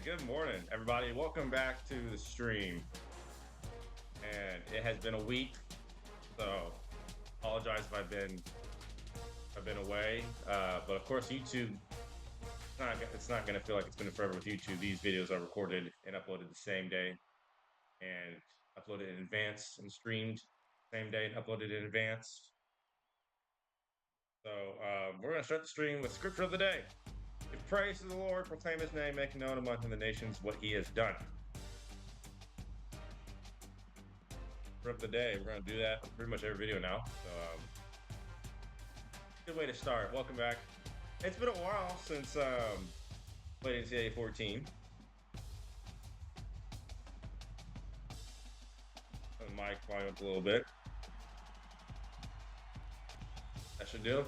Good morning, everybody. Welcome back to the stream. And it has been a week, so apologize if I've been away. But of course, YouTube. It's not going to feel like it's been forever with YouTube. These videos are recorded and uploaded the same day, and uploaded in advance and streamed same day and uploaded in advance. So we're going to start the stream with scripture of the day. Give praise to the Lord, proclaim His name, make known among the nations what He has done. Of the day. We're going to do that pretty much every video now. So, good way to start. Welcome back. It's been a while since played NCAA 14. The mic volume up a little bit. That should do.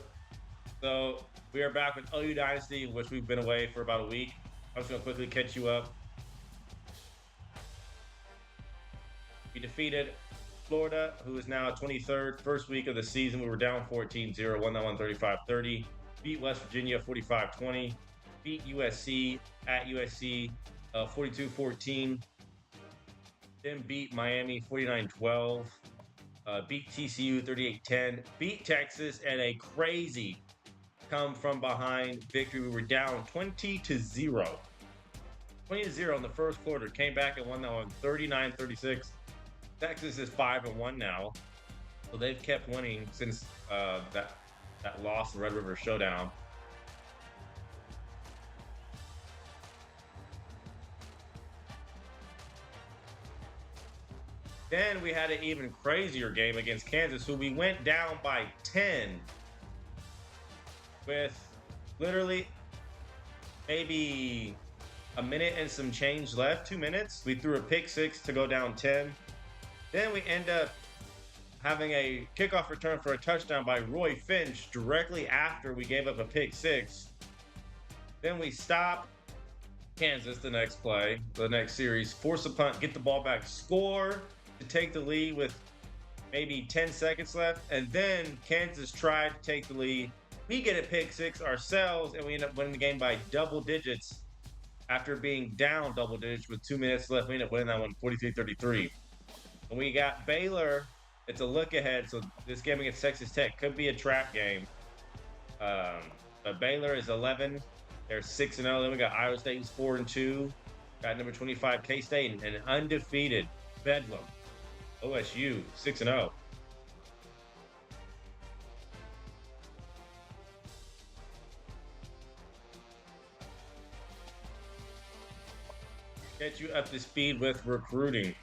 So we are back with OU Dynasty, in which we've been away for about a week. I'm just going to quickly catch you up. We defeated Florida, who is now 23rd. First week of the season, we were down 14-0, won that one 35-30. Beat West Virginia 45-20. Beat USC at USC 42-14. Then beat Miami 49-12. Beat TCU 38-10. Beat Texas at a crazy come from behind victory. We were down 20-0. 20-0 in the first quarter. Came back and won that one 39-36. Texas is 5-1 now, so they've kept winning since that loss in Red River Showdown. Then we had an even crazier game against Kansas, who we went down by 10 with literally maybe a minute and some change left, 2 minutes. We threw a pick six to go down 10. Then we end up having a kickoff return for a touchdown by Roy Finch directly after we gave up a pick six. Then we stop Kansas the next play, the next series, force a punt, get the ball back, score to take the lead with maybe 10 seconds left. And then Kansas tried to take the lead. We get a pick six ourselves, and we end up winning the game by double digits after being down double digits with 2 minutes left. We end up winning that one 43-33. And we got Baylor. It's a look ahead. So this game against Texas Tech could be a trap game. But Baylor is 11. They're 6-0. Then we got Iowa State, who's 4-2. Got number 25 K-State and an undefeated Bedlam. OSU 6-0. Get you up to speed with recruiting.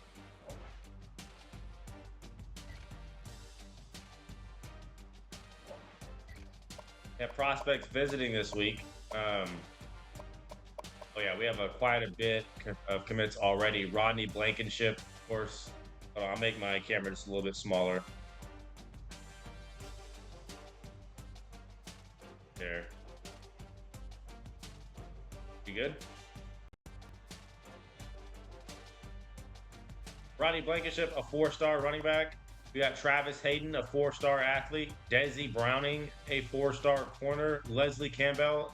Have prospects visiting this week. We have quite a bit of commits already. Rodney Blankenship, of course. I'll make my camera just a little bit smaller. There. You good? Rodney Blankenship, a 4-star running back. We got Travis Hayden, a 4-star athlete. Desi Browning, a 4-star corner. Leslie Campbell,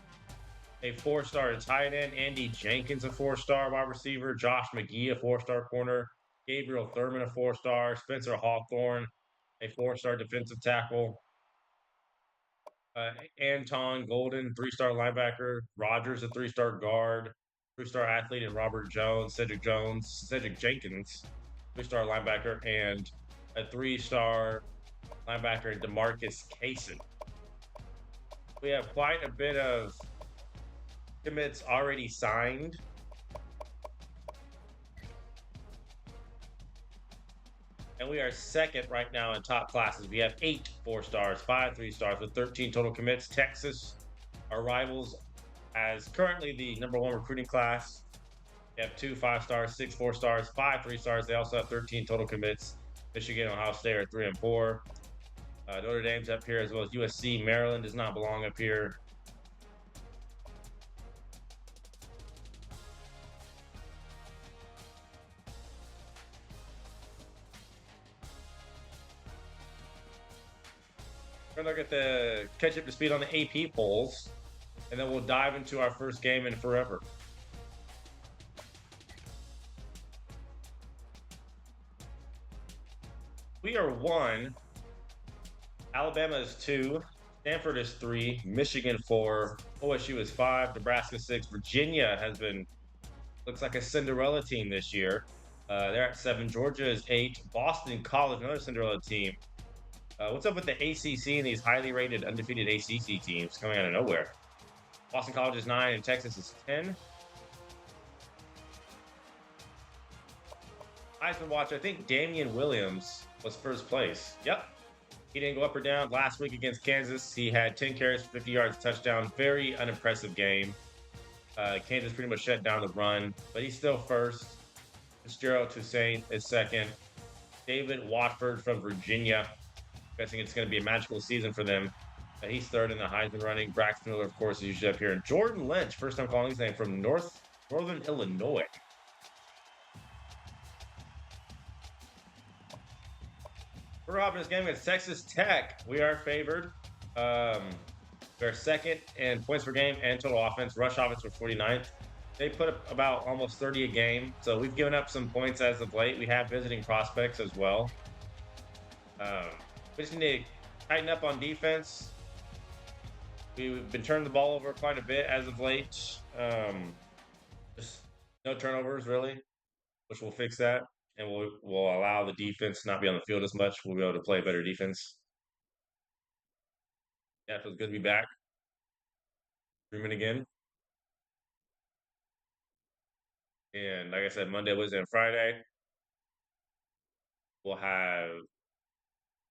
a 4-star tight end. Andy Jenkins, a 4-star wide receiver. Josh McGee, a 4-star corner. Gabriel Thurman, a 4-star. Spencer Hawthorne, a 4-star defensive tackle. Anton Golden, 3-star linebacker. Rogers, a 3-star guard. 3-star athlete. And Robert Jones, Cedric Jenkins, 3-star linebacker. And a 3-star linebacker, DeMarcus Kaysen. We have quite a bit of commits already signed. And we are second right now in top classes. We have 8 4-stars, 5 3-stars with 13 total commits. Texas, our rivals, as currently the number 1 recruiting class. We have 2 5-stars, 6 4-stars, 5 3-stars. They also have 13 total commits. Michigan, Ohio State are 3 and 4. Notre Dame's up here, as well as USC. Maryland does not belong up here. We're going to look at the catch up to speed on the AP polls, and then we'll dive into our first game in forever. We are 1. Alabama is 2. Stanford is 3. Michigan 4. OSU is 5. Nebraska 6. Virginia looks like a Cinderella team this year. They're at 7. Georgia is 8. Boston College, another Cinderella team. What's up with the ACC and these highly rated undefeated ACC teams coming out of nowhere? Boston College is 9 and Texas is 10. Heisman watch, I think Damian Williams was first place. Yep. He didn't go up or down. Last week against Kansas, he had 10 carries for 50 yards, touchdown. Very unimpressive game. Kansas pretty much shut down the run, but he's still first. Fitzgerald Toussaint is second. David Watford from Virginia. Guessing it's going to be a magical season for them. He's third in the Heisman running. Braxton Miller, of course, is usually up here. And Jordan Lynch, first time calling his name, from Northern Illinois. We're up in this game against Texas Tech. We are favored. They're second in points per game and total offense. Rush offense for 49th. They put up about almost 30 a game. So we've given up some points as of late. We have visiting prospects as well. We just need to tighten up on defense. We've been turning the ball over quite a bit as of late. Just no turnovers, really, which will fix that. And we'll allow the defense to not be on the field as much. We'll be able to play better defense. Yeah, it feels good to be back. Streaming again. And like I said, Monday, Wednesday, and Friday, we'll have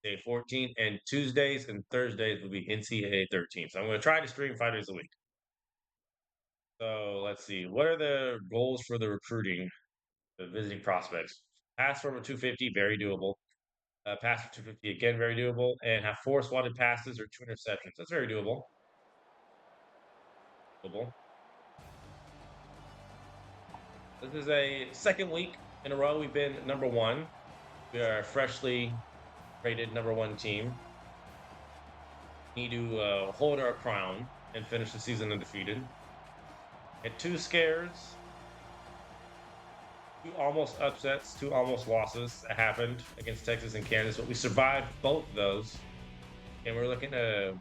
day 14. And Tuesdays and Thursdays will be NCAA 13. So I'm going to try to stream 5 days a week. So let's see. What are the goals for the recruiting, the visiting prospects? Pass from a 250, very doable. Pass for 250, again, very doable. And have 4 swatted passes or 2 interceptions. That's very doable. This is a second week in a row we've been number 1. We are a freshly rated number 1 team. Need to hold our crown and finish the season undefeated. Had 2 scares, 2 almost upsets, 2 almost losses that happened against Texas and Kansas, but we survived both of those. And we're looking to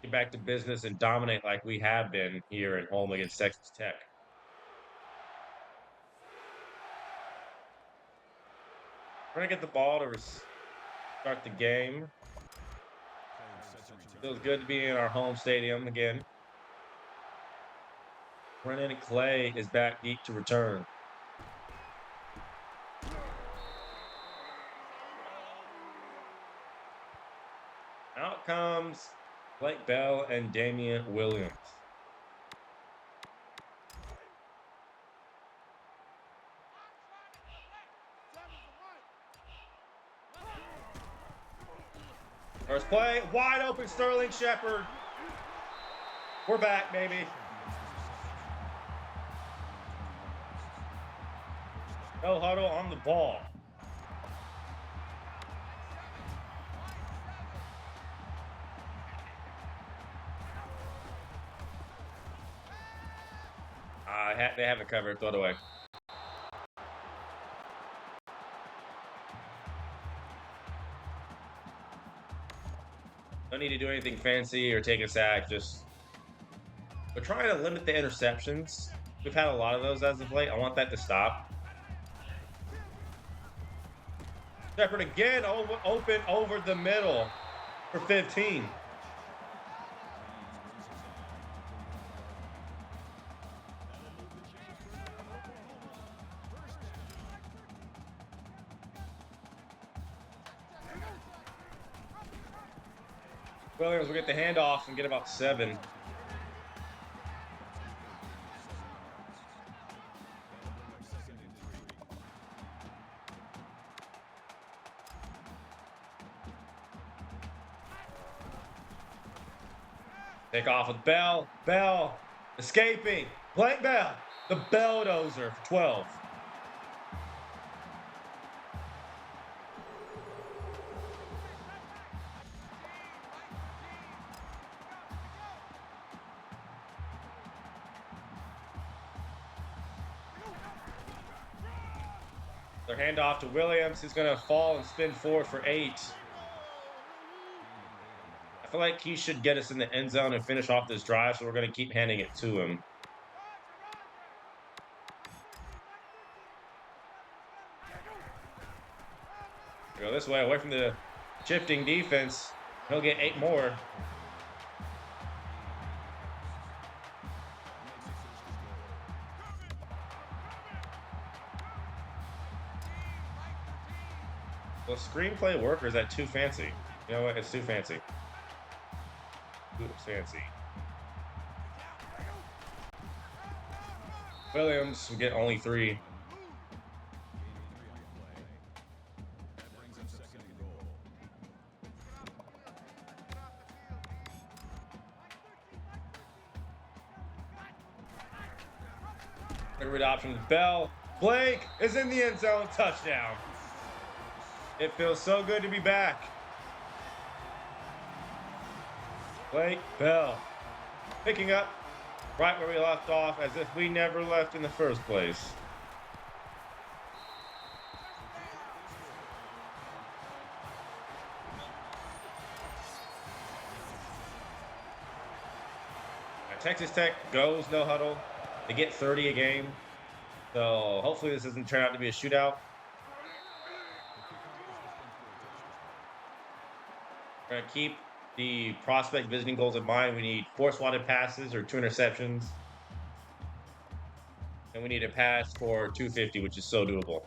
get back to business and dominate like we have been here at home against Texas Tech. We're going to get the ball to start the game. Feels good to be in our home stadium again. Brennan Clay is back deep to return. Out comes Blake Bell and Damian Williams. First play, wide open Sterling Shepard. We're back, baby. No huddle on the ball. They have it covered. Throw it away. Don't need to do anything fancy or take a sack. Just we're trying to limit the interceptions. We've had a lot of those as of late. I want that to stop. Shepard again, open over the middle for 15. Williams will get the handoff and get about 7. Take off with Bell. Bell escaping. Blake Bell, the Belldozer for 12. Their handoff to Williams. He's going to fall and spin forward for 8. I feel like he should get us in the end zone and finish off this drive, so we're going to keep handing it to him. Go this way, away from the shifting defense. He'll get 8 more. Well, screenplay work, or is that too fancy? You know what? It's too fancy. Too fancy. Williams will get only 3. Read option. Bell. Blake is in the end zone. Touchdown. It feels so good to be back. Blake Bell picking up right where we left off, as if we never left in the first place. Texas Tech goes no huddle. They get 30 a game. So hopefully this doesn't turn out to be a shootout. We're going to keep the prospect visiting goals in mind. We need 4 swatted passes or 2 interceptions. And we need a pass for 250, which is so doable.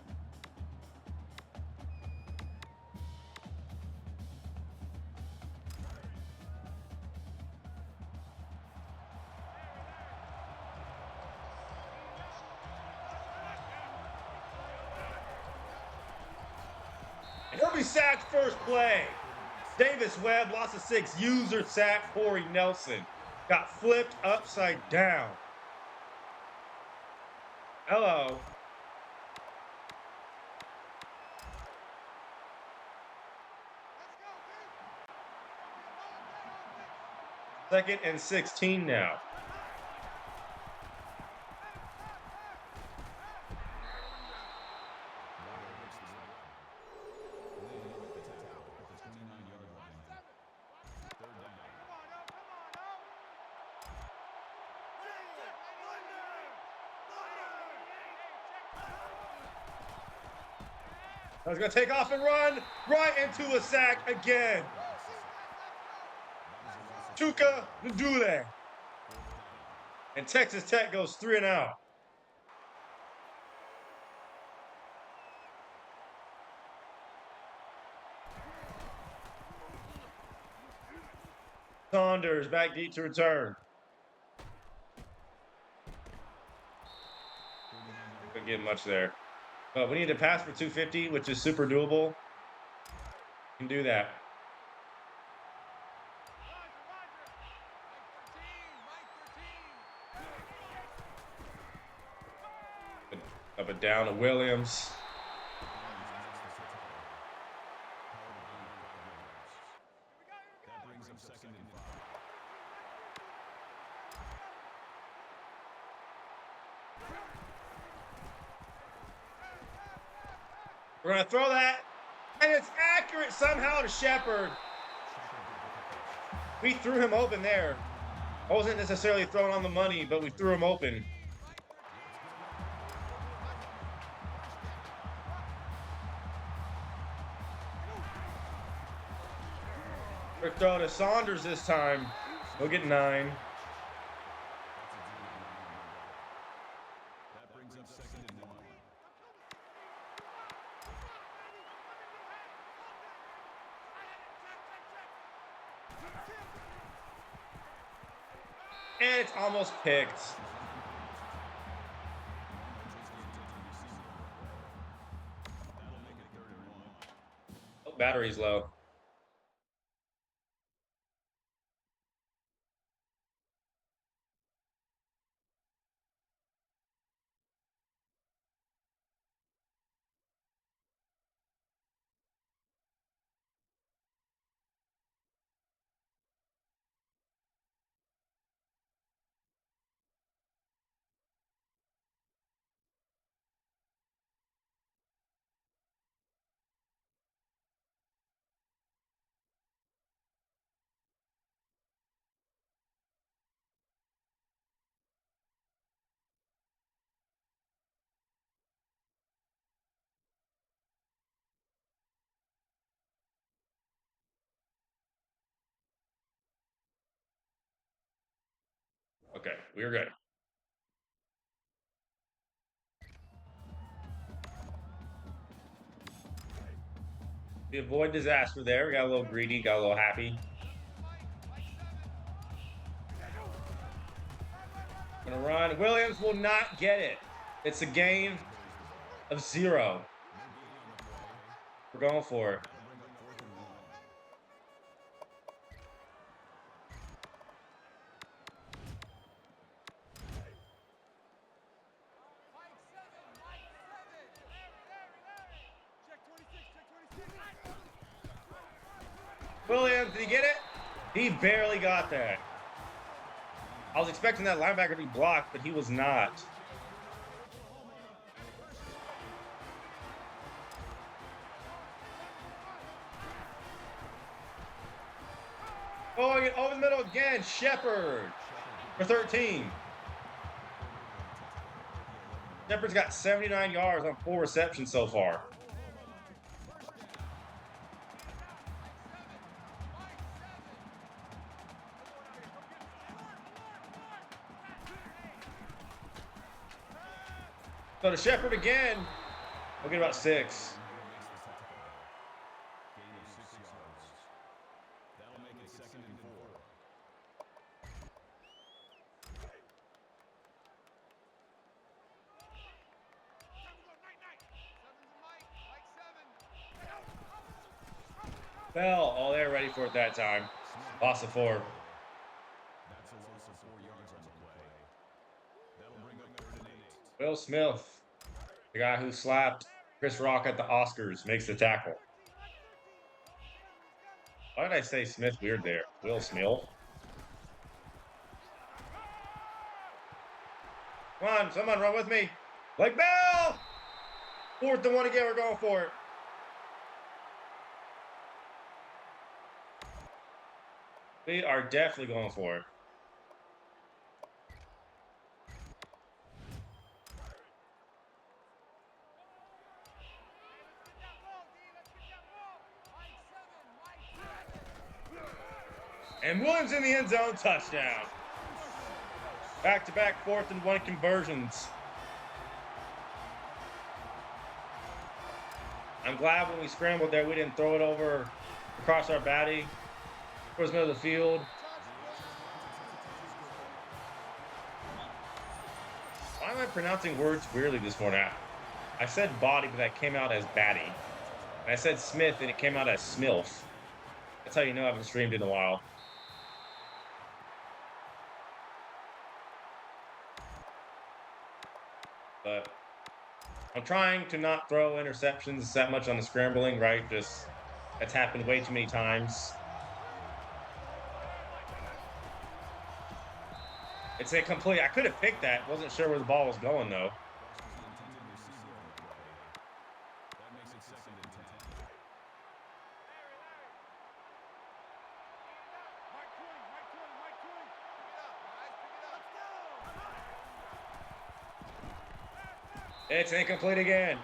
And he'll be sacked first play. Davis Webb lost a 6. User sack. Corey Nelson got flipped upside down. Hello. Second and 16 now. I was going to take off and run right into a sack again. Chuka Ndule. And Texas Tech goes 3 and out. Saunders back deep to return. Couldn't get much there. But we need to pass for 250, which is super doable. We can do that. Up and down to Williams. We're going to throw that, and it's accurate somehow to Shepard. We threw him open there. I wasn't necessarily throwing on the money, but we threw him open. We're throwing to Saunders this time. We'll get 9. And it's almost picked. Oh, battery's low. Okay, we're good. We avoid disaster there. We got a little greedy, got a little happy. Gonna run. Williams will not get it. It's a gain of 0. We're going for it. Williams, did he get it? He barely got that. I was expecting that linebacker to be blocked, but he was not. Going it over the middle again. Shepard for 13. Shepard's got 79 yards on 4 receptions so far. So to Shepard again. We'll get about 6. That'll make it 2nd and 4. Well, oh, they're ready for it that time. Loss of 4. That's a loss of 4 yards on the play. That'll bring up 3rd and 8. Will Smith, the guy who slapped Chris Rock at the Oscars, makes the tackle. Why did I say Smith weird there? Will Smith. Come on, someone run with me. Like Bell! 4th and 1 again, we're going for it. We are definitely going for it. And Williams in the end zone, touchdown. Back-to-back 4th and 1 conversions. I'm glad when we scrambled there, we didn't throw it over across our baddie. Towards the middle of the field. Why am I pronouncing words weirdly this morning? I said body, but that came out as baddie. And I said Smith, and it came out as Smilf. That's how you know I haven't streamed in a while. But I'm trying to not throw interceptions that much on the scrambling, right? Just that's happened way too many times. It's a complete. I could have picked that. Wasn't sure where the ball was going though. That makes it 2nd and 10. It's incomplete again.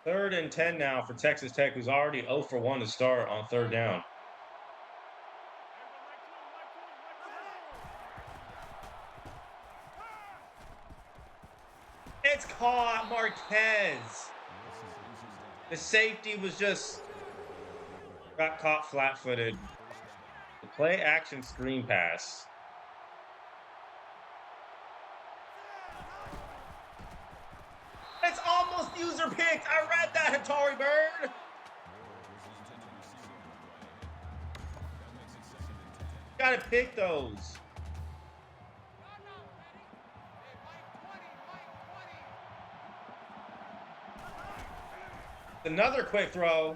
3rd and 10 now for Texas Tech, who's already 0 for 1 to start on 3rd down. It's caught, Marquez. The safety was just got caught flat-footed. The play action screen pass. It's almost user picked. I read that, Hattori Bird. Gotta pick those. Another quick throw.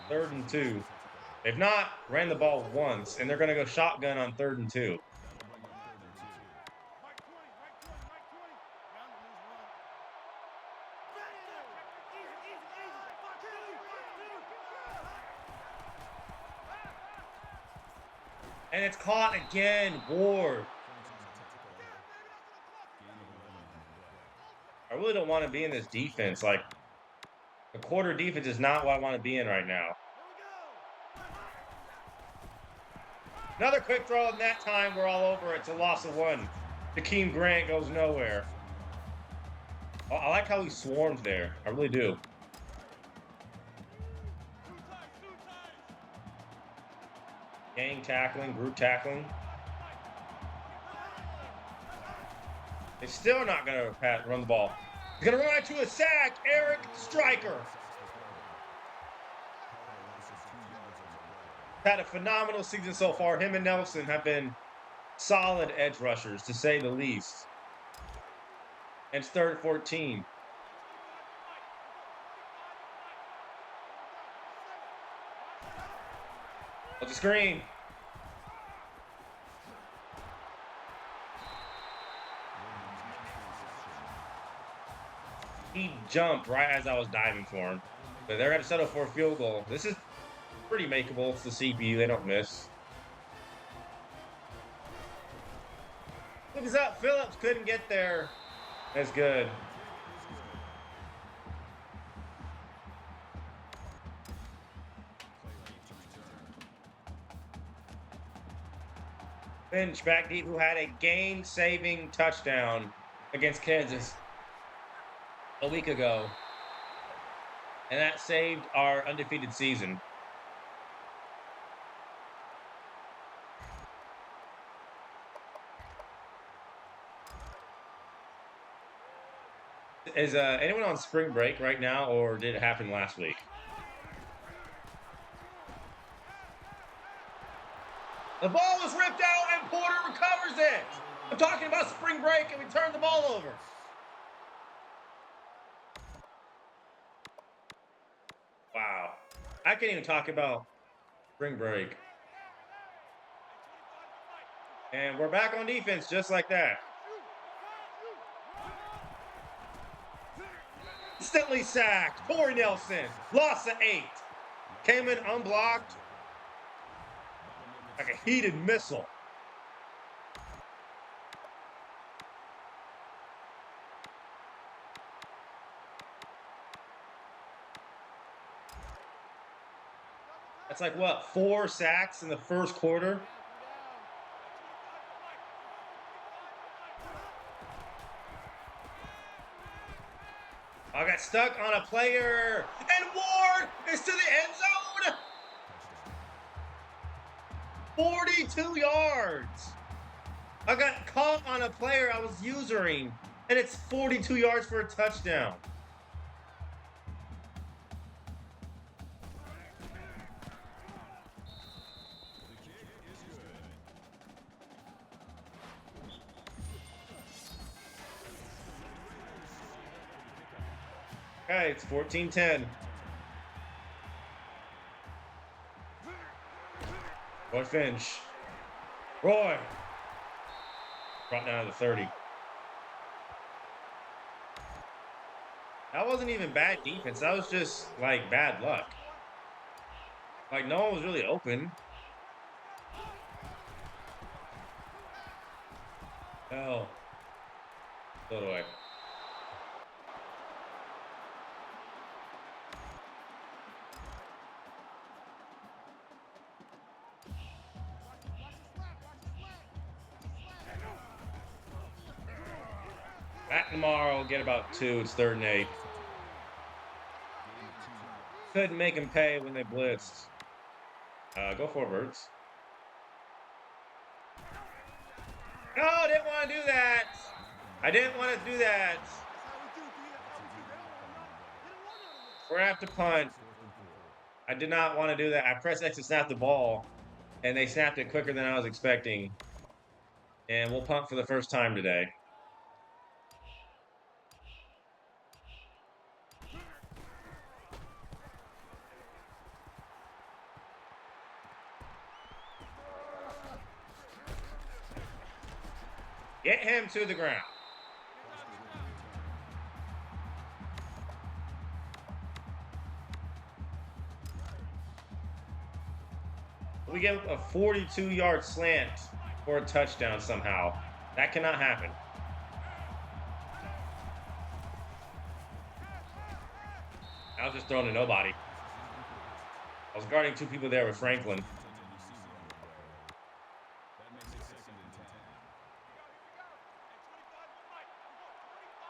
3rd and 2. They've not ran the ball once, and they're going to go shotgun on 3rd and 2. And it's caught again, Ward. I really don't want to be in this defense. Like, the quarter defense is not what I want to be in right now. Another quick throw, and that time we're all over. It's a loss of 1. Jakeem Grant goes nowhere. I like how he swarmed there. I really do. Gang tackling, group tackling. They're still not going to run the ball. He's going to run into a sack. Eric Stryker. Had a phenomenal season so far. Him and Nelson have been solid edge rushers, to say the least. And it's 3rd and 14. What's the screen? He jumped right as I was diving for him. But they're going to settle for a field goal. This is pretty makeable. It's the CPU. They don't miss. Look us up. Phillips couldn't get there. That's good. Finch back deep, who had a game-saving touchdown against Kansas a week ago. And that saved our undefeated season. Is anyone on spring break right now, or did it happen last week? The ball was ripped out and Porter recovers it. I'm talking about spring break and we turned the ball over. Wow. I can't even talk about spring break. And we're back on defense just like that. Instantly sacked. Corey Nelson. Loss of 8. Came in unblocked. Like a heated missile. That's like what, 4 sacks in the first quarter? I got stuck on a player, and Ward is to the end zone. 42 yards. I got caught on a player I was usering, and it's 42 yards for a touchdown. Okay, it's 14-10. Roy Finch. Roy. Brought down to the 30. That wasn't even bad defense. That was just, like, bad luck. Like, no one was really open. Oh. So do I. Back tomorrow, get about 2. It's 3rd and 8. Couldn't make him pay when they blitzed. Go for it, Birds. No, I didn't want to do that. I didn't want to do that. We're going to have to punt. I did not want to do that. I pressed X to snap the ball, and they snapped it quicker than I was expecting. And we'll punt for the first time today. Get him to the ground. We get a 42-yard slant for a touchdown somehow. That cannot happen. I was just throwing to nobody. I was guarding 2 people there with Franklin.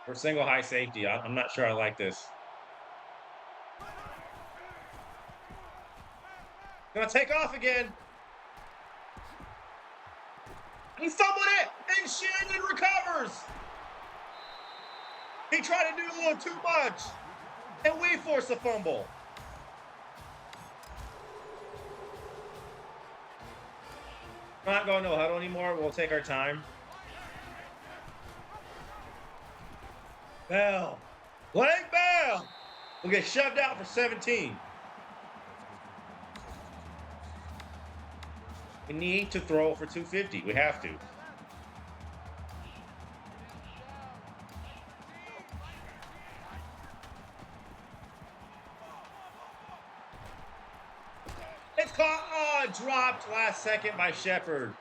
We're single high safety. I'm not sure I like this. Gonna take off again. He fumbled it, and Shannon recovers. He tried to do a little too much, and we force a fumble. We're not going no huddle anymore. We'll take our time. Bell. Blake Bell will get shoved out for 17. We need to throw for 250. We have to. It's caught. Oh, dropped last second by Shepard.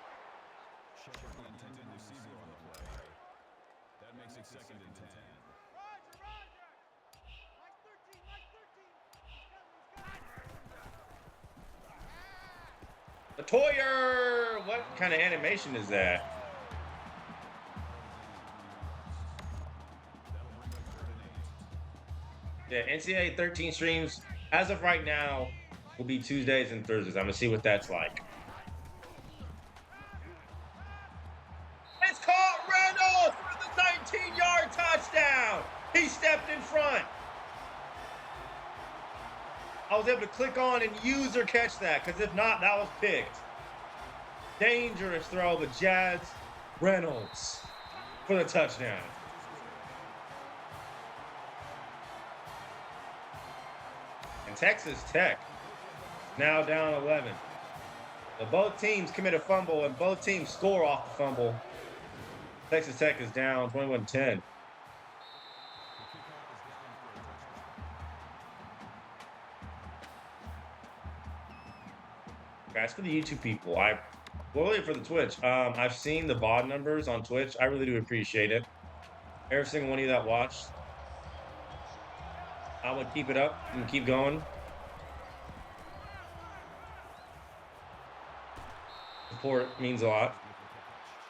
That makes it second and 10. Latoyer! What kind of animation is that? Yeah, NCAA 13 streams, as of right now, will be Tuesdays and Thursdays. I'm going to see what that's like. It's caught. Reynolds for the 19-yard touchdown. He stepped in front. I was able to click on and use or catch that, because if not, that was picked. Dangerous throw, but Jazz Reynolds for the touchdown. And Texas Tech now down 11. So both teams commit a fumble, and both teams score off the fumble. Texas Tech is down 21-10. Guys, for the YouTube people, really for the Twitch, I've seen the VOD numbers on Twitch. I really do appreciate it. Every single one of you that watched, I would keep it up and keep going. Support means a lot.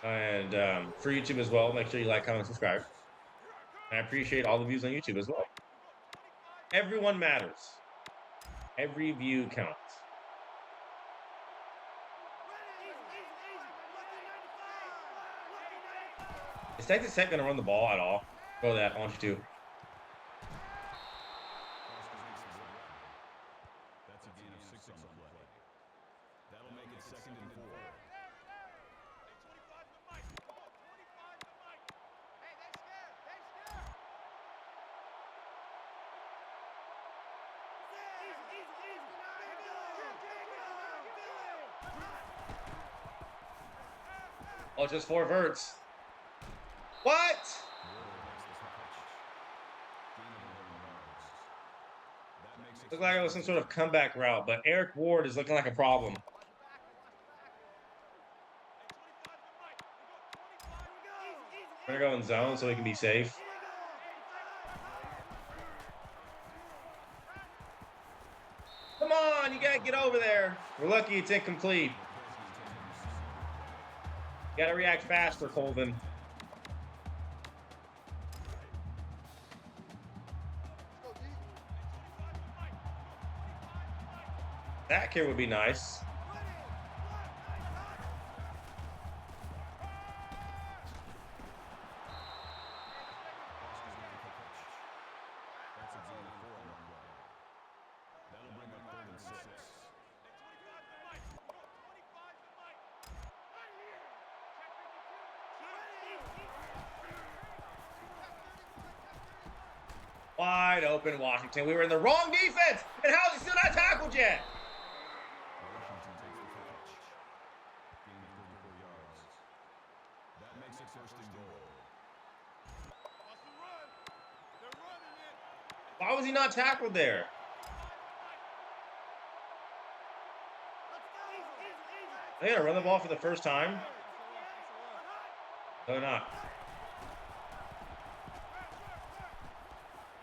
And for YouTube as well, make sure you like, comment, subscribe. And I appreciate all the views on YouTube as well. Everyone matters. Every view counts. Is Texas Tech going to run the ball at all? Go that. I want you to. That's a gain of 6 on the play. That'll make it second and 4. Oh, just 4 verts. What? Looked like it was some sort of comeback route, but Eric Ward is looking like a problem. We're going to go in zone so we can be safe. Come on, you got to get over there. We're lucky it's incomplete. You got to react faster, Colvin. That here would be nice. That'll bring up 3rd and 6. Wide open, Washington. We were in the wrong defense, and how is he still not tackled yet? Washington takes the catch. Gain of 34 yards. That makes it 1st and goal. Why was he not tackled there? They gotta run the ball for the first time? No, they're not.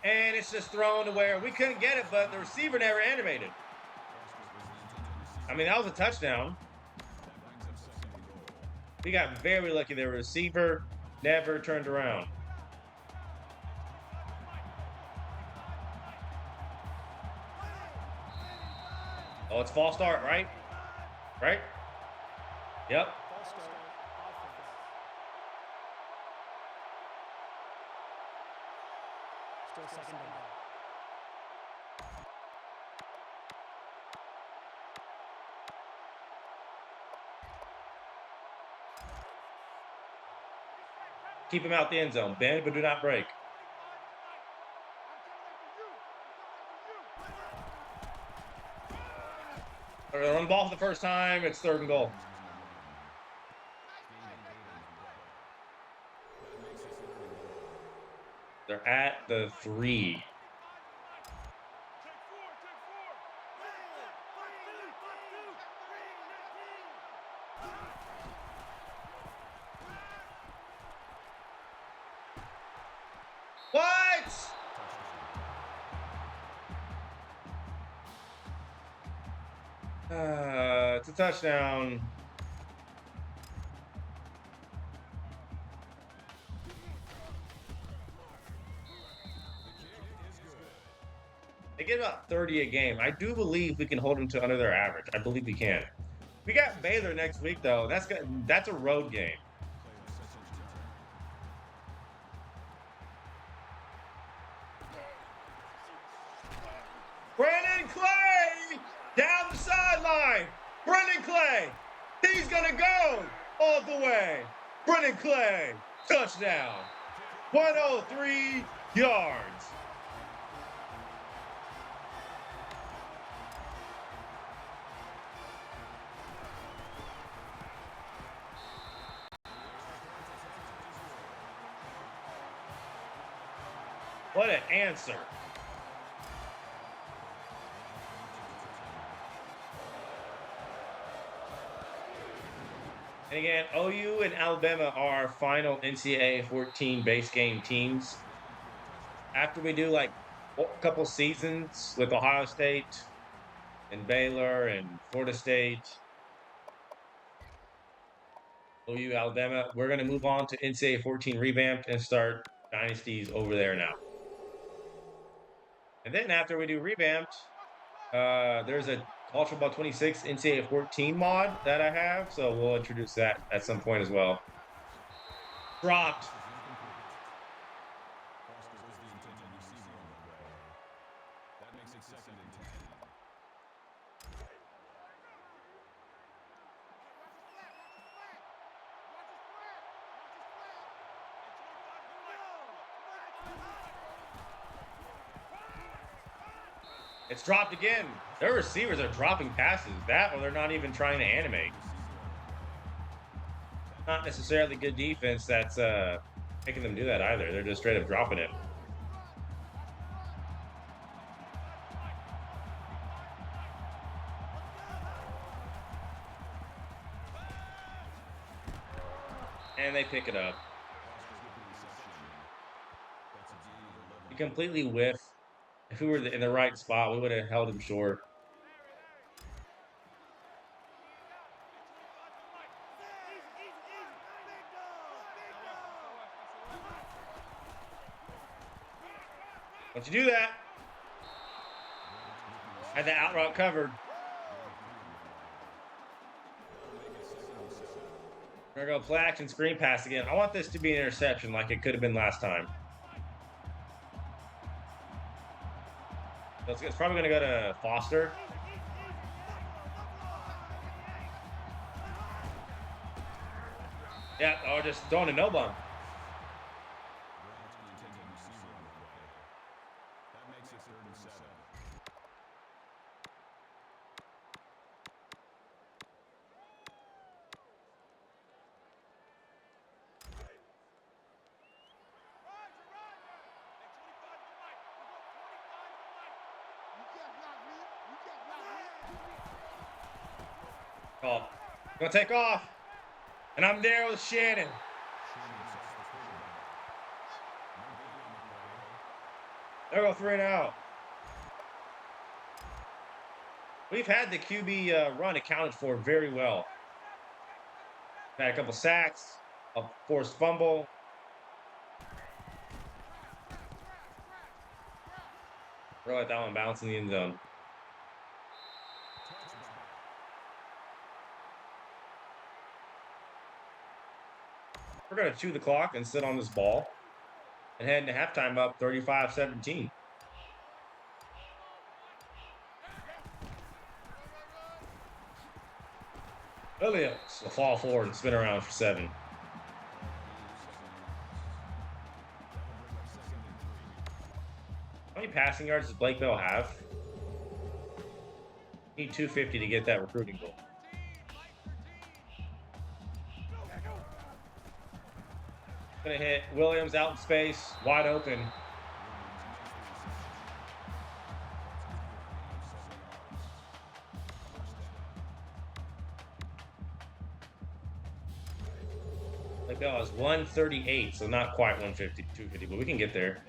And it's just thrown to where we couldn't get it, but the receiver never animated. I mean, that was a touchdown. We got very lucky. The receiver never turned around. Oh, it's false start, right? Right? Yep. False start. Offense. Still second down. Keep him out the end zone. Bend, but do not break. They're gonna run the ball for the first time. It's 3rd and goal. They're at the 3. What? It's a touchdown. They get about 30 a game. I do believe we can hold them to under their average. I believe we can. We got Baylor next week, though. That's a road game. Brandon Clay down the sideline. Brandon Clay. He's going to go all the way. Brandon Clay. Touchdown. 103 yards. What an answer. And again, OU and Alabama are final NCAA 14 base game teams. After we do like a couple seasons with Ohio State and Baylor and Florida State, OU, Alabama, we're going to move on to NCAA 14 revamped and start dynasties over there now. And then after we do revamped, there's a College Football 26 NCAA 14 mod that I have, so we'll introduce that at some point as well. Dropped. That makes it 2nd and 10. It's dropped again. Their receivers are dropping passes. That or they're not even trying to animate. Not necessarily good defense that's making them do that either. They're just straight up dropping it. And they pick it up. He completely whiff. If we were in the right spot, we would have held him short. Don't you do that. Had that out route covered. We're going to go play action screen pass again. I want this to be an interception like it could have been last time. So it's probably going to go to Foster. Yeah, or just throwing a no bump. That makes it 3rd and 7. Oh, gonna take off. And I'm there with Shannon. There go 3 and out. We've had the QB run accounted for very well. Had a couple sacks, a forced fumble. We'll let that one bounce in the end zone. We're going to chew the clock and sit on this ball and head into halftime up 35-17. Williams will fall forward and spin around for 7. How many passing yards does Blake Bell have? Need 250 to get that recruiting goal. Gonna hit Williams out in space, wide open. Blake Bell has 138, so not quite 150, 250, but we can get there.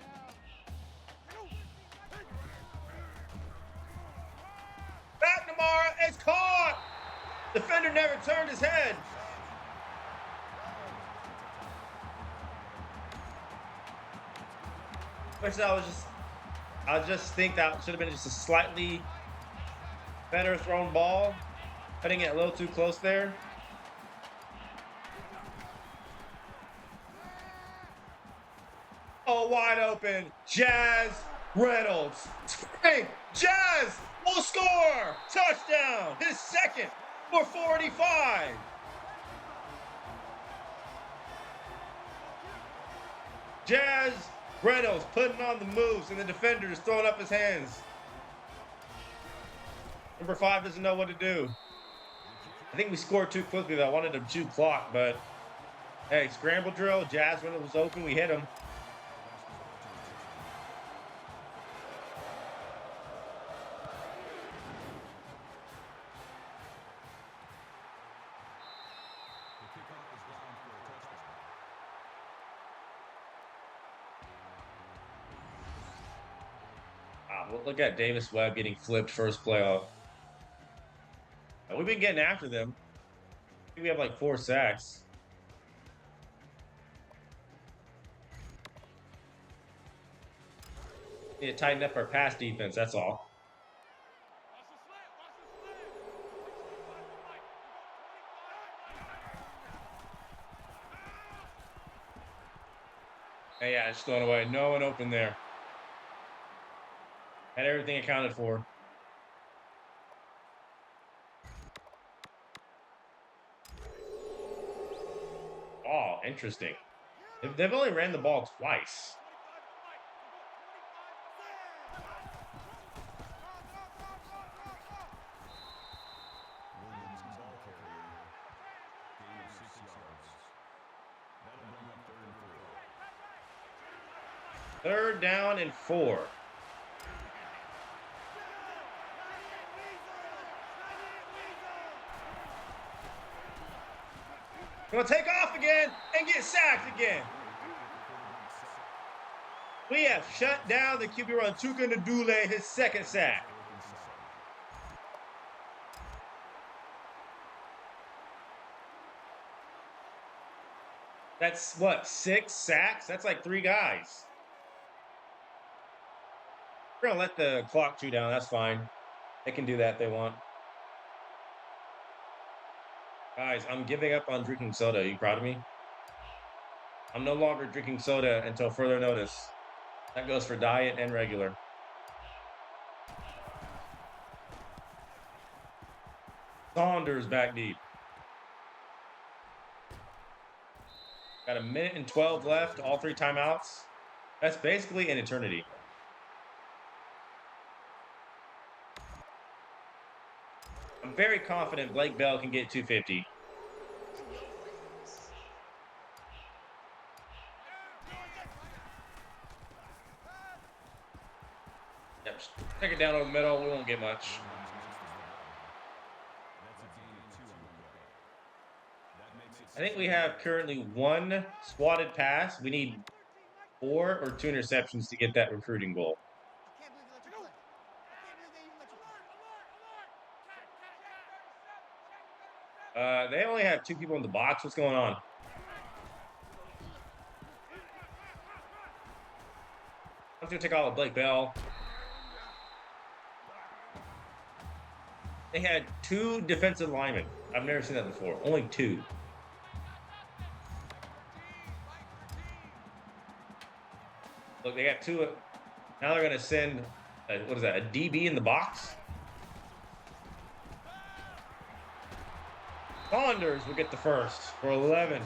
McNamara is caught! Defender never turned his head. I just think that should have been just a slightly better thrown ball. Cutting it a little too close there. Oh, wide open. Jazz Reynolds. Hey, Jazz will score. Touchdown. His second for 45. Jazz Reynolds putting on the moves, and the defender is throwing up his hands. Number 5 doesn't know what to do. I think we scored too quickly, though. I wanted to chew clock, but hey, scramble drill. Jazz Reynolds was open. We hit him. Look at Davis Webb getting flipped first playoff. We've been getting after them. I think we have like 4 sacks. Need to tighten up our pass defense, that's all. Hey, yeah, it's thrown away. No one open there. Had everything accounted for. Oh, interesting. They've only ran the ball twice. Williams ball carrier. Gain of 6 yards. That'll bring up 3rd and 4. 3rd down and 4. Gonna take off again and get sacked again. We have shut down the QB run. Tuka Ndule, his 2nd sack. That's what, 6 sacks? That's like 3 guys. We're gonna let the clock chew down. That's fine. They can do that if they want. Guys, I'm giving up on drinking soda. Are you proud of me? I'm no longer drinking soda until further notice. That goes for diet and regular. Saunders back deep. Got 1minute and 12 left, all 3 timeouts. That's basically an eternity. I'm very confident Blake Bell can get 250. Yep, take it down over the middle. We won't get much. I think we have currently 1 swatted pass. We need 4 or 2 interceptions to get that recruiting goal. They only have 2 people in the box. What's going on? I'm going to take all of Blake Bell. They had 2 defensive linemen. I've never seen that before. Only 2. Look, they got two. Now they're going to send, what is that, a DB in the box? Saunders will get the first for 11.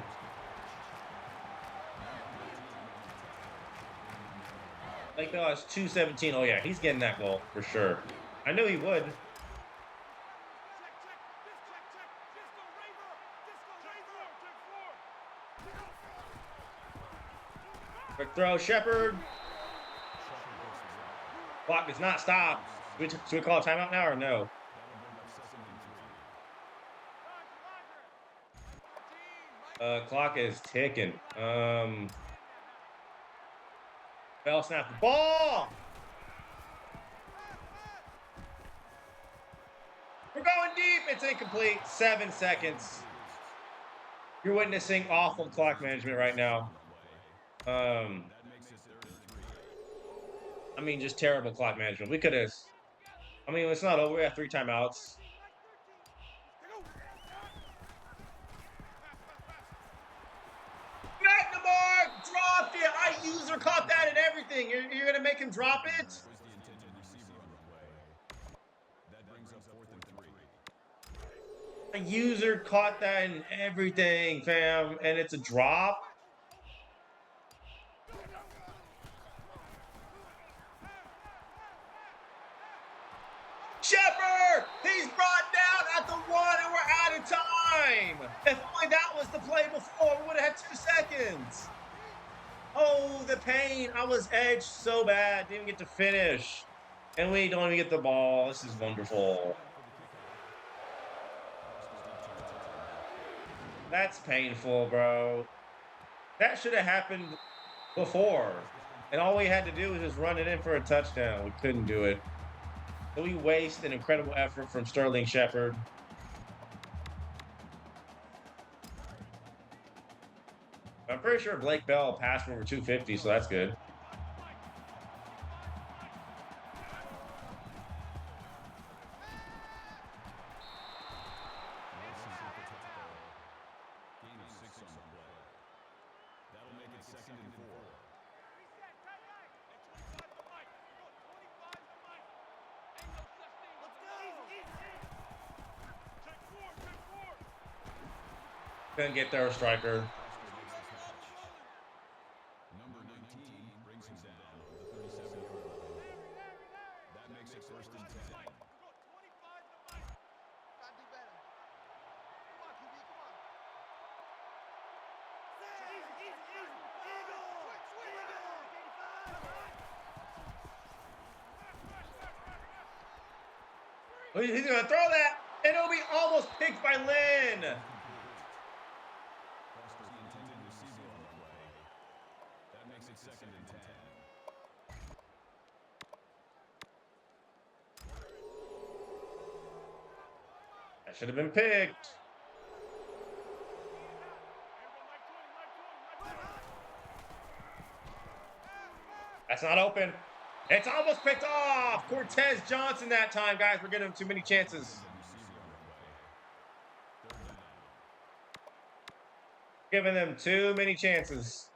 Blake Bell has 217. Oh, yeah, he's getting that goal for sure. I knew he would. Quick throw, Shepard. Clock does not stop. Should we call a timeout now or no? Clock is ticking. Bell snapped the ball. We're going deep. It's incomplete. 7 seconds. You're witnessing awful clock management right now. I mean, just terrible clock management. We could have. I mean, it's not over. We have 3 timeouts. McNamara dropped it. Our user caught that and everything. You're going to make him drop it? A user caught that and everything, fam. And it's a drop. Shepard! He's brought down at the 1 and we're out of time. If only that was the play before, we would have had 2 seconds. Oh, the pain. I was edged so bad. Didn't even get to finish. And we don't even get the ball. This is wonderful. That's painful, bro. That should have happened before. And all we had to do was just run it in for a touchdown. We couldn't do it. So we waste an incredible effort from Sterling Shepard. I'm pretty sure Blake Bell passed for over 250, so that's good. Couldn't get there, striker. Number 19 brings him down on the 37-yard line. That makes it 1st and 10. He's going to throw that, and it'll be almost picked by Lynn. That makes it 2nd and 10. That should have been picked. That's not open. It's almost picked off. Cortez Johnson that time, guys. We're giving him too many chances. Giving them too many chances.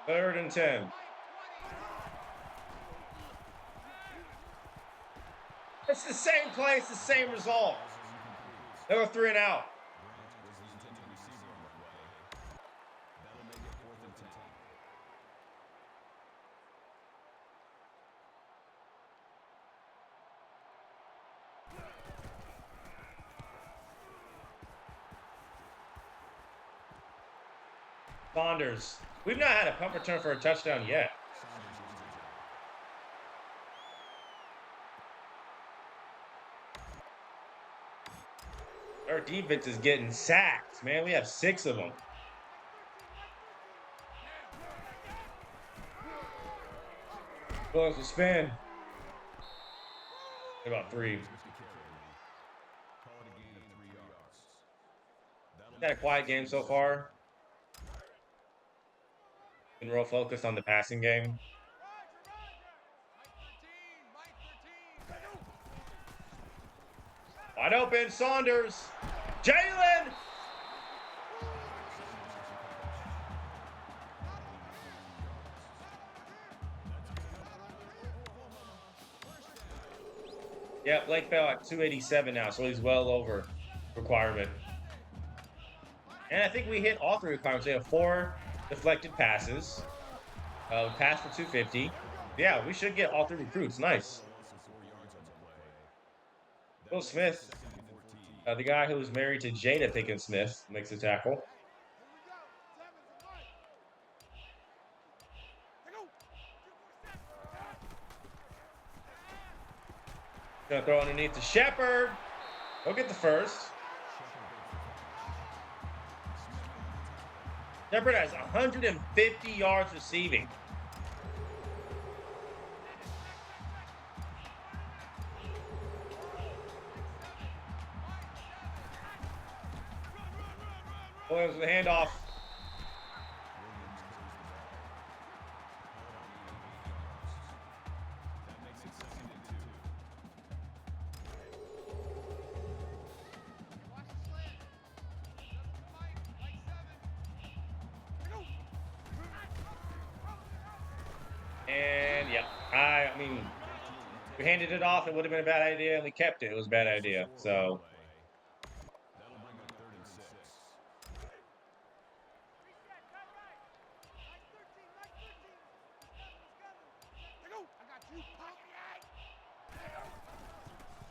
3rd and 10. It's the same play. It's the same result. They were 3 and out. Saunders. We've not had a punt return for a touchdown yet. Our defense is getting sacked, man. We have 6 of them. Close to spin. About 3. Had a quiet game so far. Been real focused on the passing game. Wide open, Saunders. Jalen! Yeah, Blake fell at 287 now, so he's well over requirement. And I think we hit all 3 requirements. We have 4 deflected passes. Pass for 250. Yeah, we should get all 3 recruits. Nice. Will Smith, the guy who was married to Jada Pinkett Smith, makes a tackle. Gonna throw underneath to Shepard. He'll get the first. Shepard has 150 yards receiving. Williams with the handoff. And yeah, I mean, we handed it off. It would have been a bad idea, and we kept it. It was a bad idea. So. That'll bring up 3rd and 6.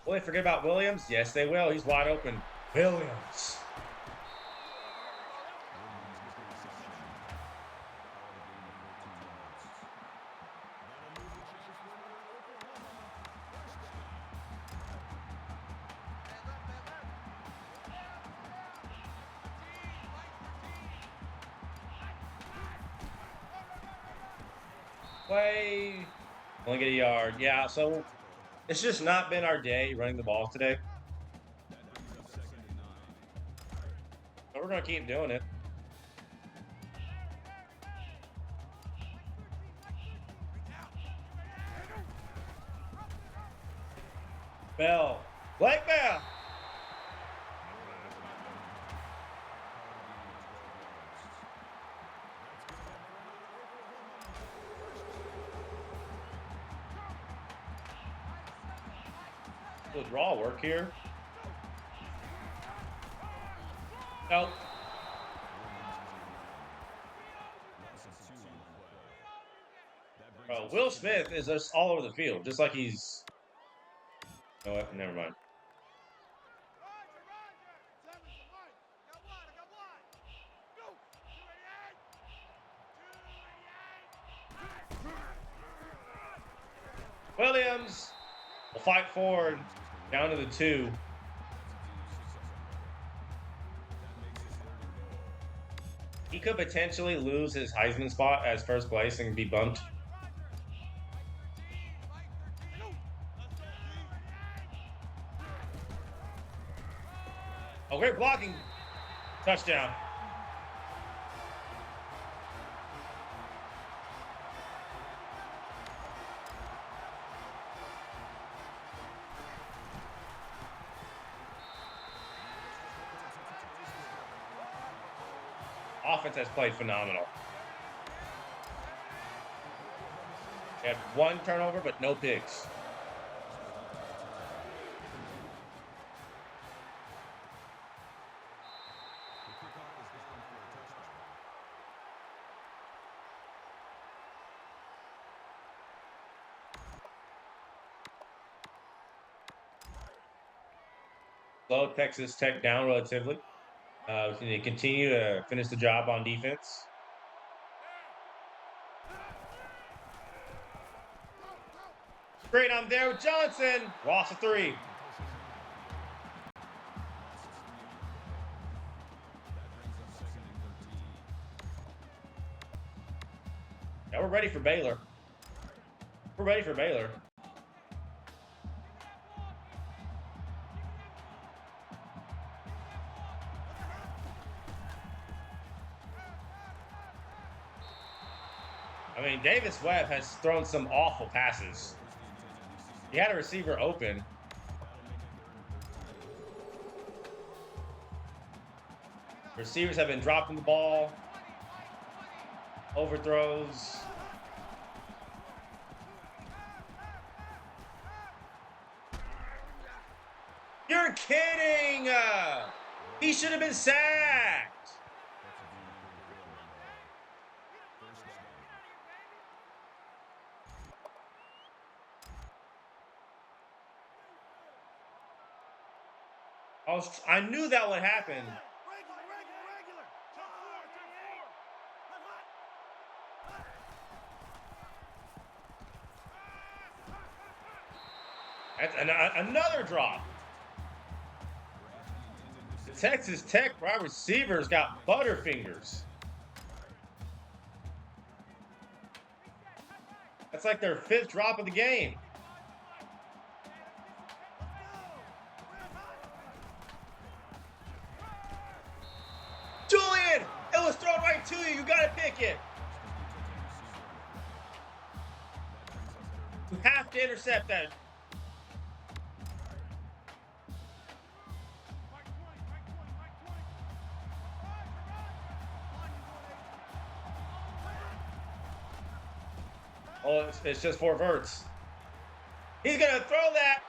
Will they forget about Williams? Yes, they will. He's wide open. Williams. Play. Only get a yard. Yeah, so it's just not been our day running the ball today. But we're going to keep doing it. Bell. Blake Bell. Good draw work here. Nope. Will Smith is just all over the field, just like he's. Oh, never mind. Williams will fight forward down to the 2. He could potentially lose his Heisman spot as first place and be bumped. Oh, great blocking. Touchdown. Offense has played phenomenal. They had 1 turnover, but no picks. Slow Texas Tech down relatively. We need to continue to finish the job on defense. Great, I'm there with Johnson. Lost a 3. Now we're ready for Baylor. We're ready for Baylor. I mean, Davis Webb has thrown some awful passes. He had a receiver open. Receivers have been dropping the ball. Overthrows. kidding? He should have been sacked. I knew that would happen. That's another drop. The Texas Tech wide receivers got butterfingers. That's like their 5th drop of the game. Julian, it was thrown right to you. You got to pick it. You have to intercept that. Oh, it's just 4 verts. He's going to throw that,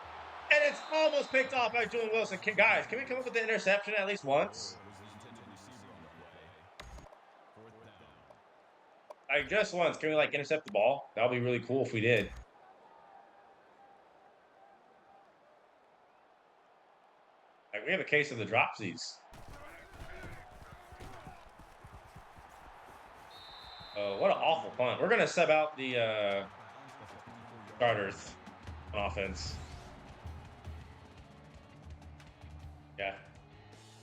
and it's almost picked off by Julian Wilson. Guys, can we come up with the interception at least once? Like, just once. Can we, like, intercept the ball? That would be really cool if we did. Like, we have a case of the dropsies. Oh, what an awful punt. We're going to sub out the starters on offense. Yeah.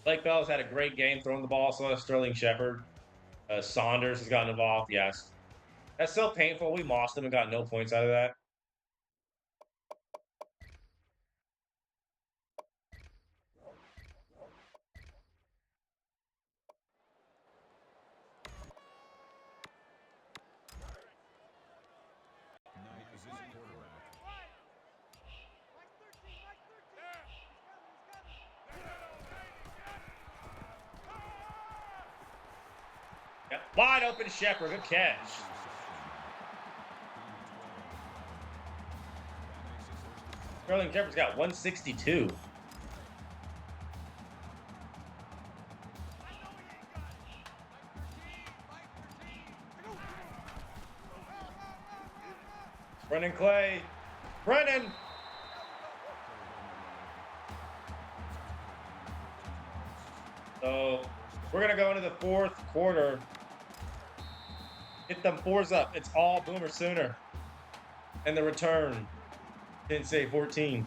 Blake Bell's had a great game throwing the ball. So has Sterling Shepard. Saunders has gotten involved. Yes. That's so painful. We lost him and got no points out of that. Yeah, wide open Shepard. Good catch. Sterling Shepard's got 162. Brendan Clay. Brendan! So we're going to go into the 4th quarter. Get them 4s up. It's all Boomer Sooner. And the return. Didn't say 14.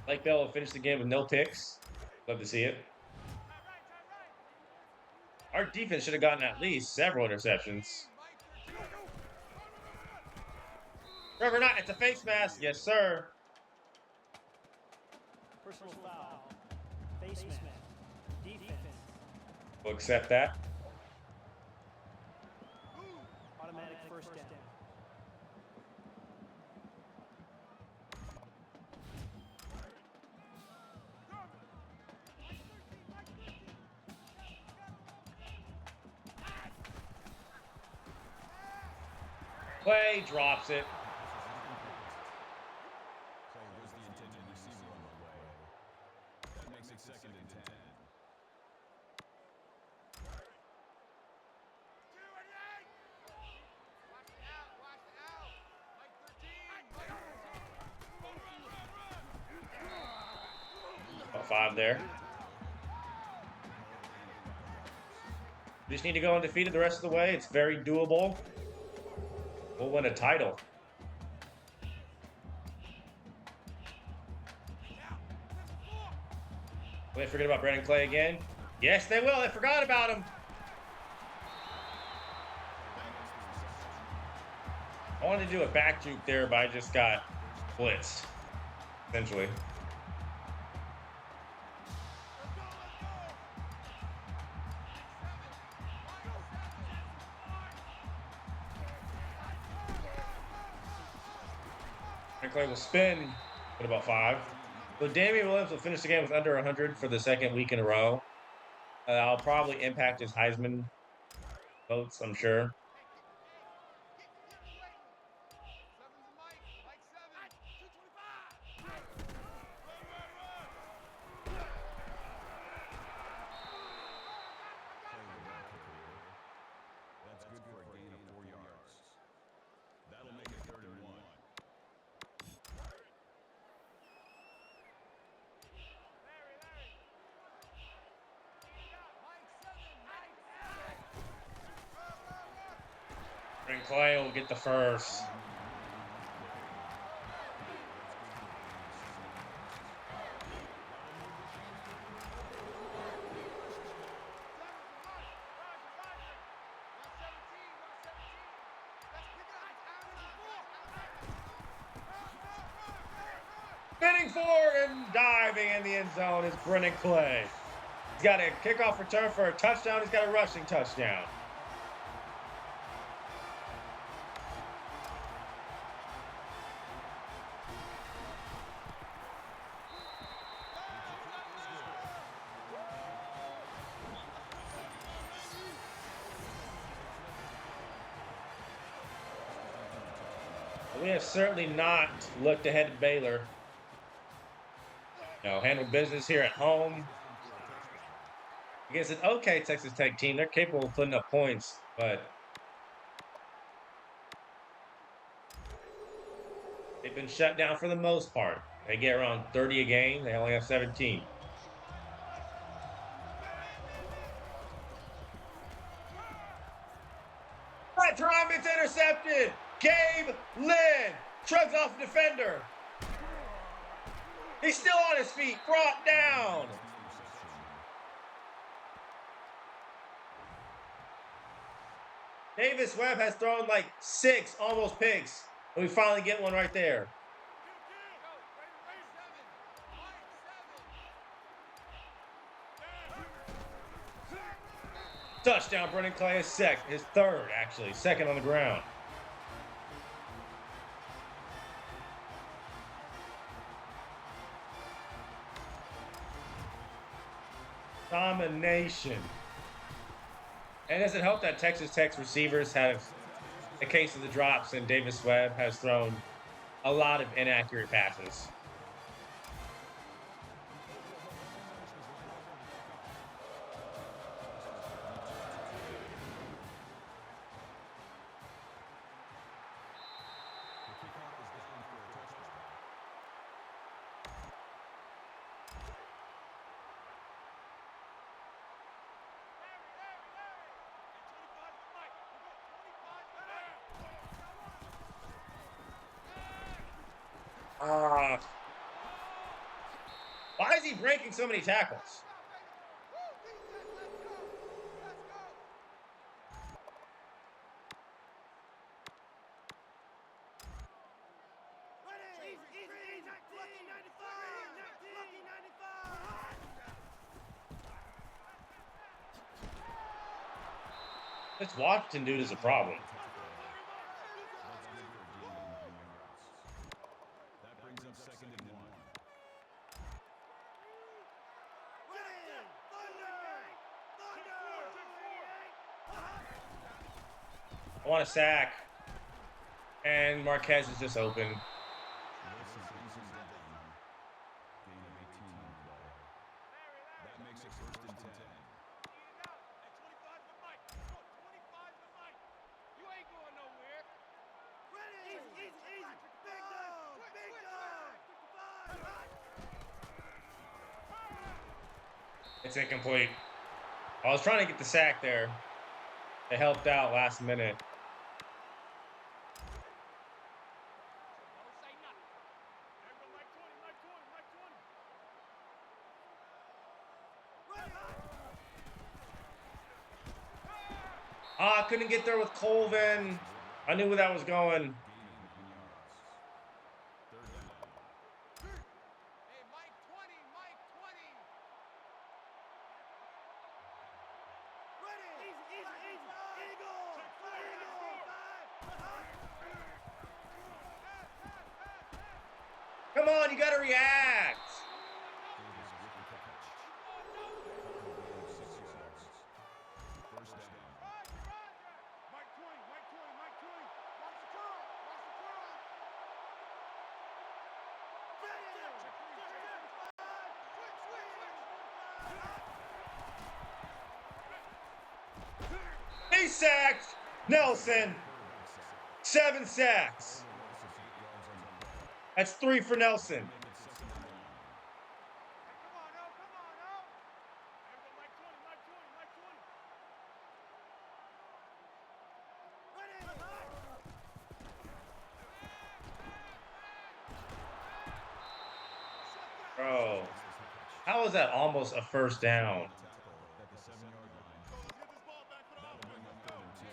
Blake Bell will finish the game with no picks. Love to see it. Our defense should have gotten at least several interceptions. Trevor Knight, it's a face mask. Yes, sir. Personal foul. Face mask. Defense. We'll accept that. Automatic first down. Clay drops it. Clay was the intended receiver on the way. That makes it 2nd and 10. About 5 there. We just need to go undefeated the rest of the way. It's very doable. We'll win a title. Will they forget about Brandon Clay again? Yes, they will. They forgot about him. I wanted to do a back juke there, but I just got blitzed, essentially. Clay will spin at about 5. So Damian Williams will finish the game with under 100 for the 2nd week in a row. I'll probably impact his Heisman votes, I'm sure. Clay will get the first. Spinning forward and diving in the end zone is Brennan Clay. He's got a kickoff return for a touchdown. He's got a rushing touchdown. We have certainly not looked ahead at Baylor. Handled business here at home against an okay Texas Tech team. They're capable of putting up points, but they've been shut down for the most part. They get around 30 a game. They only have 17. That drive, it's intercepted. Gabe Lynn shrugs off the defender. He's still on his feet, brought down. Davis Webb has thrown like 6 almost picks, and we finally get one right there. Touchdown, Brennan Clay is his third, actually, second on the ground. Domination. And does it help that Texas Tech's receivers have a case of the drops, and Davis Webb has thrown a lot of inaccurate passes? Why is he breaking so many tackles? This Washington dude is a problem. That brings up 2nd and 1. I want a sack. And Marquez is just open. Wilson brings him down. Gain of 18 on the play. That makes it 1st and 10. It's incomplete. I was trying to get the sack there. It helped out last minute. I couldn't get there with Colvin. I knew where that was going. Come on, you gotta react. He's sacked. Nelson. 7 sacks. That's 3 for Nelson. How is that almost a first down? Tackle at the 7-yard line. That'll bring up 3rd and 2.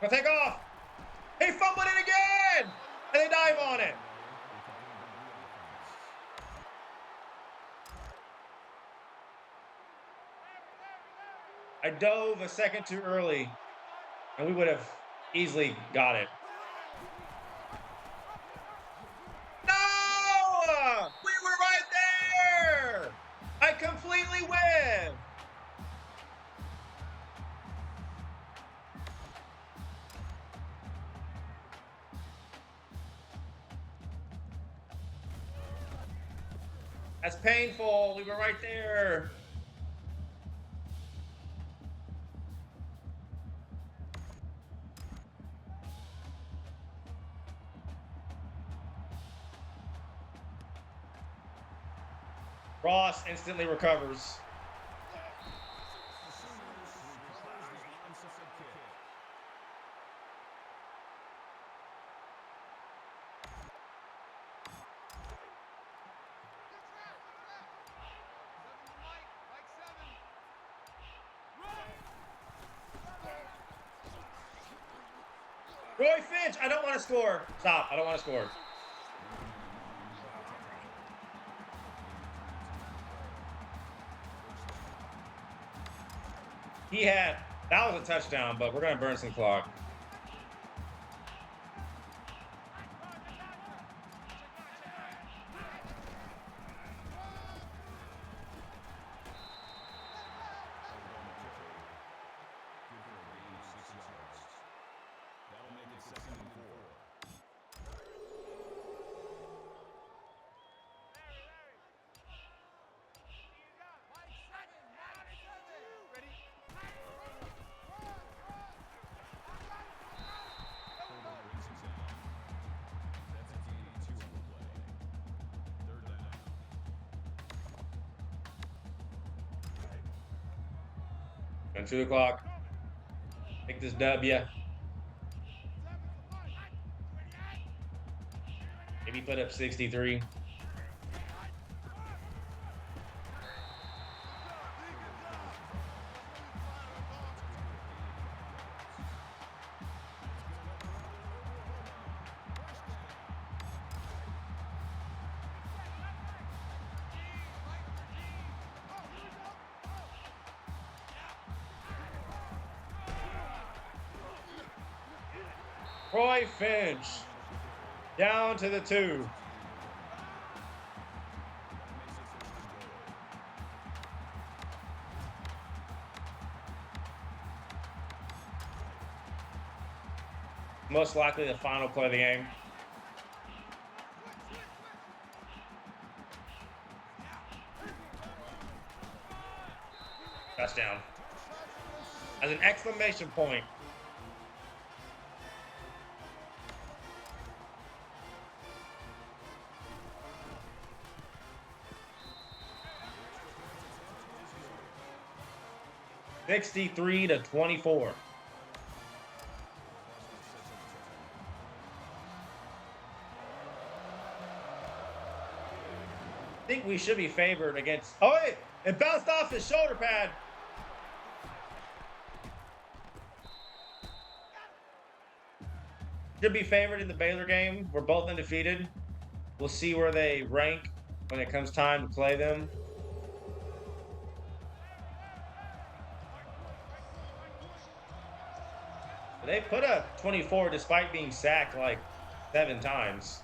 Gonna take off. He fumbled it again, and they dive on it. I dove a second too early, and we would have easily got it. No! We were right there! I completely win! That's painful. We were right there. Ross instantly recovers. Roy Finch, I don't want to score. Stop, I don't want to score. That was a touchdown, but we're going to burn some clock. That'll make it 2nd and 4. And 2 o'clock. Take this W. Maybe put up 63. Roy Finch down to the 2. Most likely the final play of the game. Touchdown. As an exclamation point. (63-24). I think we should be favored against. Oh, wait! It bounced off his shoulder pad. Should be favored in the Baylor game. We're both undefeated. We'll see where they rank when it comes time to play them. They put up 24 despite being sacked like 7 times.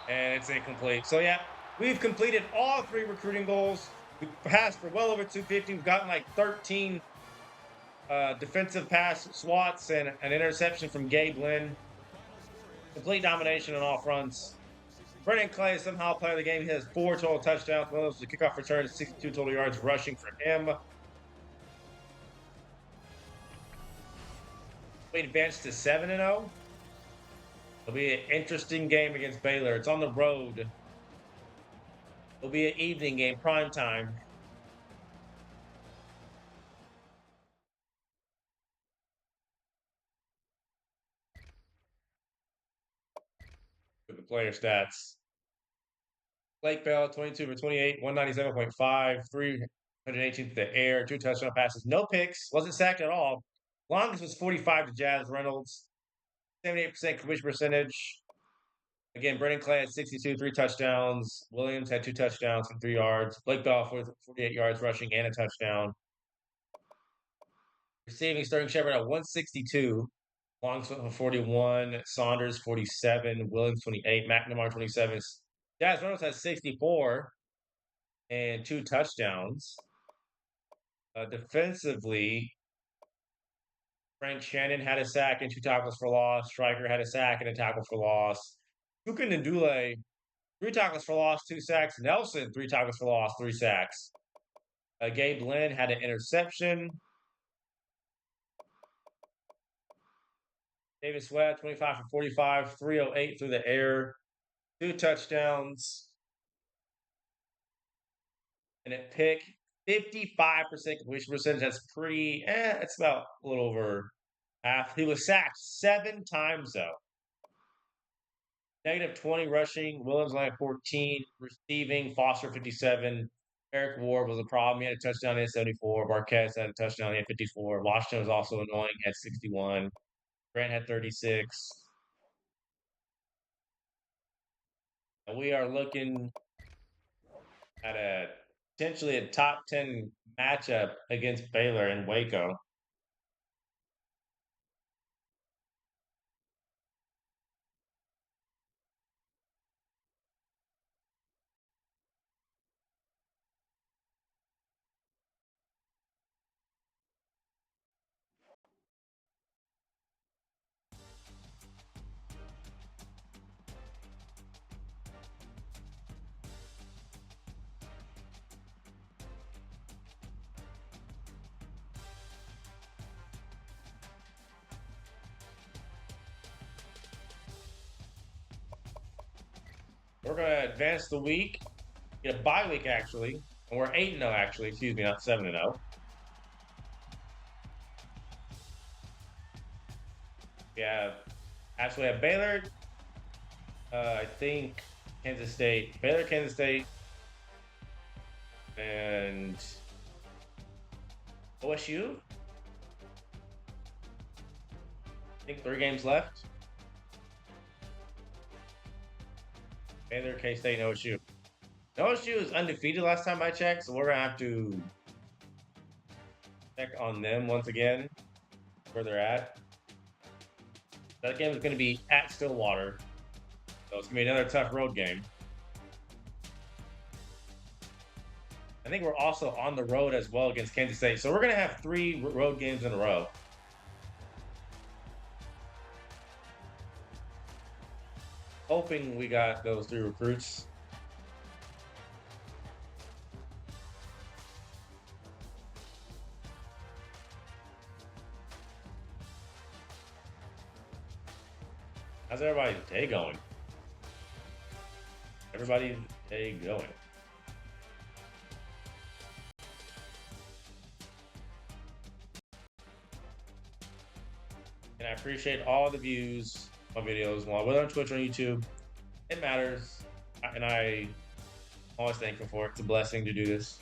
And it's incomplete. So, yeah, we've completed all 3 recruiting goals. We've passed for well over 250. We've gotten like 13 defensive pass swats and an interception from Gabe Lynn. Complete domination on all fronts. Brennan Clay is somehow playing the game. He has 4 total touchdowns. One of those was a kickoff return, 62 total yards rushing for him. We advanced to 7-0. It'll be an interesting game against Baylor. It's on the road. It'll be an evening game, prime time. The player stats. Blake Bell, 22 for 28, 197.5, 318 to the air, 2 touchdown passes, no picks, wasn't sacked at all. Longest was 45 to Jazz Reynolds, 78% completion percentage. Again, Brendan Clay had 62, 3 touchdowns. Williams had 2 touchdowns and 3 yards. Blake Bell, 48 yards rushing and a touchdown. Receiving, Sterling Shepard at 162. Longswell for 41. Saunders 47. Williams 28. McNamara 27. Jazz Reynolds has 64 and 2 touchdowns. Defensively, Frank Shannon had a sack and 2 tackles for loss. Stryker had a sack and a tackle for loss. Kukin and Dule, 3 tackles for loss, 2 sacks. Nelson, 3 tackles for loss, 3 sacks. Gabe Lynn had an interception. Davis Webb, 25 for 45, 308 through the air, 2 touchdowns, and a pick. 55% completion percentage. That's pretty, it's about a little over half. He was sacked 7 times, though. -20 rushing. Williams only had 14. Receiving, Foster 57. Eric Ward was a problem. He had a touchdown, he had 74. Marquez had a touchdown, he had 54. Washington was also annoying, he had 61. Grant had 36. And we are looking at potentially a top 10 matchup against Baylor in Waco. We're going to advance the week, get a bye week actually, and we're 8-0 actually, excuse me, not 7-0. Yeah, actually have Baylor, I think Kansas State, Baylor, Kansas State, and OSU. I think 3 games left. Baylor, K-State, and OSU. OSU is undefeated last time I checked, so we're going to have to check on them once again, where they're at. That game is going to be at Stillwater, so it's going to be another tough road game. I think we're also on the road as well against Kansas State, so we're going to have 3 road games in a row. Hoping we got those 3 recruits. How's everybody's day going? Everybody's day going. And I appreciate all the views on videos, whether on Twitch or on YouTube. It matters, and I'm always thankful for it. It's a blessing to do this.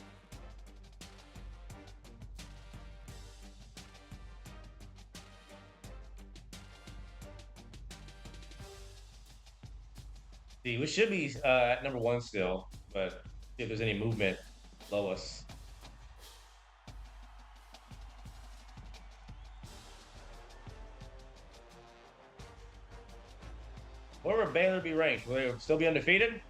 See, we should be at number 1 still, but see if there's any movement below us. Where would Baylor be ranked? Will they still be undefeated?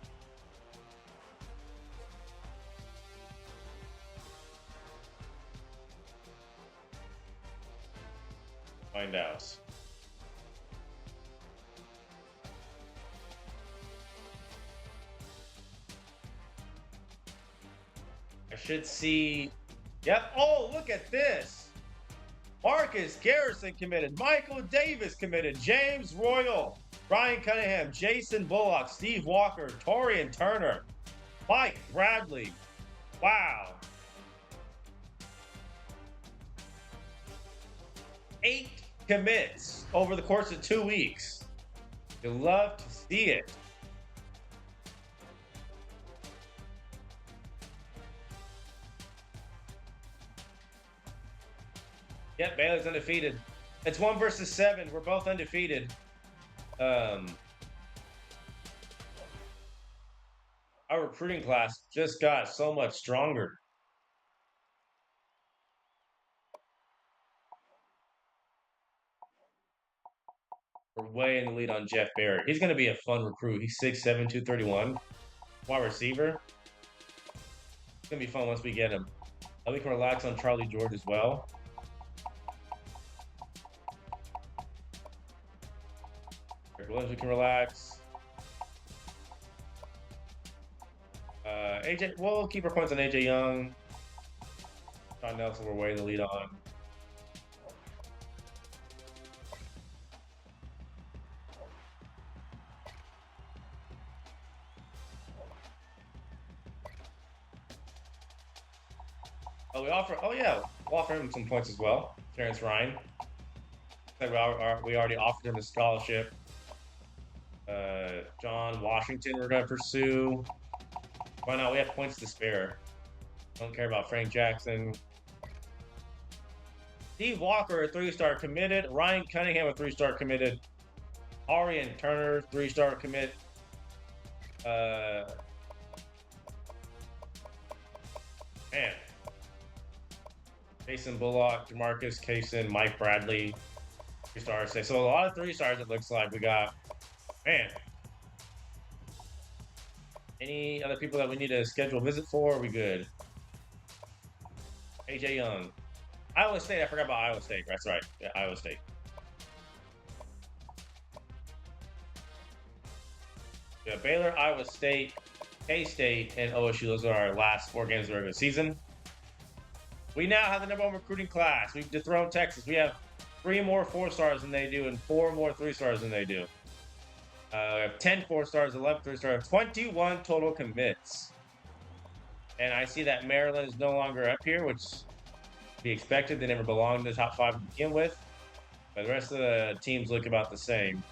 Find out. I should see. Yep. Oh, look at this. Marcus Garrison committed. Michael Davis committed. James Royal. Brian Cunningham, Jason Bullock, Steve Walker, Torian Turner. Mike Bradley. Wow. 8 commits over the course of 2 weeks. You love to see it. Yep, Baylor's undefeated. It's 1 versus 7. We're both undefeated. Our recruiting class just got so much stronger. We're way in the lead on Jeff Barrett. He's going to be a fun recruit. He's 6'7", 231. Wide receiver. It's going to be fun once we get him. We can relax on Charlie George as well. Williams, we can relax. AJ, we'll keep our points on AJ Young. John Nelson, we're way in the lead on. We'll offer him some points as well. Terrence Ryan. We already offered him a scholarship. John Washington, we're going to pursue. Why not? We have points to spare. Don't care about Frank Jackson. Steve Walker, a 3-star committed. Ryan Cunningham, a 3-star committed. Arian Turner, 3-star commit. Man. Jason Bullock, Demarcus Kaysen, Mike Bradley, 3-stars. So a lot of 3-stars it looks like we got. Man. Any other people that we need to schedule a visit for? Are we good? AJ Young. Iowa State. I forgot about Iowa State. That's right. Yeah, Iowa State. Yeah, Baylor, Iowa State, K-State, and OSU. Those are our last 4 games of the regular season. We now have the #1 recruiting class. We've dethroned Texas. We have 3 more 4-stars than they do and 4 more 3-stars than they do. We have 10 4-stars, 11 3-stars, 21 total commits. And I see that Maryland is no longer up here, which be expected. They never belonged in the top 5 to begin with. But the rest of the teams look about the same.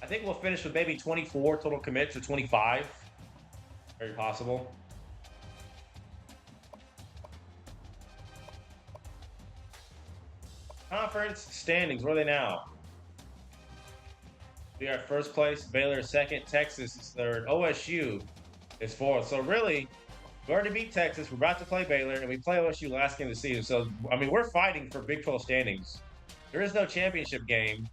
I think we'll finish with maybe 24 total commits or 25. Very possible. Conference standings, where are they now? We are first place, Baylor second, Texas is third, OSU is fourth. So really, we already beat Texas. We're about to play Baylor, and we play OSU last game of the season. So, I mean, we're fighting for Big 12 standings. There is no championship game.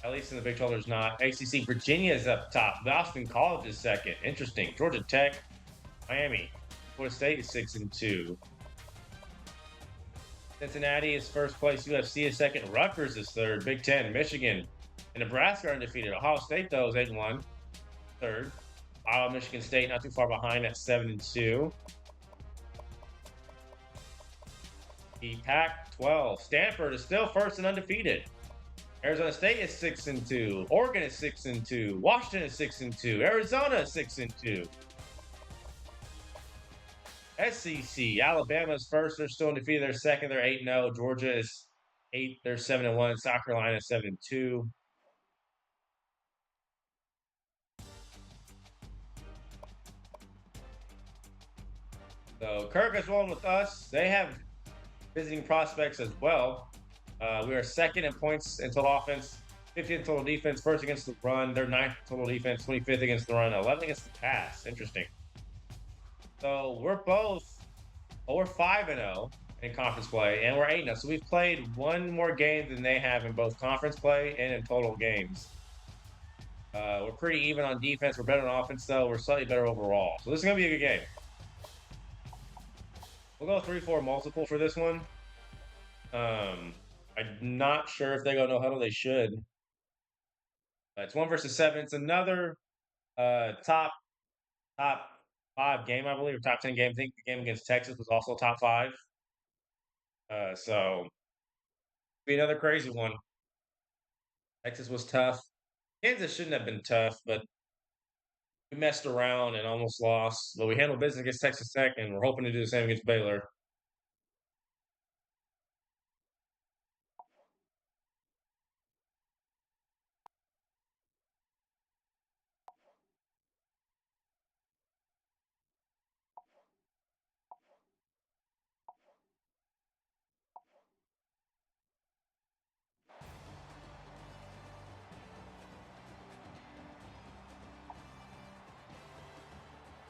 At least in the Big 12, there's not. ACC, Virginia is up top. Boston College is second. Interesting. Georgia Tech, Miami. Florida State is 6-2. Cincinnati is first place. UFC is second. Rutgers is third. Big 10. Michigan and Nebraska are undefeated. Ohio State, though, is 8-1. Third. Iowa, Michigan State not too far behind at 7-2. The Pac-12. Stanford is still first and undefeated. Arizona State is 6-2. Oregon is 6-2. Washington is 6-2. Arizona is 6-2. SEC. Alabama's first. They're still undefeated. They're second. They're 8-0. Georgia is 8. They're 7-1. South Carolina 7-2. So Kirk is rolling with us. They have visiting prospects as well. We are second in points in total offense, 50th in total defense, first against the run. They're 9th total defense, 25th against the run, 11th against the pass. Interesting. So we're 5-0 in conference play, and we're 8-0. So we've played 1 more game than they have in both conference play and in total games. We're pretty even on defense. We're better on offense, though. We're slightly better overall. So this is going to be a good game. We'll go 3-4 multiple for this one. I'm not sure if they go no huddle. They should. It's 1 versus 7. It's another top 5 game, I believe, or top 10 game. I think the game against Texas was also top 5. So Be another crazy one. Texas was tough. Kansas shouldn't have been tough, but we messed around and almost lost. But we handled business against Texas Tech, and we're hoping to do the same against Baylor.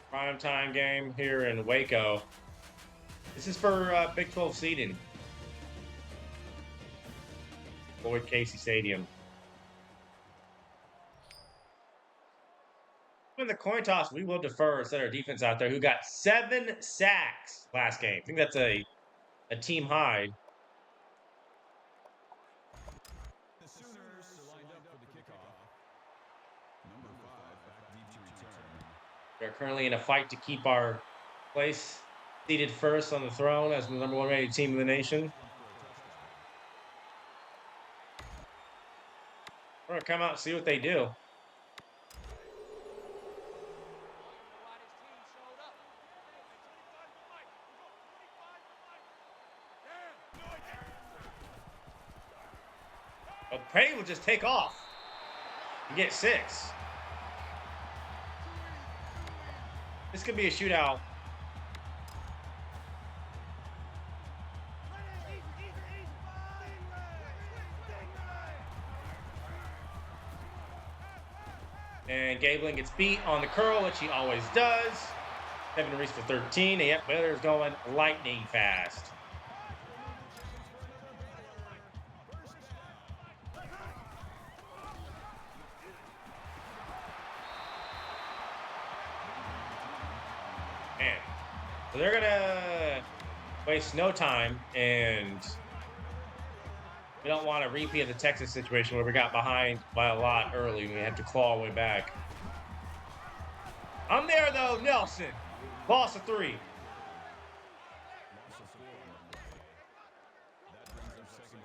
Prime time game here in Waco. This is for Big 12 seeding. Lloyd Casey Stadium. In the coin toss, we will defer and set our defense out there, who got 7 sacks last game. I think that's a team high. The Sooners are lined up for the kickoff. Number 5 back deep to return. They're currently in a fight to keep our place seated first on the throne as the number 1 rated team in the nation. We're going to come out and see what they do. But Petty will just take off and get 6. This could be a shootout. And Gabling gets beat on the curl, which he always does. Kevin Reese for 13. And yep, Baylor's going lightning fast. Man. So they're going to waste no time, and we don't want a repeat of the Texas situation where we got behind by a lot early and we had to claw our way back. I'm there, though, Nelson. Loss of 3.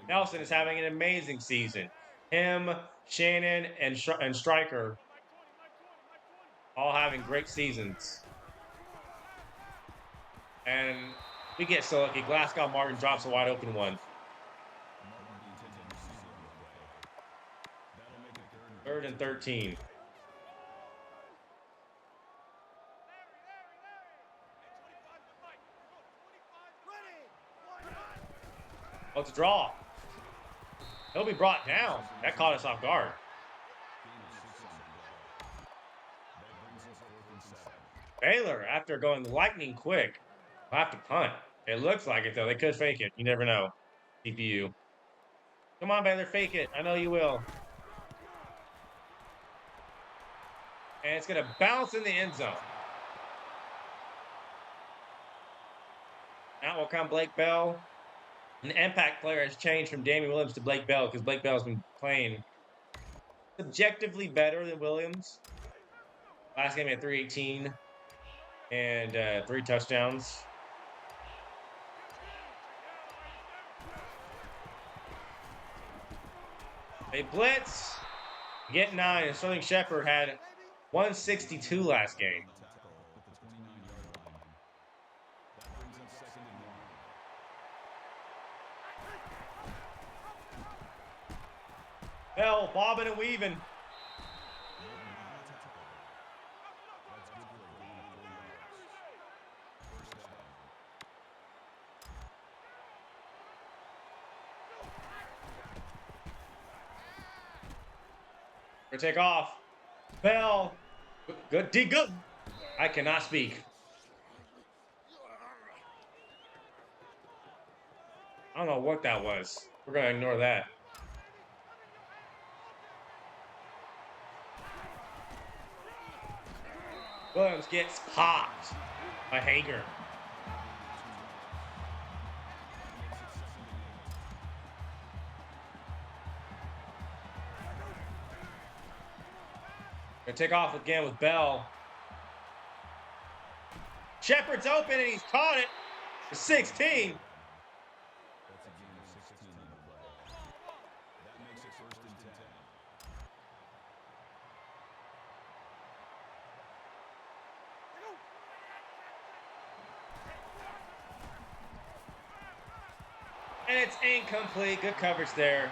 Nelson is having an amazing season. Him, Shannon, and Stryker all having great seasons. And we get so lucky. Glasgow Martin drops a wide open one. 3rd and 13. Oh, it's a draw. He'll be brought down. That caught us off guard. Baylor, after going lightning quick, will have to punt. It looks like it, though. They could fake it. You never know. CPU. Come on, Baylor, fake it. I know you will. And it's going to bounce in the end zone. Now will come Blake Bell. An impact player has changed from Damian Williams to Blake Bell because Blake Bell's been playing subjectively better than Williams. Last game he had 318 and 3 touchdowns. They blitz, get 9, and Sterling Shepard had 162 last game. Bell bobbing and weaving. We're gonna take off. Bell. Good. Good. I cannot speak. I don't know what that was. We're gonna ignore that. Williams gets popped by Hager. Gonna take off again with Bell. Shepard's open and he's caught it. For 16. And it's incomplete. Good coverage there.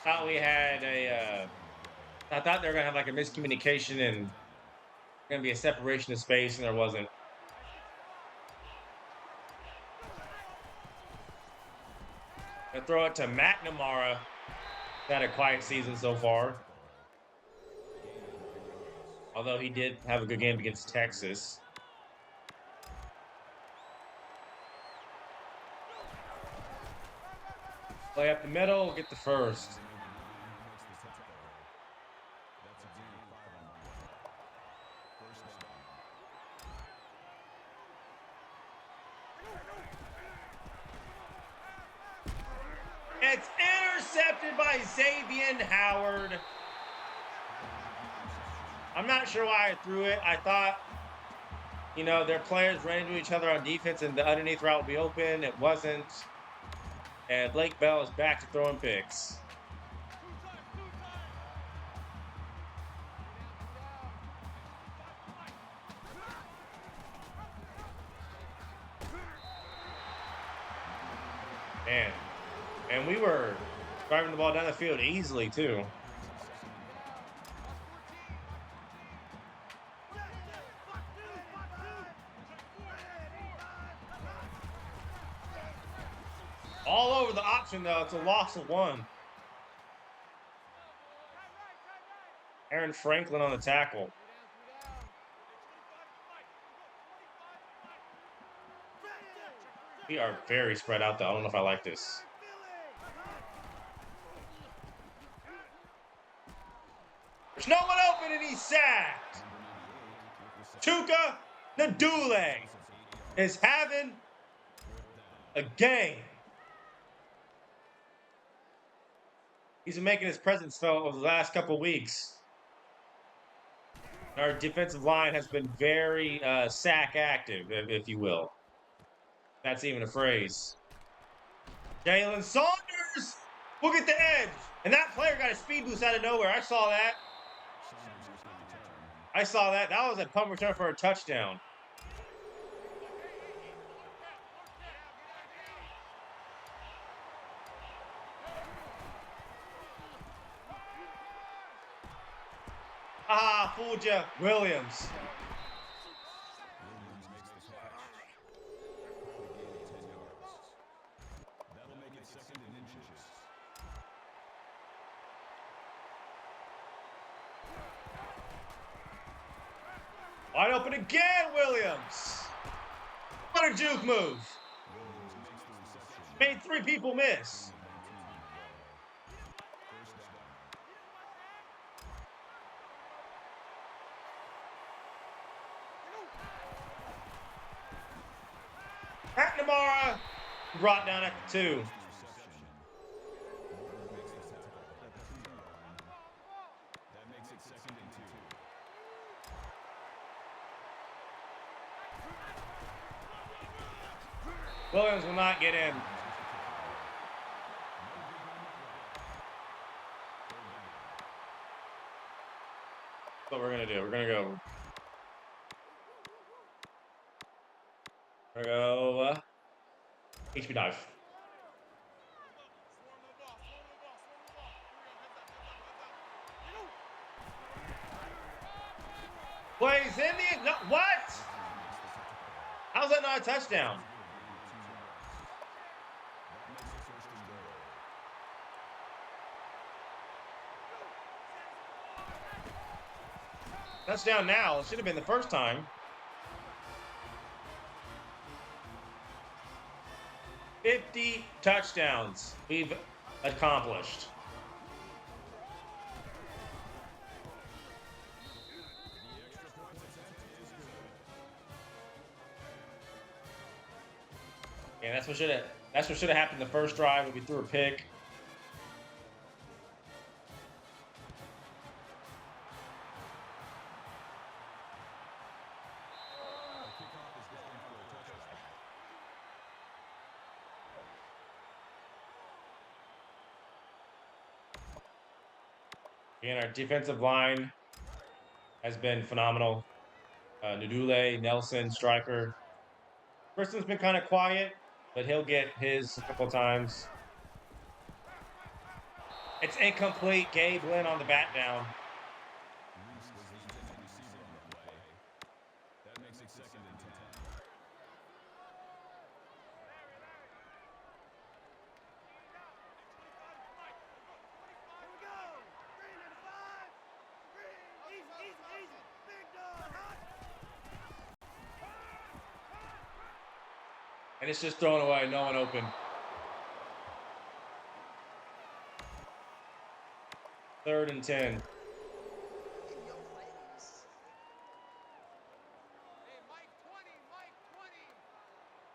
Thought we had a. I thought they were gonna have like a miscommunication and gonna be a separation of space, and there wasn't. Gonna throw it to McNamara. Had a quiet season so far, although he did have a good game against Texas. Play up the middle, get the first. It's intercepted by Xavier Howard. I'm not sure why I threw it. I thought, their players ran into each other on defense and the underneath route would be open. It wasn't. And Blake Bell is back to throwing picks. Man. And we were driving the ball down the field easily, too. All over the option, though. It's a loss of 1. Aaron Franklin on the tackle. We are very spread out, though. I don't know if I like this. There's no one open, and he's sacked. Chuka Nadule is having a game. He's been making his presence felt over the last couple weeks. Our defensive line has been very sack active, if you will. That's even a phrase. Jalen Saunders will get the edge. And that player got a speed boost out of nowhere. I saw that. That was a punt return for a touchdown. Ah, fooled ya. Williams. That'll make it 2nd and inches. Wide open again, Williams. What a juke move. Made 3 people miss. McNamara brought down at the 2. That makes it 2nd and 2. Williams will not get in. That's what we're going to do. We're going to go. HB dive. Plays in the... No, what? How's that not a touchdown? Touchdown now. It should have been the first time. 50 touchdowns we've accomplished. Yeah, that's what should have happened the first drive when we threw a pick. And our defensive line has been phenomenal. Nadule, Nelson, Stryker. Kristen's been kind of quiet. but he'll get his a couple times. It's incomplete. Gabe Lynn on the bat down. Reese was the intended receiver on the play. That makes it 2nd and 10. Here we go. 395. Easy, easy, easy. Big dog. Hot. And it's just thrown away. No one open. 3rd and 10. In your face. Hey, Mike 20, Mike 20.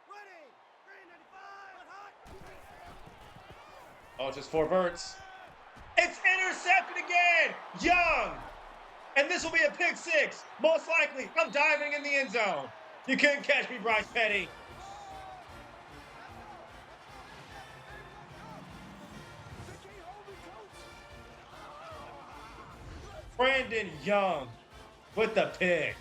Ready. 395. Hot. Oh, it's just 4 verts. It's intercepted again. Young. And this will be a pick 6. Most likely. I'm diving in the end zone. You couldn't catch me, Bryce Petty. Brandon Young with the pick.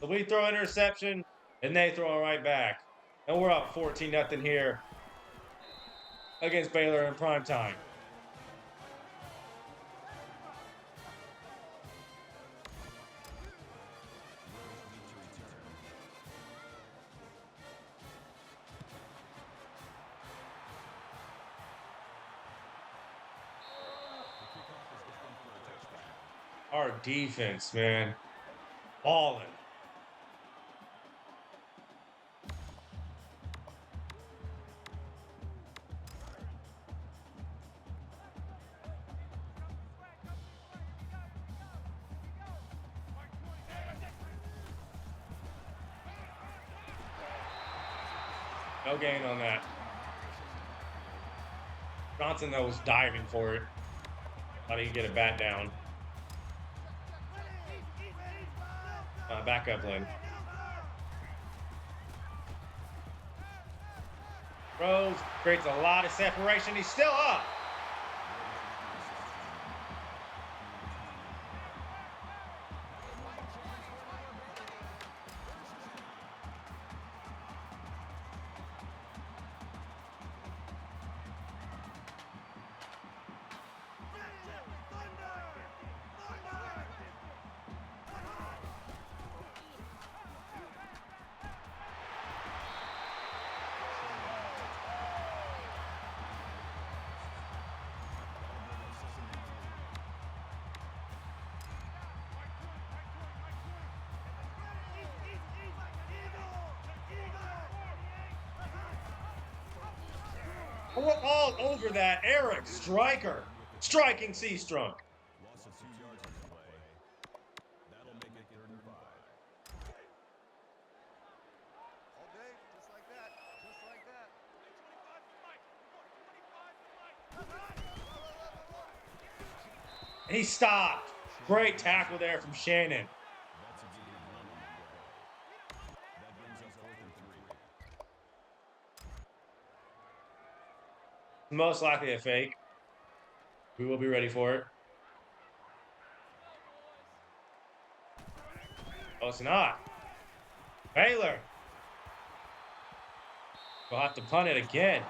So we throw interception, and they throw it right back. And we're up 14-0 here against Baylor in prime time. Our defense, man, balling. No gain on that. Johnson, though, was diving for it. Thought he could get a bat down. Back up, Lynn. Rose creates a lot of separation. He's still up. We're all over that. Eric Stryker. Striking C-Strunk. Loss of 2 yards on the play. That'll make it 3rd and 5. All day, just like that. Just like that. 25 He stopped. Great tackle there from Shannon. That's a good run on the play. That brings us 4th and 3. Most likely a fake. We will be ready for it. Oh, it's not. Baylor. We'll have to punt it again.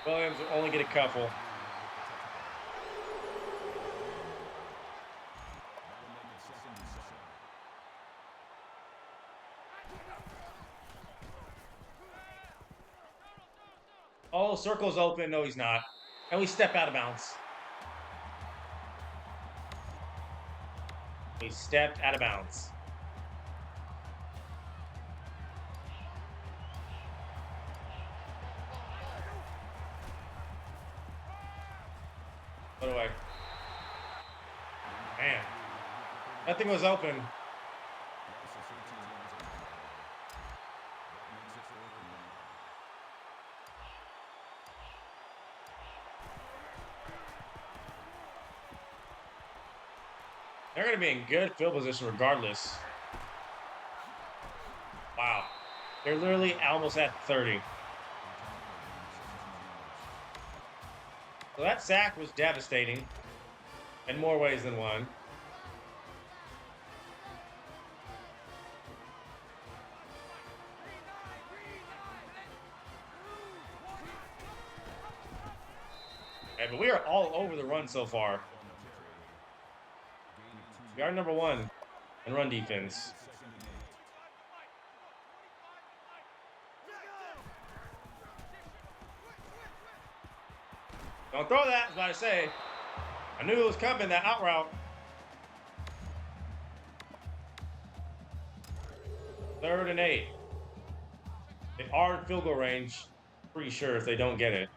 Williams will only get a couple. That'll make it 2nd and 7. Oh, circle's open. No, he's not. And we step out of bounds. We stepped out of bounds. Put away. Man. That thing was open. Loss of 13 yards on the play. That makes it 4th and 1. They're going to be in good field position regardless. Wow. They're literally almost at 30. So that sack was devastating in more ways than one. Okay, but we are all over the run so far. We are number one in run defense. Don't throw that, I was about to say. I knew it was coming, that out route. 3rd and 8. They are in field goal range. Pretty sure if they don't get it.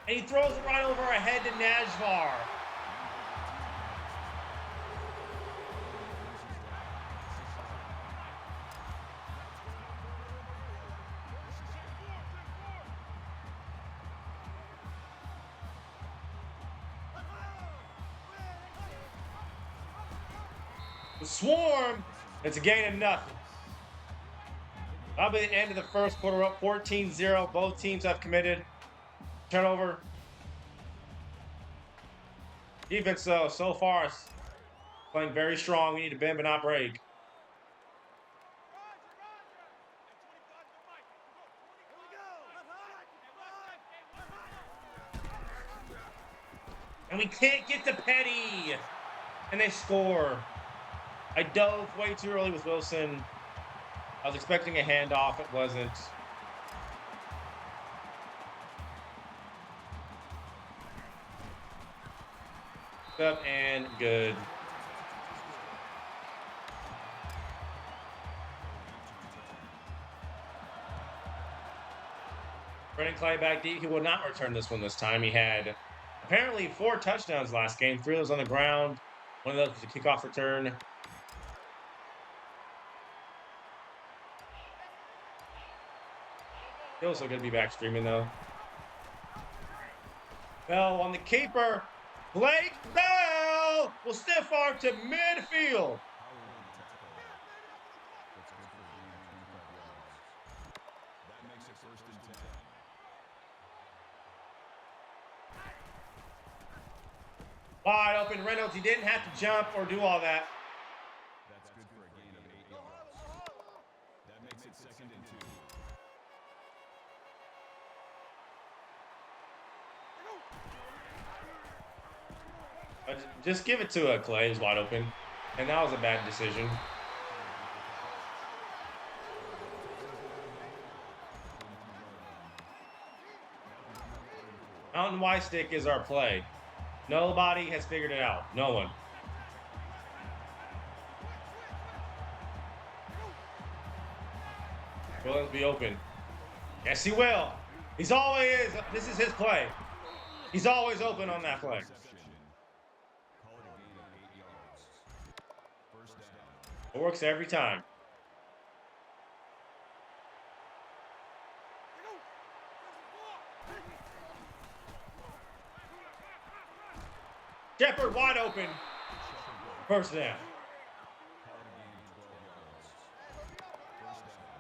And he throws it right over our head to Najvar. The Swarm, it's a gain of nothing. Probably the end of the first quarter, up 14-0. Both teams have committed. Turnover. Defense, though, so far is playing very strong. We need to bend but not break. And we can't get to Petty. And they score. I dove way too early with Wilson. I was expecting a handoff. It wasn't. Up and good. Brennan Clay back deep. He will not return this one this time. He had apparently 4 touchdowns last game. 3 of those on the ground. One of those was a kickoff return. Feels so good to be back streaming, though. Bell on the keeper. Blake Bell will stiff arm to midfield. That makes it 1st and 10. Wide open Reynolds. He didn't have to jump or do all that. That's good for a gain of 8 yards. That makes it 2nd and 2. Just give it to Clay. He's wide open. And that was a bad decision. Mountain Y stick is our play. Nobody has figured it out. No one. Will be open. Yes, he will. He's always. This is his play. He's always open on that play. Call it a gain of 8 yards. 1st down. It works every time. Shepard wide open. 1st down. Call it a gain of 12 yards. 1st down.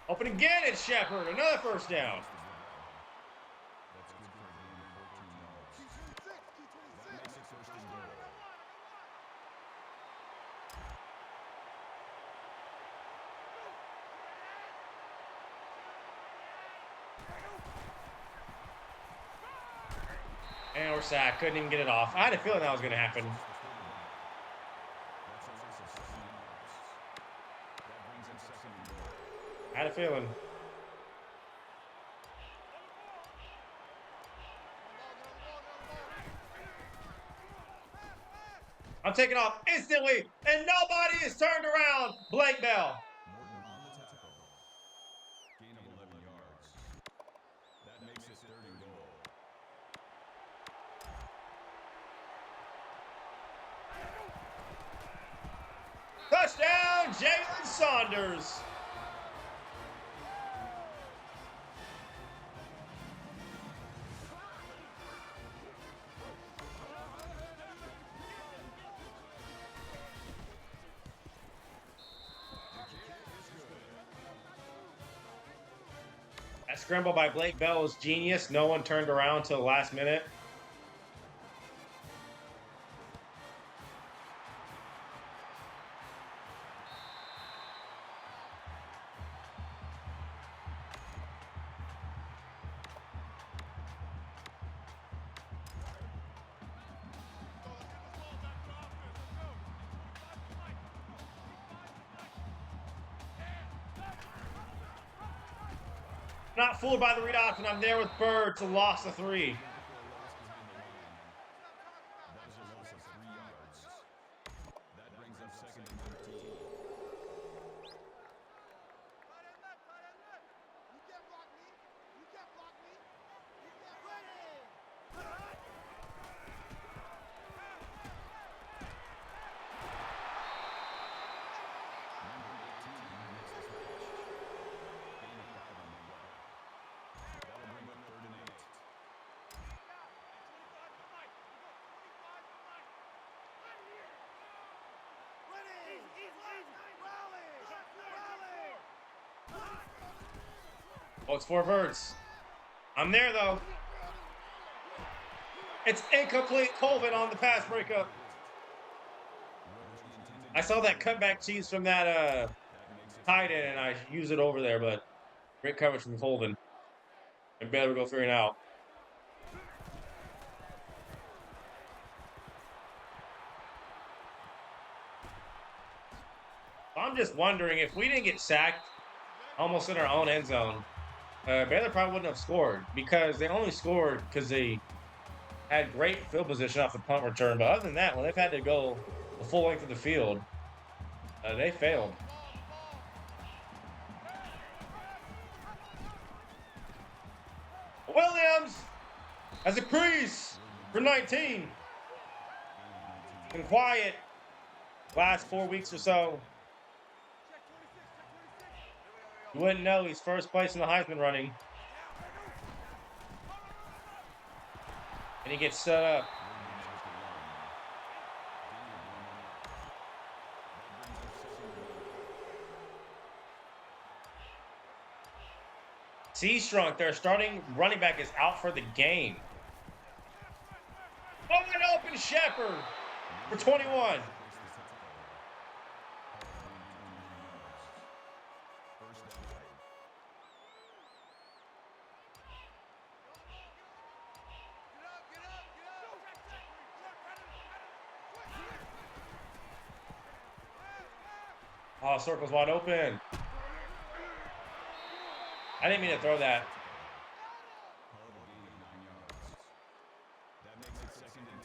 Open again, it's Shepard. Another 1st down. That's good for a gain of 14 yards. That makes it 1st and goal. And we're sacked. Couldn't even get it off. I had a feeling that was going to happen. That's a loss of 7 yards. That brings it 2nd and goal. I had a feeling. I'm taking off instantly, and nobody is turned around. Blake Bell. Morton on the tackle. Gain of 11 yards. That makes it 3rd and goal. Touchdown, Jalen Saunders. That scramble by Blake Bell was genius. No one turned around until the last minute. Not fooled by the read option. I'm there with Bird to loss of 3. That is a loss of 3 yards. That brings up second and 13. Tight end left, tight end left. You can't block me. You can't block me. You can't ready. Number 18 makes the switch. Gain of 5 on the play. That'll bring up third and 8. Oh, it's 4 Birds. I'm there, though. It's incomplete. Colvin on the pass breakup. I saw that cutback cheese from that tight end, and I used it over there, but great coverage from Colvin. And Baylor go 3 and out. I'm just wondering if we didn't get sacked almost in our own end zone, Baylor probably wouldn't have scored because they only scored because they had great field position off the punt return. But other than that, when they've had to go the full length of the field, they failed. Williams has a crease for 19. Been quiet last 4 weeks or so. You wouldn't know he's first place in the Heisman running. And he gets set up. C-Strunk, their starting running back, is out for the game. Oh, an open Shepherd for 21. Oh, circle's wide open. I didn't mean to throw that. Call a gain of 9 yards. That makes it second and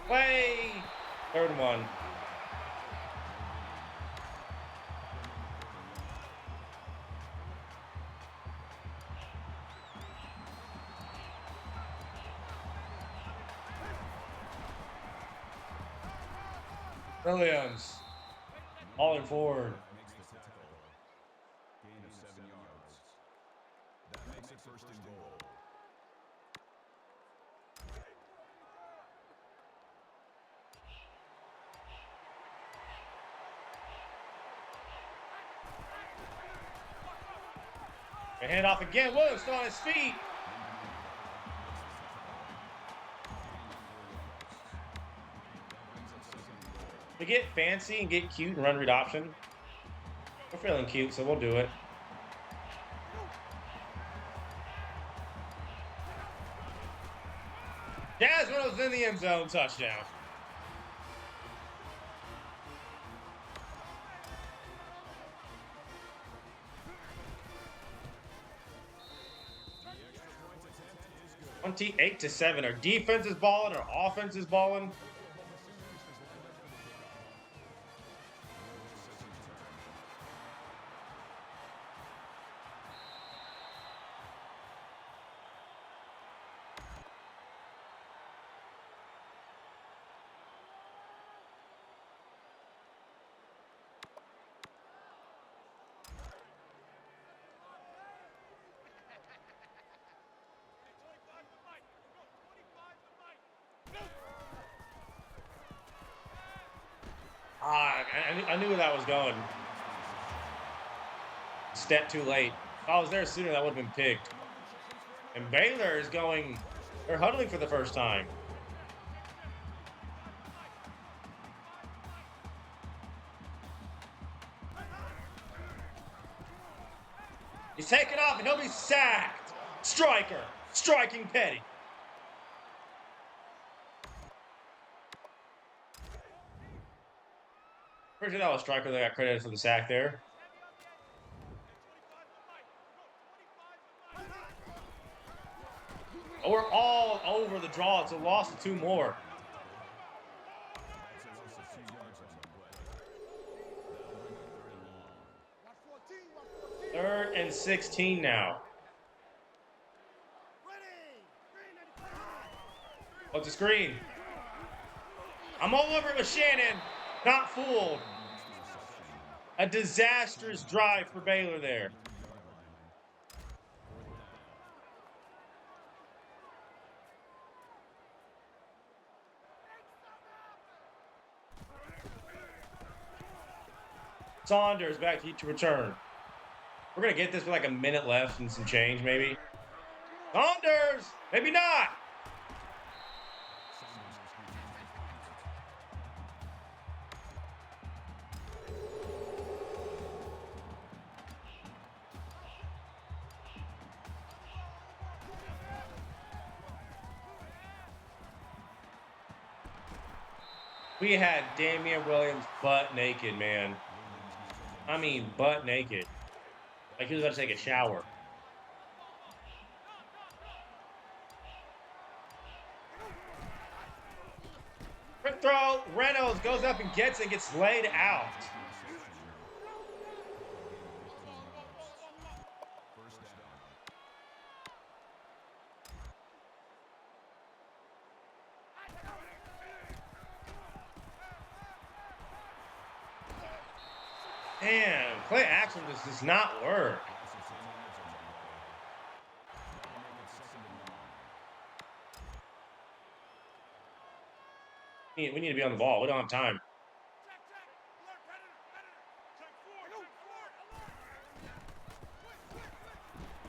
2. Way! Third and 1. Williams. Falling forward. Makes the tackle. Gain of 7 yards. That makes it first and goal. They hand off again. Williams still on his feet. We get fancy and get cute and run read option. We're feeling cute, so we'll do it. Jazz Reynolds in the end zone, touchdown. The extra point attempt is good. 28-7. Our defense is balling. Our offense is balling. I knew where that was going. Step too late. If I was there sooner, that would have been picked. And Baylor is going, they're huddling for the first time. He's taken off and he'll be sacked. Striker, striking Petty. Pretty sure that was Striker that got credited for the sack there. Oh, we're all over the draw. It's a loss of 2 more. Third and 16 now. What's the screen? I'm all over it with Shannon. Not fooled. A disastrous drive for Baylor there. Saunders back to return. We're going to get this with like a minute left and some change, maybe. Saunders! Maybe not! We had Damian Williams butt naked, man. I mean, butt naked. Like he was about to take a shower. Quick throw. Reynolds goes up and gets it, gets laid out. Damn, play action just does not work. We need to be on the ball. We don't have time.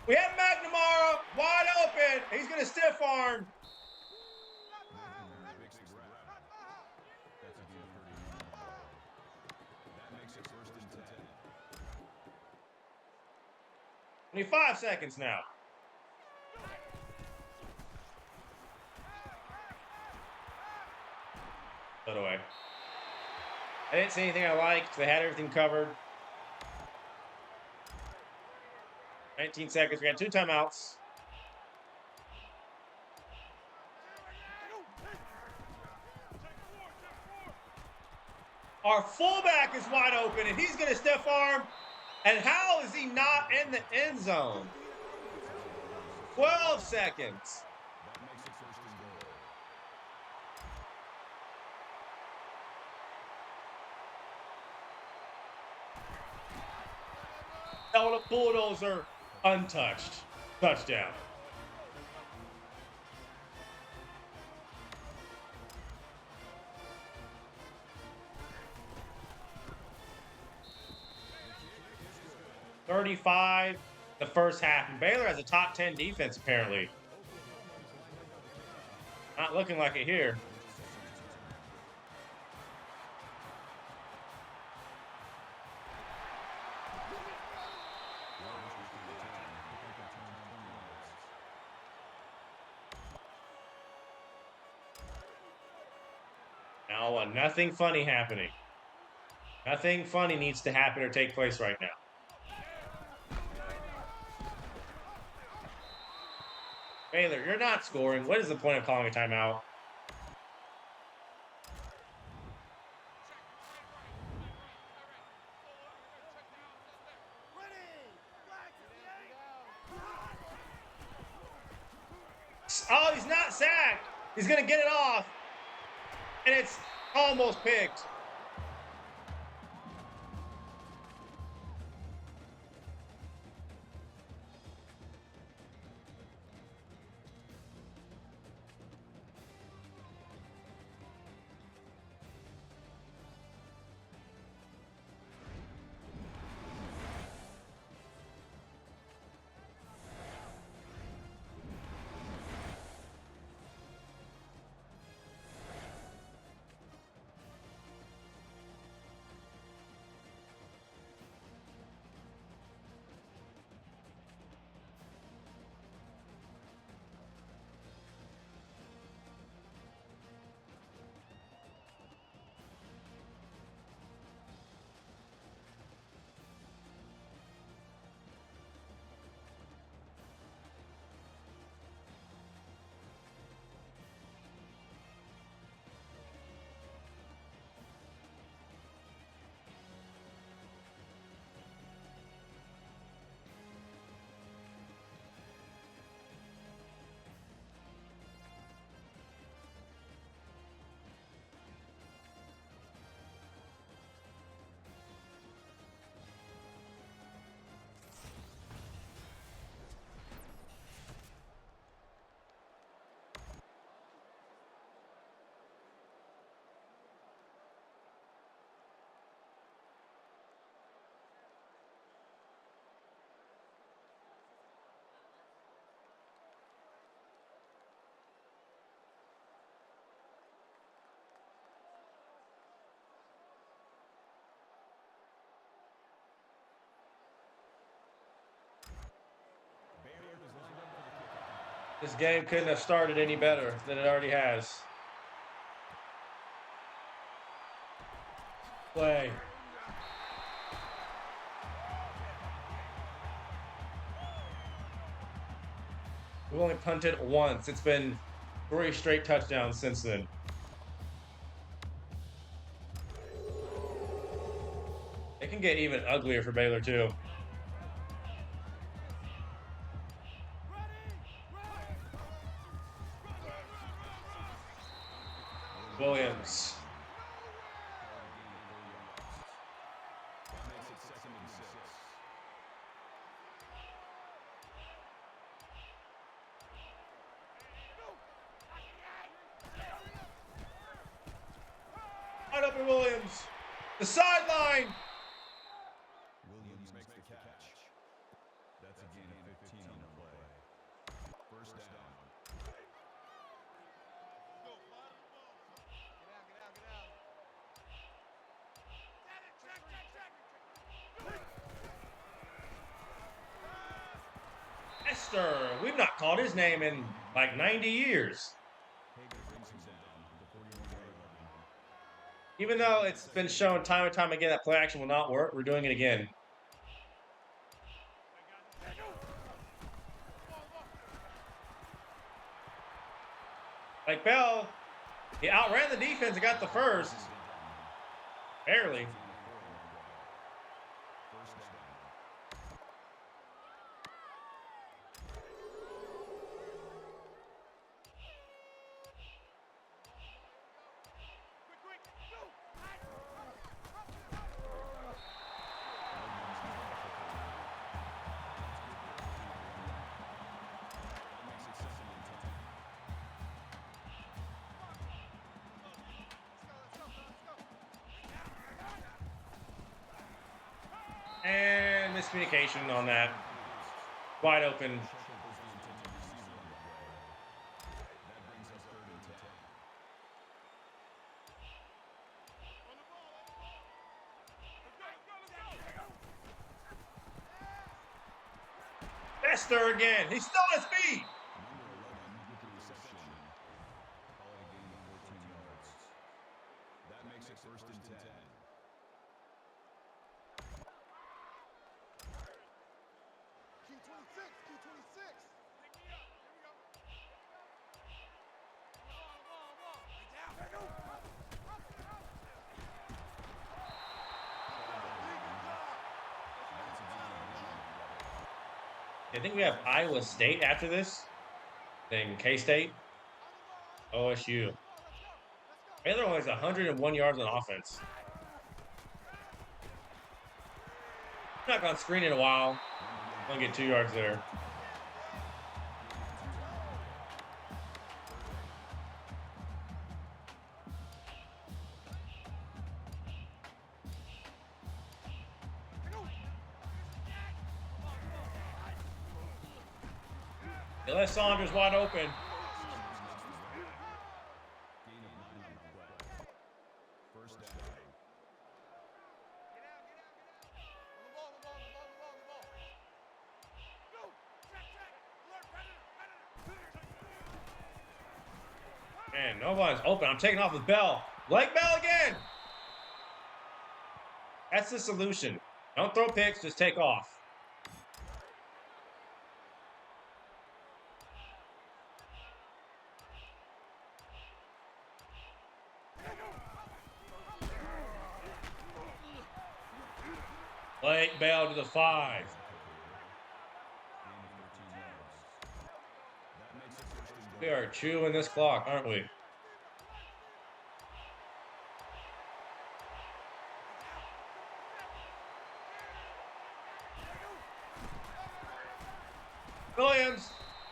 We have McNamara wide open. He's going to stiff arm. Only 5 seconds now. Put away. I didn't see anything I liked. They had everything covered. 19 seconds. We got 2 timeouts. Our fullback is wide open, and he's going to stiff arm. And how is he not in the end zone? 12 seconds. Elder Bulldozer untouched. Touchdown. .35 the first half. And Baylor has a top 10 defense, apparently. Not looking like it here. Now, nothing funny happening. Nothing funny needs to happen or take place right now. Baylor, you're not scoring. What is the point of calling a timeout? Oh, he's not sacked. He's going to get it off. And it's almost picked. This game couldn't have started any better than it already has. Play. We've only punted once. It's been 3 straight touchdowns since then. It can get even uglier for Baylor, too. Williams. That makes it 2nd and 6. Wide open Williams. The sideline. Williams makes the catch. That's a gain of 15 on the play. First down. Go, fly the ball. Get out, get out, get out. Get it, check, check, check. Esther. We've not called his name in like 90 years. Hager brings him down at the 41-yard line. Even though it's been shown time and time again that play action will not work, we're doing it again. Like Bell, he outran the defense and got the first. Barely. First down. Quick, quick, go. That makes it 2nd and 10. And miscommunication on that. Wide open. Shepherd was the intended receiver on the play. That brings us 3rd and 10. On the ball, on the ball. Let's go, let's go. Esther again. He's still on his feet. Number 11 with the reception. Call it a gain of 14 yards. That makes it 1st and 10. Q26, Q26. Pick me up. Here we go. Ball, ball. Lay down. I think we have Iowa State after this. Then K-State, OSU. Baylor only has 101 yards on offense. Not gone screen in a while. Gonna get 2 yards there. They left Saunders wide open. Gain of 9 on the play. First down. Get out, get out, get out. On the ball, on the ball, on the ball, on the ball. Go. Check, check. Alert, predator, predator. Man, nobody's open. I'm taking off with Bell. Like Bell again. That's the solution. Don't throw picks, just take off. Blake Bell to the 5. Gain of 13 yards. That makes it 1st and We goal. are chewing this clock, aren't we? Williams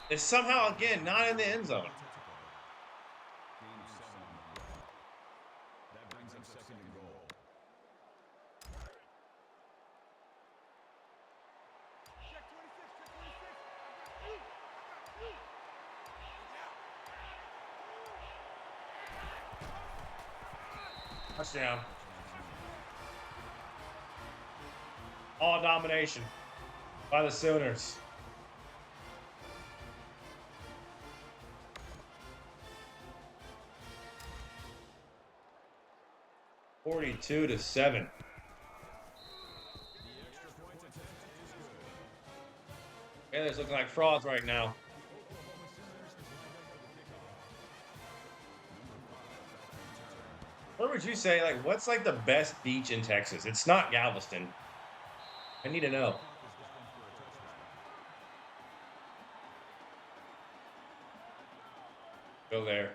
is somehow again not in the end zone. Gain of 7 on the play. That brings up 2nd and goal. Check 26, check 26. I got you. Touchdown. All domination by the Sooners. 42-7. Baylor's looking like frauds right now. What would you say, like, what's like the best beach in Texas? It's not Galveston. I need to know. Go there.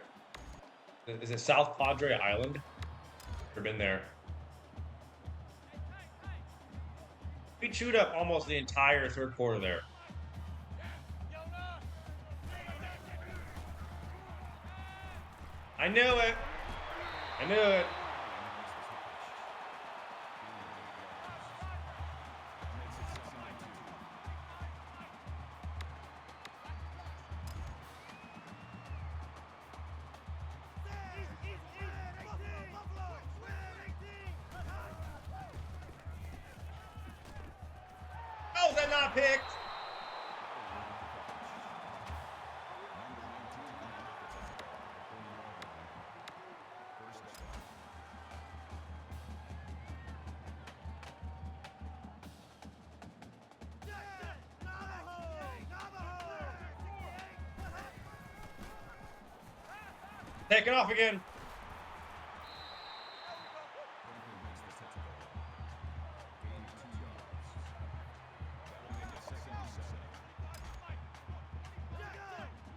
Is it South Padre Island? Never been there. We chewed up almost the entire third quarter there. I knew it. I knew it. How was that not picked? Take it off again.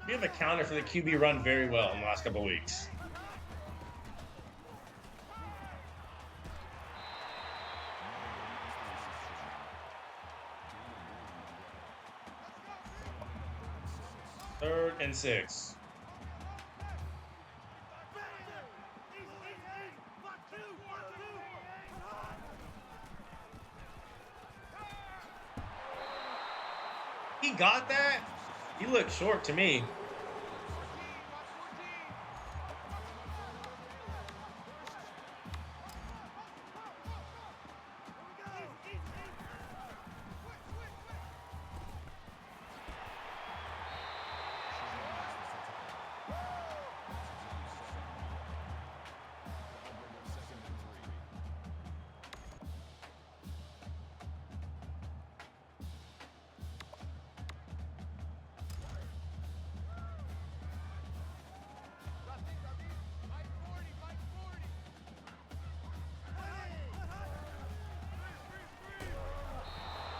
We have accounted for the QB run very well in the last couple of weeks. Third and 6. He got that? He looked short to me.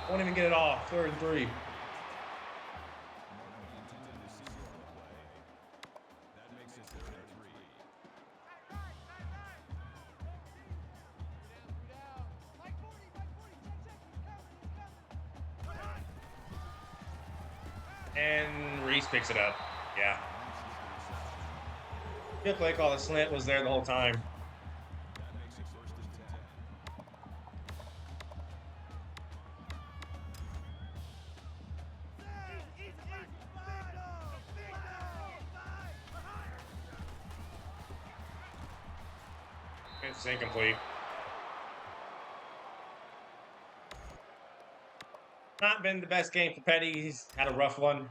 Won't even get it off. 3rd and 3. And Reese picks it up. Yeah. Good play call. The slant was there the whole time. It's incomplete. Not been the best game for Petty. He's had a rough one.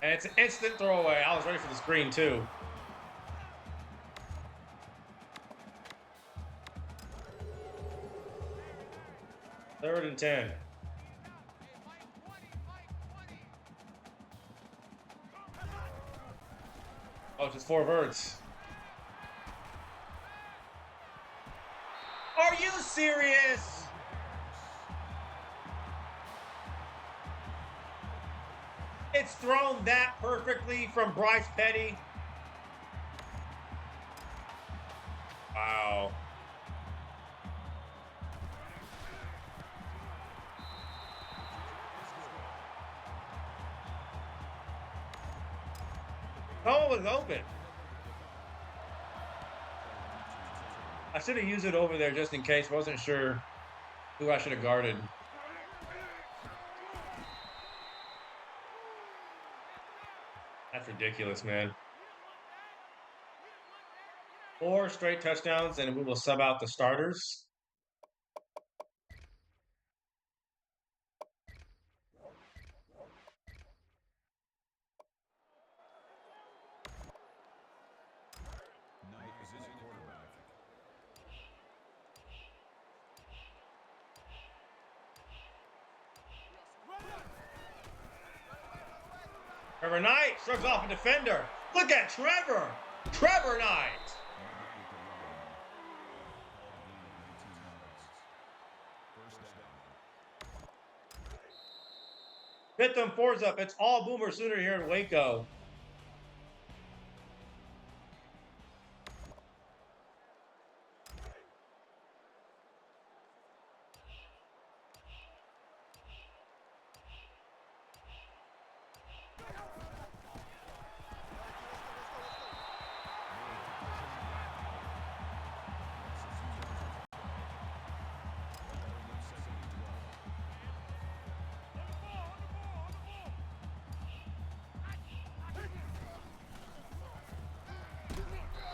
And it's an instant throwaway. I was ready for the screen, too. Third and 10. Oh, just 4 verts. Are you serious? It's thrown that perfectly from Bryce Petty. Wow. Oh, it was open. I should have used it over there just in case. Wasn't sure who I should have guarded. That's ridiculous, man. 4 straight touchdowns, and we will sub out the starters. Trevor Knight shrugs off a defender. Look at Trevor. Trevor Knight. Fifth and four's up. It's all Boomer Sooner here in Waco.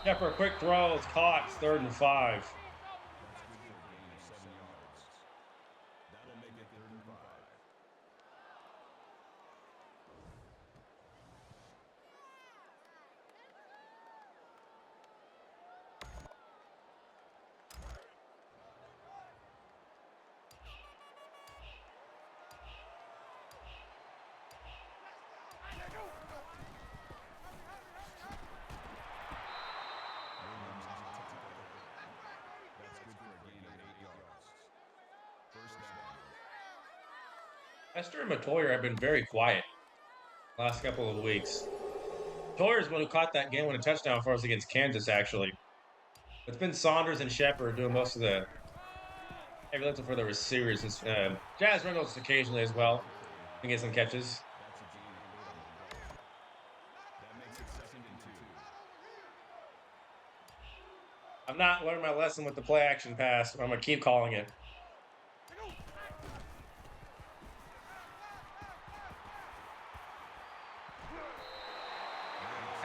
Yeah, for a quick throw, it's caught. It's 3rd and 5. That'll make it 3rd and 5. Esther and Matoyer have been very quiet last couple of weeks. Toyer's one who caught that game-winning touchdown for us against Kansas, actually. It's been Saunders and Shepard doing most of the heavy lifting for the receivers. Jazz Reynolds occasionally as well. Can get some catches. That makes it 2nd and 2. I'm not learning my lesson with the play action pass. I'm going to keep calling it.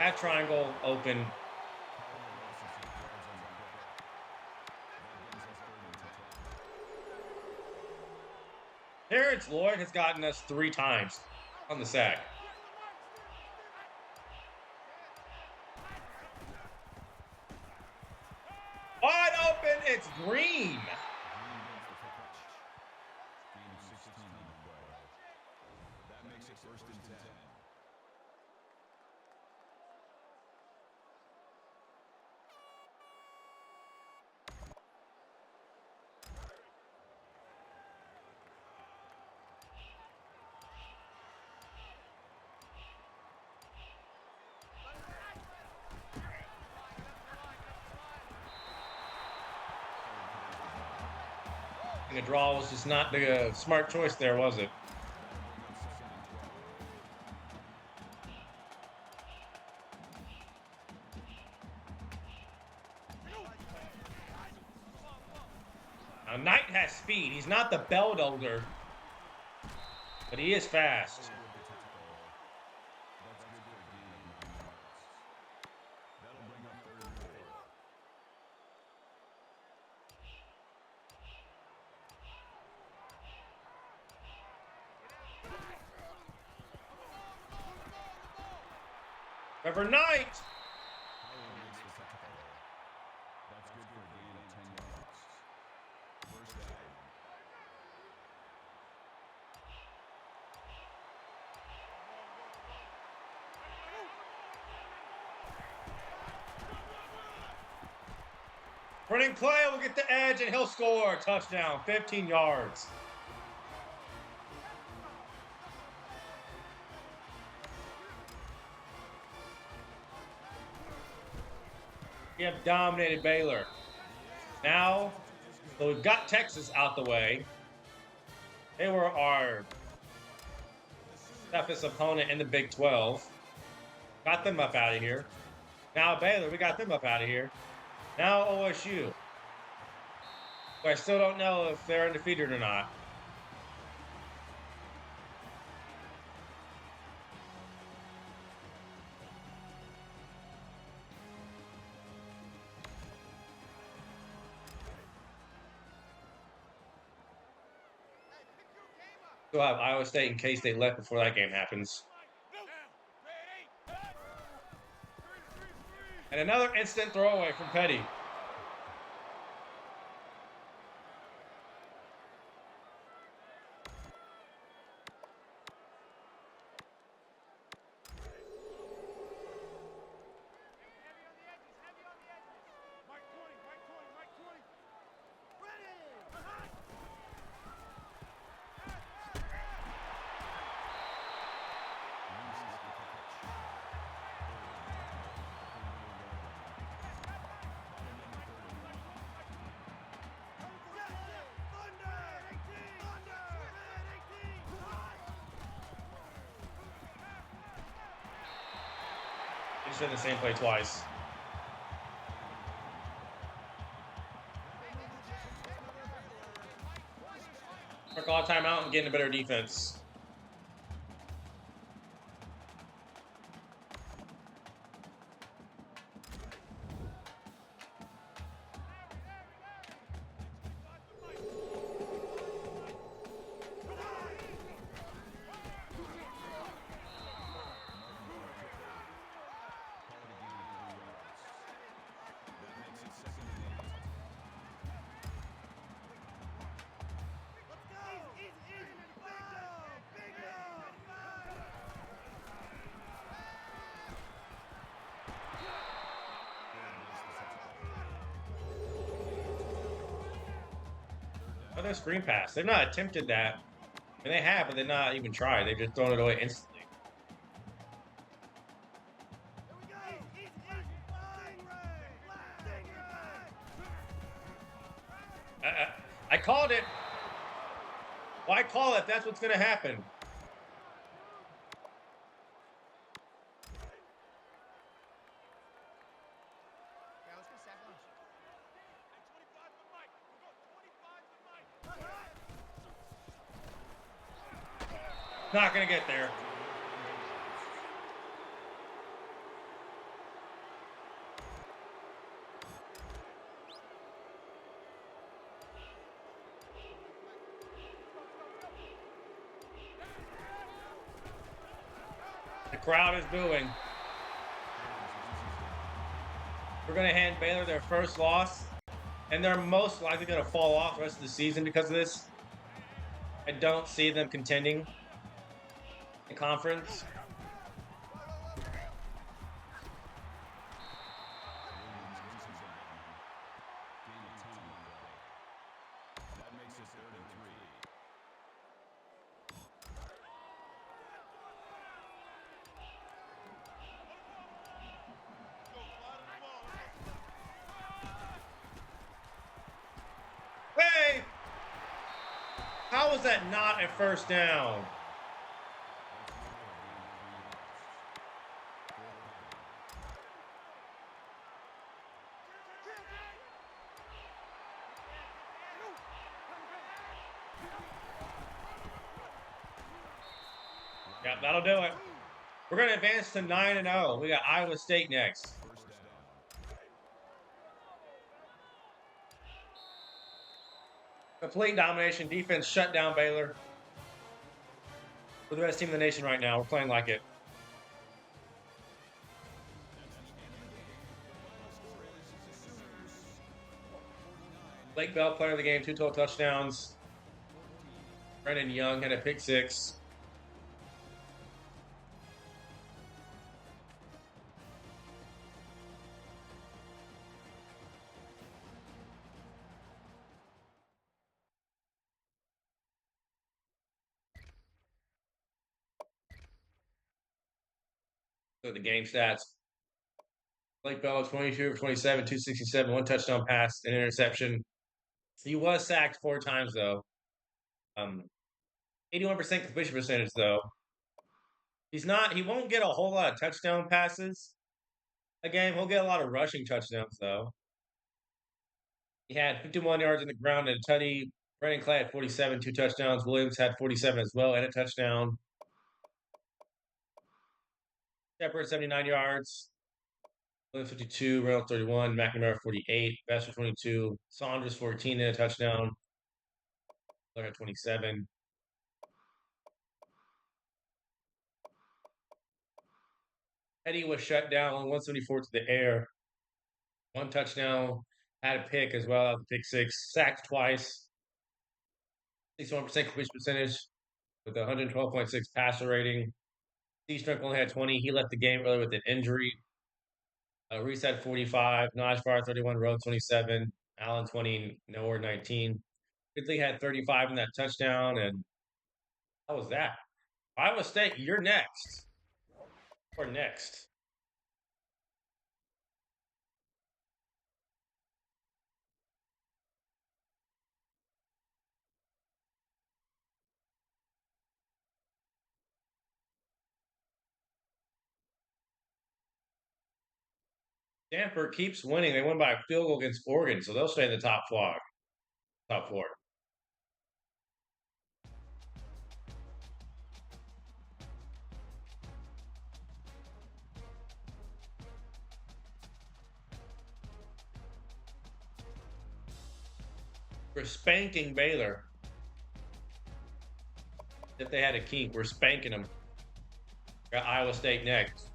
That triangle open. Terrence Lloyd has gotten us 3 times on the sack. Wide open, it's Green. That makes it 1st and 10. The draw was just not the smart choice there, was it? Now, Knight has speed. He's not the belt older, but he is fast. That'll bring up 3rd and 4. Trevor Knight. That's good for a gain of 10 yards. 1st down. Running play will get the edge and he'll score. Touchdown, 15 yards. We have dominated Baylor. Now, so we've got Texas out the way. They were our toughest opponent in the Big 12. Got them up out of here. Now Baylor, we got them up out of here. Now OSU. I still don't know if they're undefeated or not. Still have Iowa State and K-State left before that game happens. And another instant throwaway from Petty. Should the same play twice. Call a timeout and get in a better defense. Another screen pass. They've not attempted that. And they have, but they're not even tried. They've just thrown it away instantly. I called it. Why call it? That's what's going to happen. Not going to get there. The crowd is booing. We're going to hand Baylor their first loss, and they're most likely going to fall off the rest of the season because of this. I don't see them contending in conference. Hey! How is that not a first down? Yeah, that'll do it. We're going to advance to 9-0. We got Iowa State next. Complete domination. Defense shut down Baylor. We're the best team in the nation right now. We're playing like it. Blake Bell, player of the game, 2 total touchdowns. Brennan Young had a pick 6. So the game stats. Blake Bell, 22 for 27, 267, 1 touchdown pass, an interception. He was sacked 4 times, though. 81% completion percentage, though. He won't get a whole lot of touchdown passes. Again, he'll get a lot of rushing touchdowns, though. He had 51 yards on the ground and a tutty. Brennan Clay had 47, 2 touchdowns. Williams had 47 as well and a touchdown. Shepard, 79 yards. Williams, 52. Reynolds, 31. McNamara, 48. Bester, 22. Saunders, 14 and a touchdown. Miller had 27. Eddie was shut down on 174 to the air. 1 touchdown. Had a pick as well. The pick 6. Sacked twice. 61% completion percentage with 112.6 passer rating. Steve Strick only had 20. He left the game early with an injury. Reese had 45. Najbar 31. Rowe 27. Allen 20. Nowhere 19. Ridley had 35 in that touchdown. And how was that? Iowa State, you're next. Or next. Stanford keeps winning. They won by a field goal against Oregon, so they'll stay in the top four. Top four. We're spanking Baylor. If they had a keep, we're spanking them. Got Iowa State next.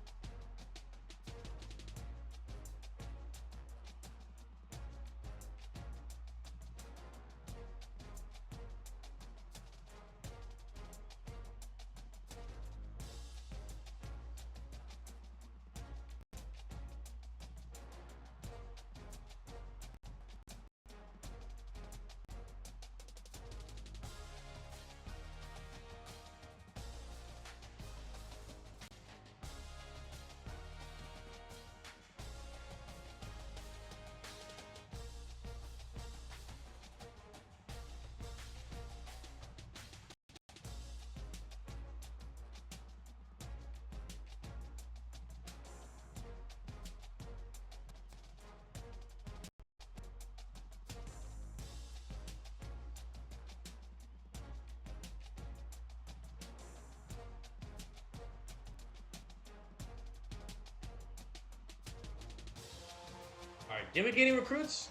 All right, did we get any recruits?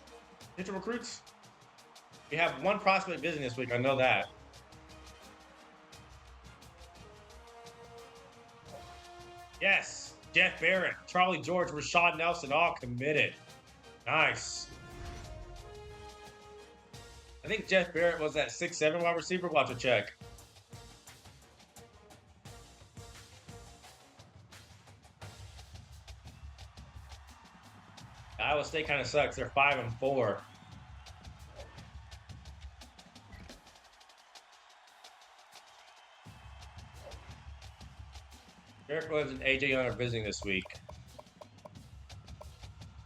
Digital recruits? We have one prospect visiting this week. I know that. Yes, Jeff Barrett, Charlie George, Rashad Nelson, all committed. Nice. I think Jeff Barrett was that 6'7" wide receiver. Watch a check. Iowa State kind of sucks. They're 5-4. Derek Williams and AJ Young are visiting this week.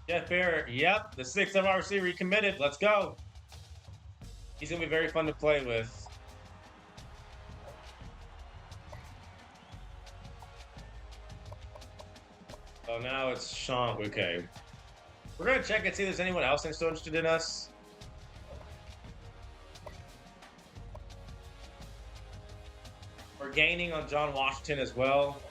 Jeff Barrett, yep, the 6'7" wide receiver, he committed. Let's go. He's gonna be very fun to play with. Oh, now it's Sean. Okay. We're going to check and see if there's anyone else that's still interested in us. We're gaining on John Washington as well.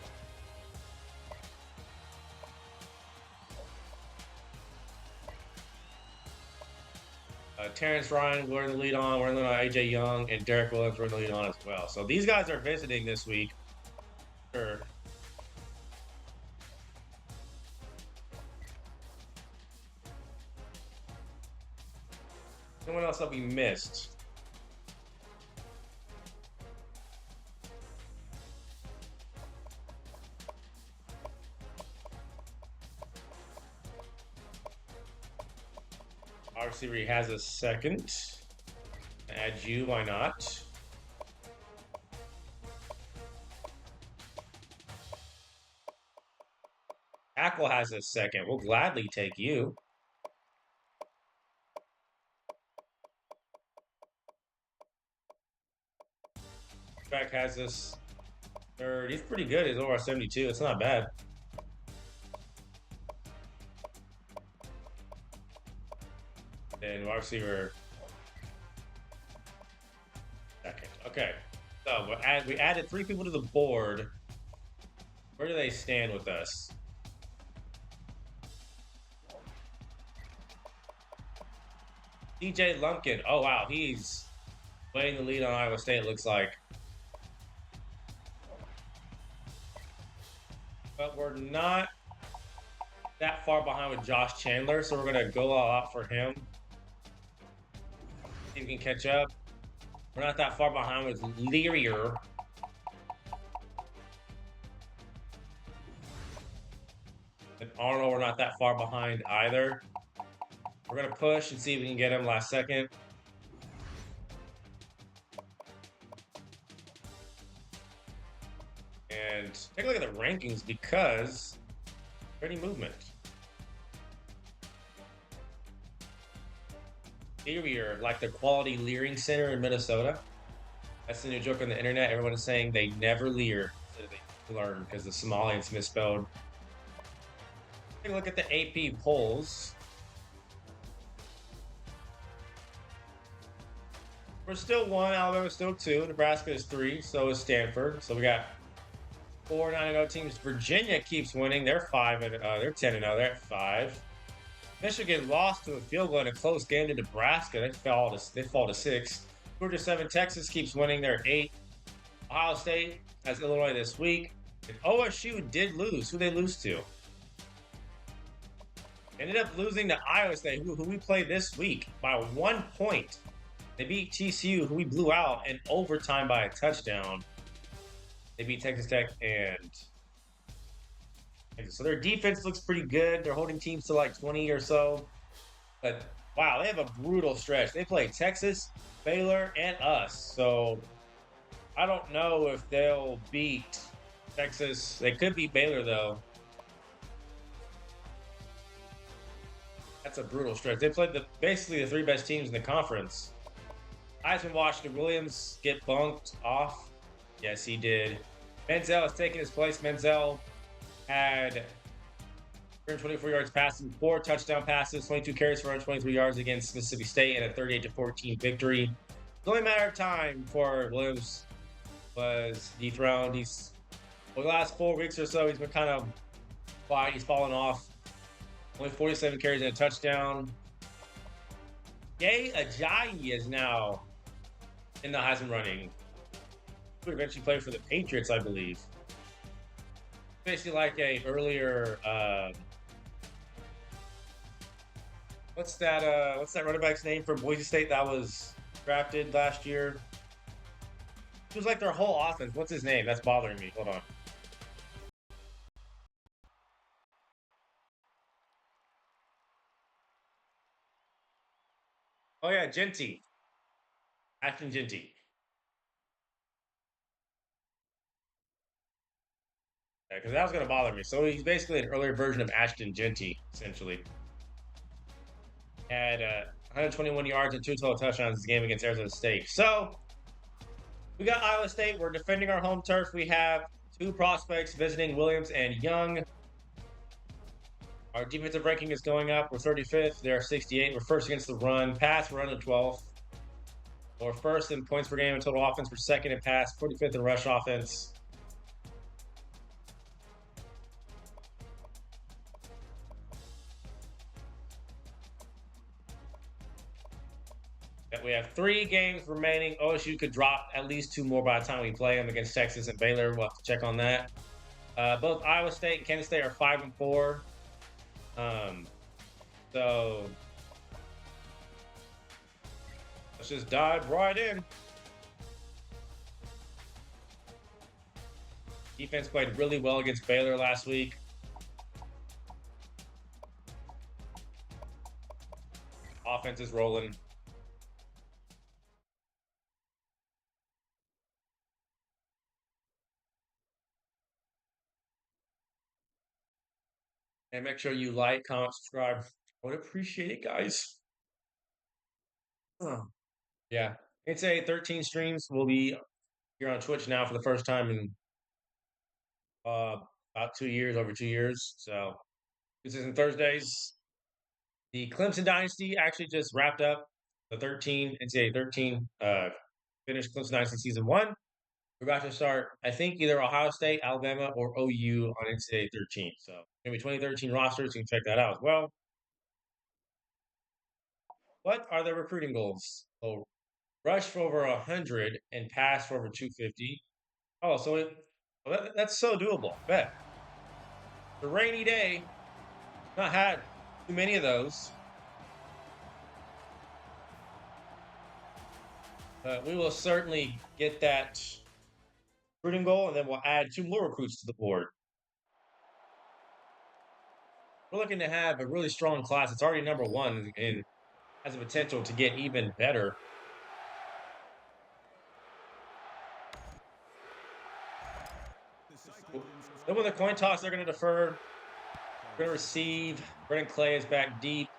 Terrence Ryan, we're in the lead on. We're in the lead on AJ Young, and Derek Williams, we're in the lead on as well. So these guys are visiting this week. Sure. Anyone else that we missed? Our receiver has a second. Add you, why not? Tackle has a second. We'll gladly take you. Track has this third. He's pretty good. He's over 72. It's not bad. And wide receiver second. Okay. So we added 3 people to the board. Where do they stand with us? DJ Lumpkin. Oh wow, he's playing the lead on Iowa State. It looks like. But we're not that far behind with Josh Chandler, so we're gonna go all out for him. See if we can catch up. We're not that far behind with Learier. And Arnold, we're not that far behind either. We're gonna push and see if we can get him last second. And take a look at the rankings because any movement. Learier, like the Quality Leering Center in Minnesota. That's the new joke on the internet. Everyone is saying they never leer. So they learn because the Somalians misspelled Take a look at the AP polls. We're still 1, Alabama's still 2, Nebraska is 3, so is Stanford. So we got 4 9-0 teams. Virginia keeps winning. They're 5 and they're 10 and 0. They're at 5. Michigan lost to a field goal in a close game to Nebraska. They fall to 6. Georgia 7. Texas keeps winning. They're 8. Ohio State has Illinois this week. And OSU did lose. Who they lose to? Ended up losing to Iowa State, who we played this week by 1 point. They beat TCU, who we blew out in overtime by a touchdown. They beat Texas Tech and so their defense looks pretty good. They're holding teams to like 20 or so. But wow, they have a brutal stretch. They play Texas, Baylor, and us. So I don't know if they'll beat Texas. They could beat Baylor though. That's a brutal stretch. They played basically the 3 best teams in the conference. Heisman Washington Williams get bunked off. Yes, he did. Menzel has taken his place. Menzel had 124 yards passing, 4 touchdown passes, 22 carries for 123 yards against Mississippi State in a 38-14 victory. It's only a matter of time before Williams was dethroned. For the last 4 weeks or so, he's been kind of quiet. He's fallen off. Only 47 carries and a touchdown. Jay Ajayi is now in the Heisman running. Would eventually play for the Patriots, I believe. Basically like a earlier what's that running back's name from Boise State that was drafted last year? It was like their whole offense. What's his name? That's bothering me. Hold on. Oh yeah, Genty. Ashton Genty. Because that was going to bother me. So he's basically an earlier version of Ashton Genty, essentially. Had 121 yards and 2 total touchdowns this game against Arizona State. So we got Iowa State. We're defending our home turf. We have 2 prospects visiting, Williams and Young. Our defensive ranking is going up. We're 35th. They're 68. We're first against the run. Pass, we're under 12th. We're first in points per game and total offense. We're second in pass, 45th in rush offense. We have 3 games remaining. OSU could drop at least 2 more by the time we play them against Texas and Baylor. We'll have to check on that. Both Iowa State and Kansas State are 5 and 4. So let's just dive right in. Defense played really well against Baylor last week. Offense is rolling. And make sure you like, comment, subscribe. I would appreciate it, guys. Yeah. NCAA 13 streams will be here on Twitch now for the first time in about 2 years, over 2 years. So this is on Thursdays. The Clemson Dynasty actually just wrapped up the NCAA 13, finished Clemson Dynasty Season 1. We're about to start, I think, either Ohio State, Alabama, or OU on NCAA 13. So, maybe 2013 rosters. You can check that out as well. What are the recruiting goals? Oh, rush for over 100 and pass for over 250. Oh, so that's so doable. Bet. The rainy day. Not had too many of those. But we will certainly get that recruiting goal, and then we'll add 2 more recruits to the board. We're looking to have a really strong class. It's already number 1 and has the potential to get even better. Then with the coin toss, they're going to defer. We're going to receive. Brennan Clay is back deep.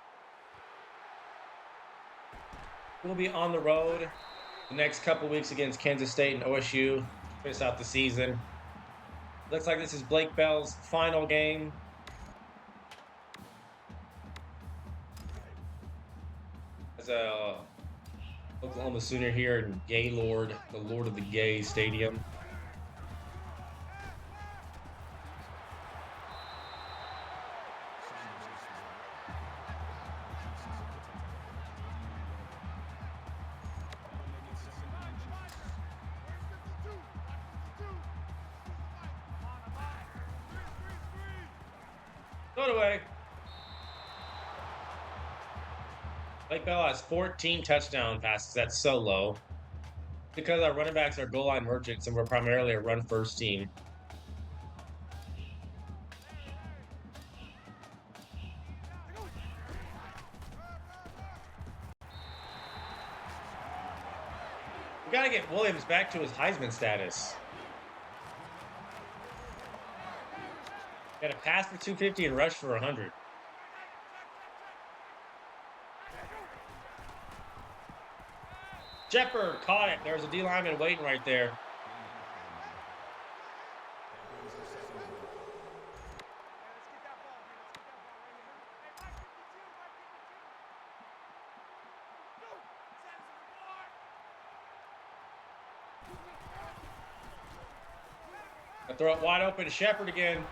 We'll be on the road the next couple weeks against Kansas State and OSU. Finish out the season. Looks like this is Blake Bell's final game. as a Oklahoma Sooner here in Gaylord, the Lord of the Gay Stadium. Throw it away. Lake Bell has 14 touchdown passes. That's so low. Because our running backs are goal line merchants and we're primarily a run first team. We got to get Williams back to his Heisman status. Got to pass for 250 and rush for 100. Shepard caught it. There's a D lineman waiting right there. I throw it wide open to Shepard again.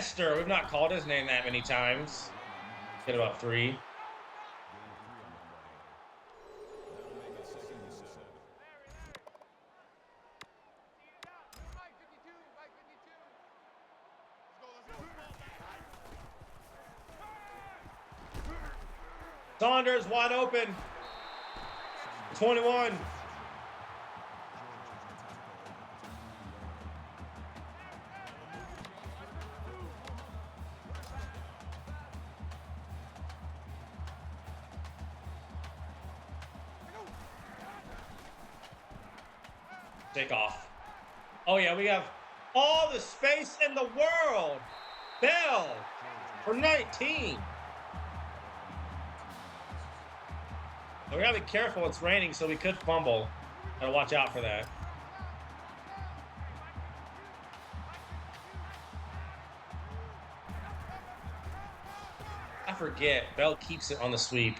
Esther, we've not called his name that many times. Get about 3. Saunders wide open. 21. Take off. Oh yeah, we have all the space in the world. Bell for 19. So we gotta be careful. It's raining, so we could fumble. Gotta watch out for that. I forget. Bell keeps it on the sweep.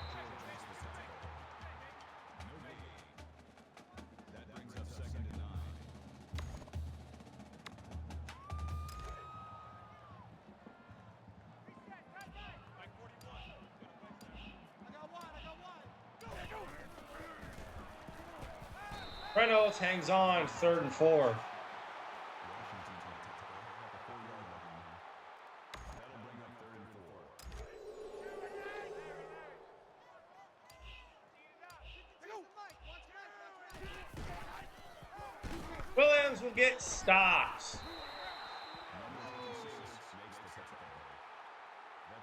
Reynolds hangs on, 3rd and 4. Williams will get stopped.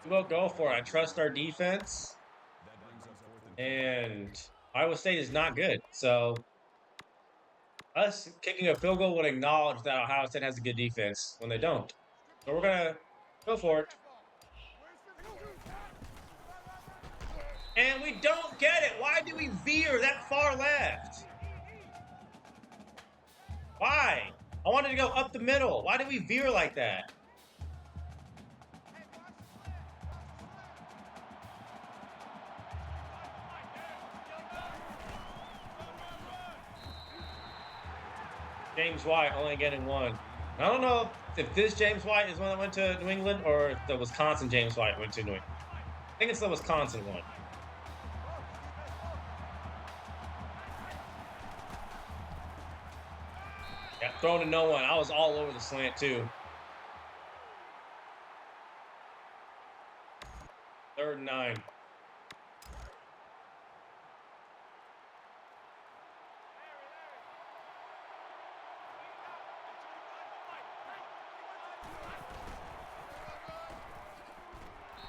We'll go for it. I trust our defense. And Iowa State is not good. So us kicking a field goal would acknowledge that Ohio State has a good defense when they don't. So we're going to go for it. And we don't get it. Why do we veer that far left? Why? I wanted to go up the middle. Why did we veer like that? James White only getting 1. I don't know if this James White is one that went to New England or if the Wisconsin James White went to New England. I think it's the Wisconsin one. Yeah, thrown to no one. I was all over the slant too. 3rd and 9.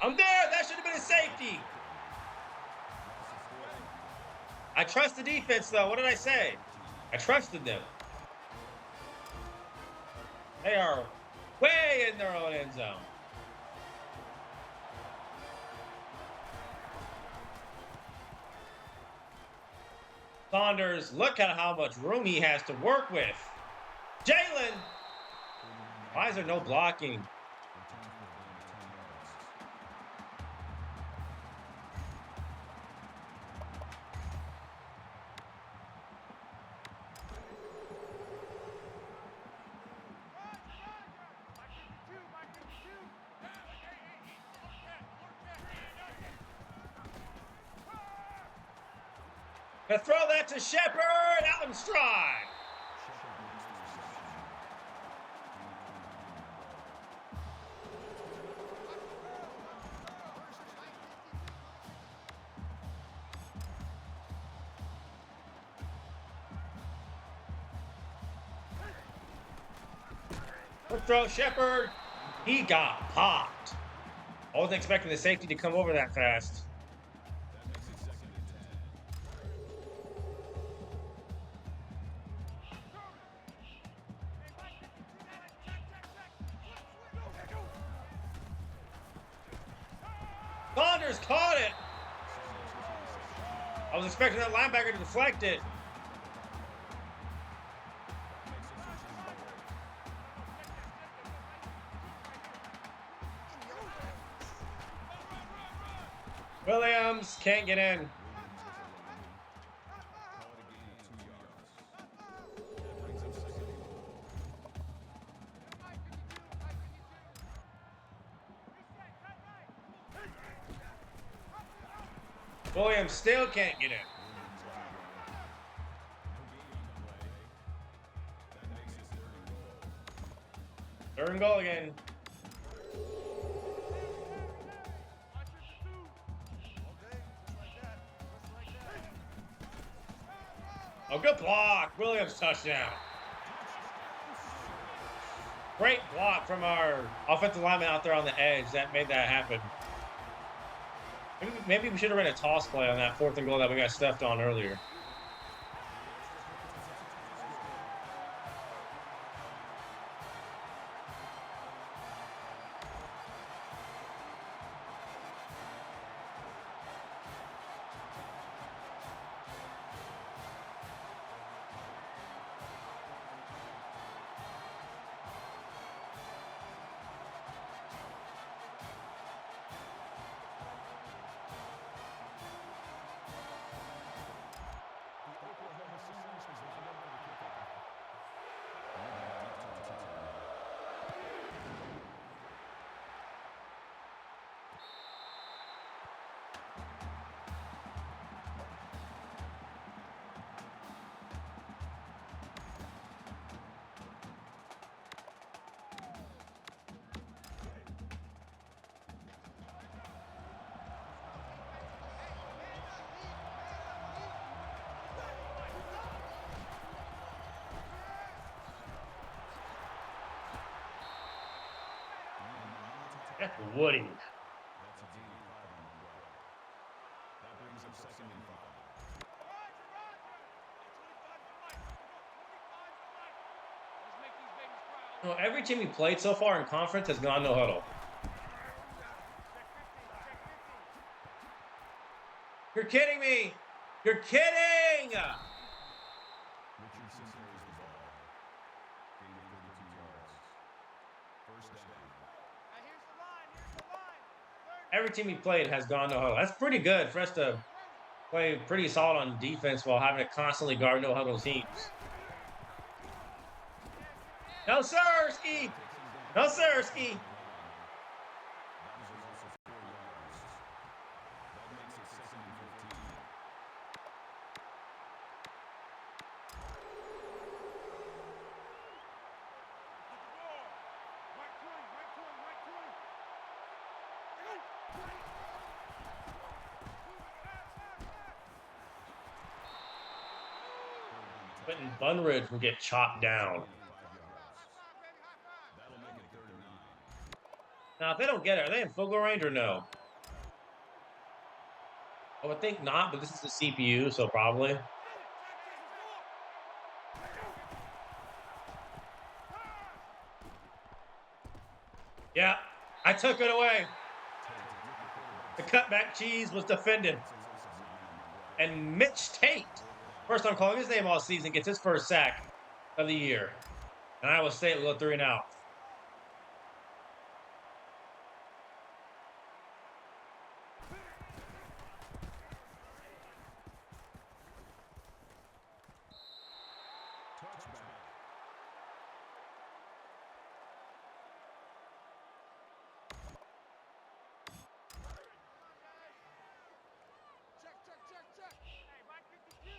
I'm there. That should have been a safety. I trust the defense, though. What did I say? I trusted them. They are Way in their own end zone. Saunders, look at how much room he has to work with. Jalen! Why is there no blocking? To throw that to Shepard, out in stride. Quick throw, Shepard. He got popped. I wasn't expecting the safety to come over that fast. Saunders caught it. I was expecting that linebacker to deflect it. Williams can't get in. Williams still can't get in. Third and goal again. Oh, good block. Williams touchdown. Great block from our offensive lineman out there on the edge. That made that happen. Maybe we should have ran a toss play on that 4th and goal that we got stuffed on earlier. That's Woody. That's a gain of 5 on the play. That brings up 2nd and 5. No, every team we played so far in conference has gone no huddle. You're kidding me! You're kidding! Richardson carries the ball. Gain of 32 yards. First down. Every team we played has gone no huddle. That's pretty good for us to play pretty solid on defense while having to constantly guard no huddle teams. No, sir, Ski! No, sir, Ski! Quentin Bunridge will get chopped down. Now, if they don't get it, are they in field goal range or no? I would think not, but this is the CPU, so probably. Yeah, I took it away. The cutback cheese was defended. And Mitch Tate, first time calling his name all season, gets his first sack of the year. And Iowa State will go 3 and out. Check. Hey, Mike 52.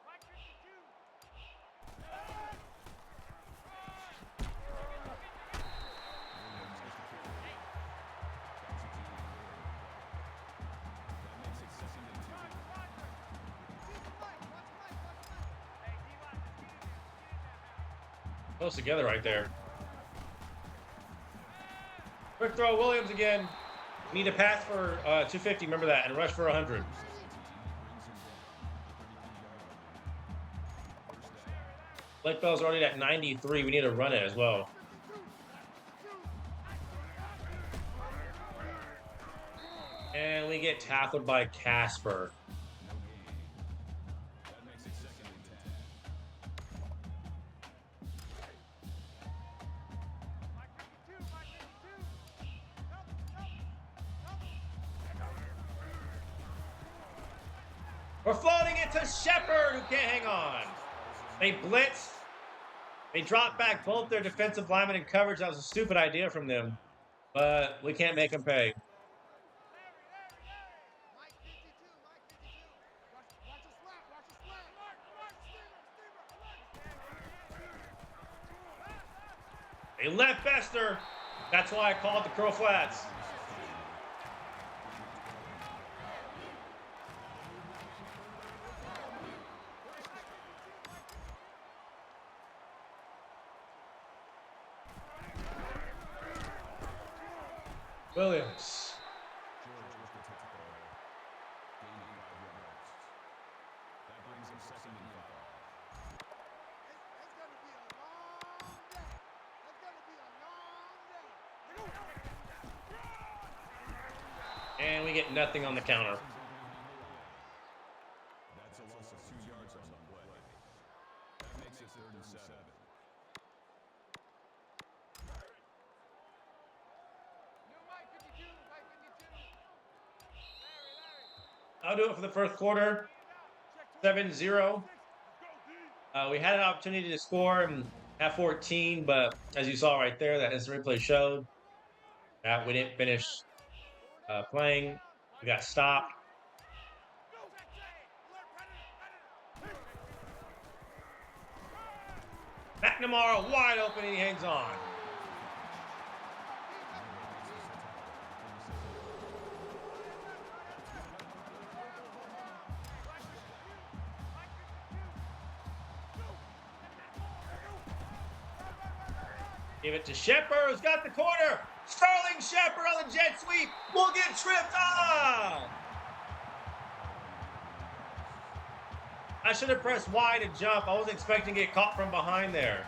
Mike 52. Close together right there. Quick throw, Williams again. Need a pass for 250, remember that, and rush for 100. Blake Bell's already at 93. We need to run it as well. And we get tackled by Casper. We're floating it to Shepard, who can't hang on. They blitz. They drop back both their defensive linemen in coverage. That was a stupid idea from them. But we can't make them pay. Mike 52. Watch the slap. They left Bester. That's why I called the Crow Flats. Williams. That brings him 2nd and 5. It's gonna be a long day. And we get nothing on the counter. That's a loss of 2 yards on the play. That makes it 3rd and 7. I'll do it for the first quarter. 7-0. We had an opportunity to score and have 14, but as you saw right there, that instant replay showed that we didn't finish playing. We got stopped. McNamara wide open and he hangs on. Give it to Shepard, who's got the corner. Sterling Shepard on the jet sweep. We'll get tripped. I should have pressed Y to jump. I wasn't expecting to get caught from behind there.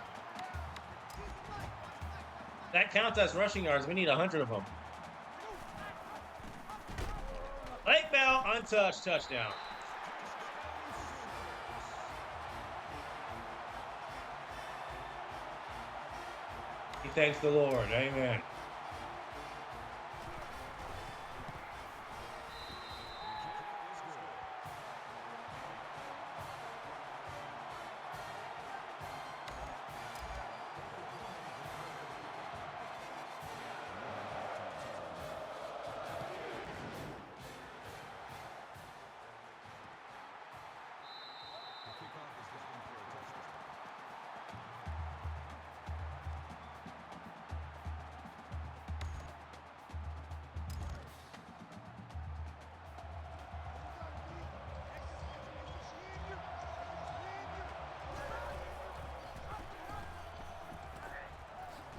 That counts as rushing yards. We need 100 of them. Blake Bell, untouched, touchdown. He thanks the Lord. Amen.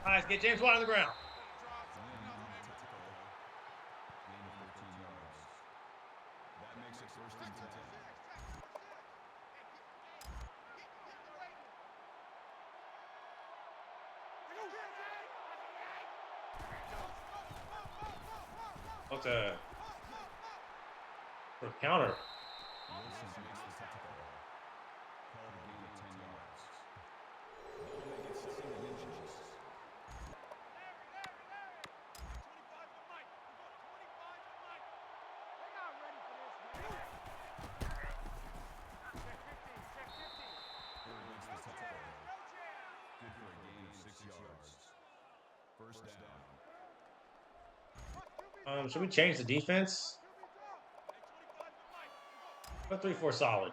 All right, get James White on the ground. Gain of 13 yards. That makes it 1st and 10. What's a for counter? Wilson makes the tackle. Called a gain of 10 yards. That'll make it second and inches. Here against the tackle. Good for a gain of 6 yards. First down. Should we change the defense? Put 3-4 solid.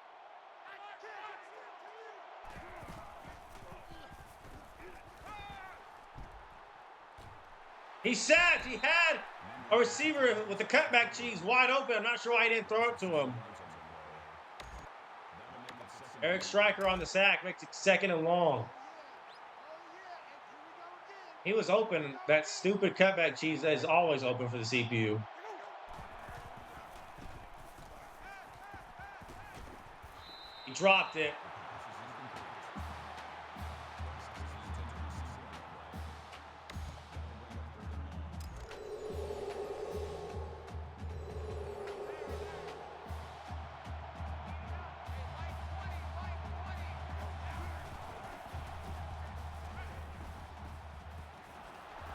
He sacked. He had a receiver with the cutback cheese wide open. I'm not sure why he didn't throw it to him. Eric Stryker on the sack makes it second and long. He was open. That stupid cutback cheese is always open for the CPU. He dropped it.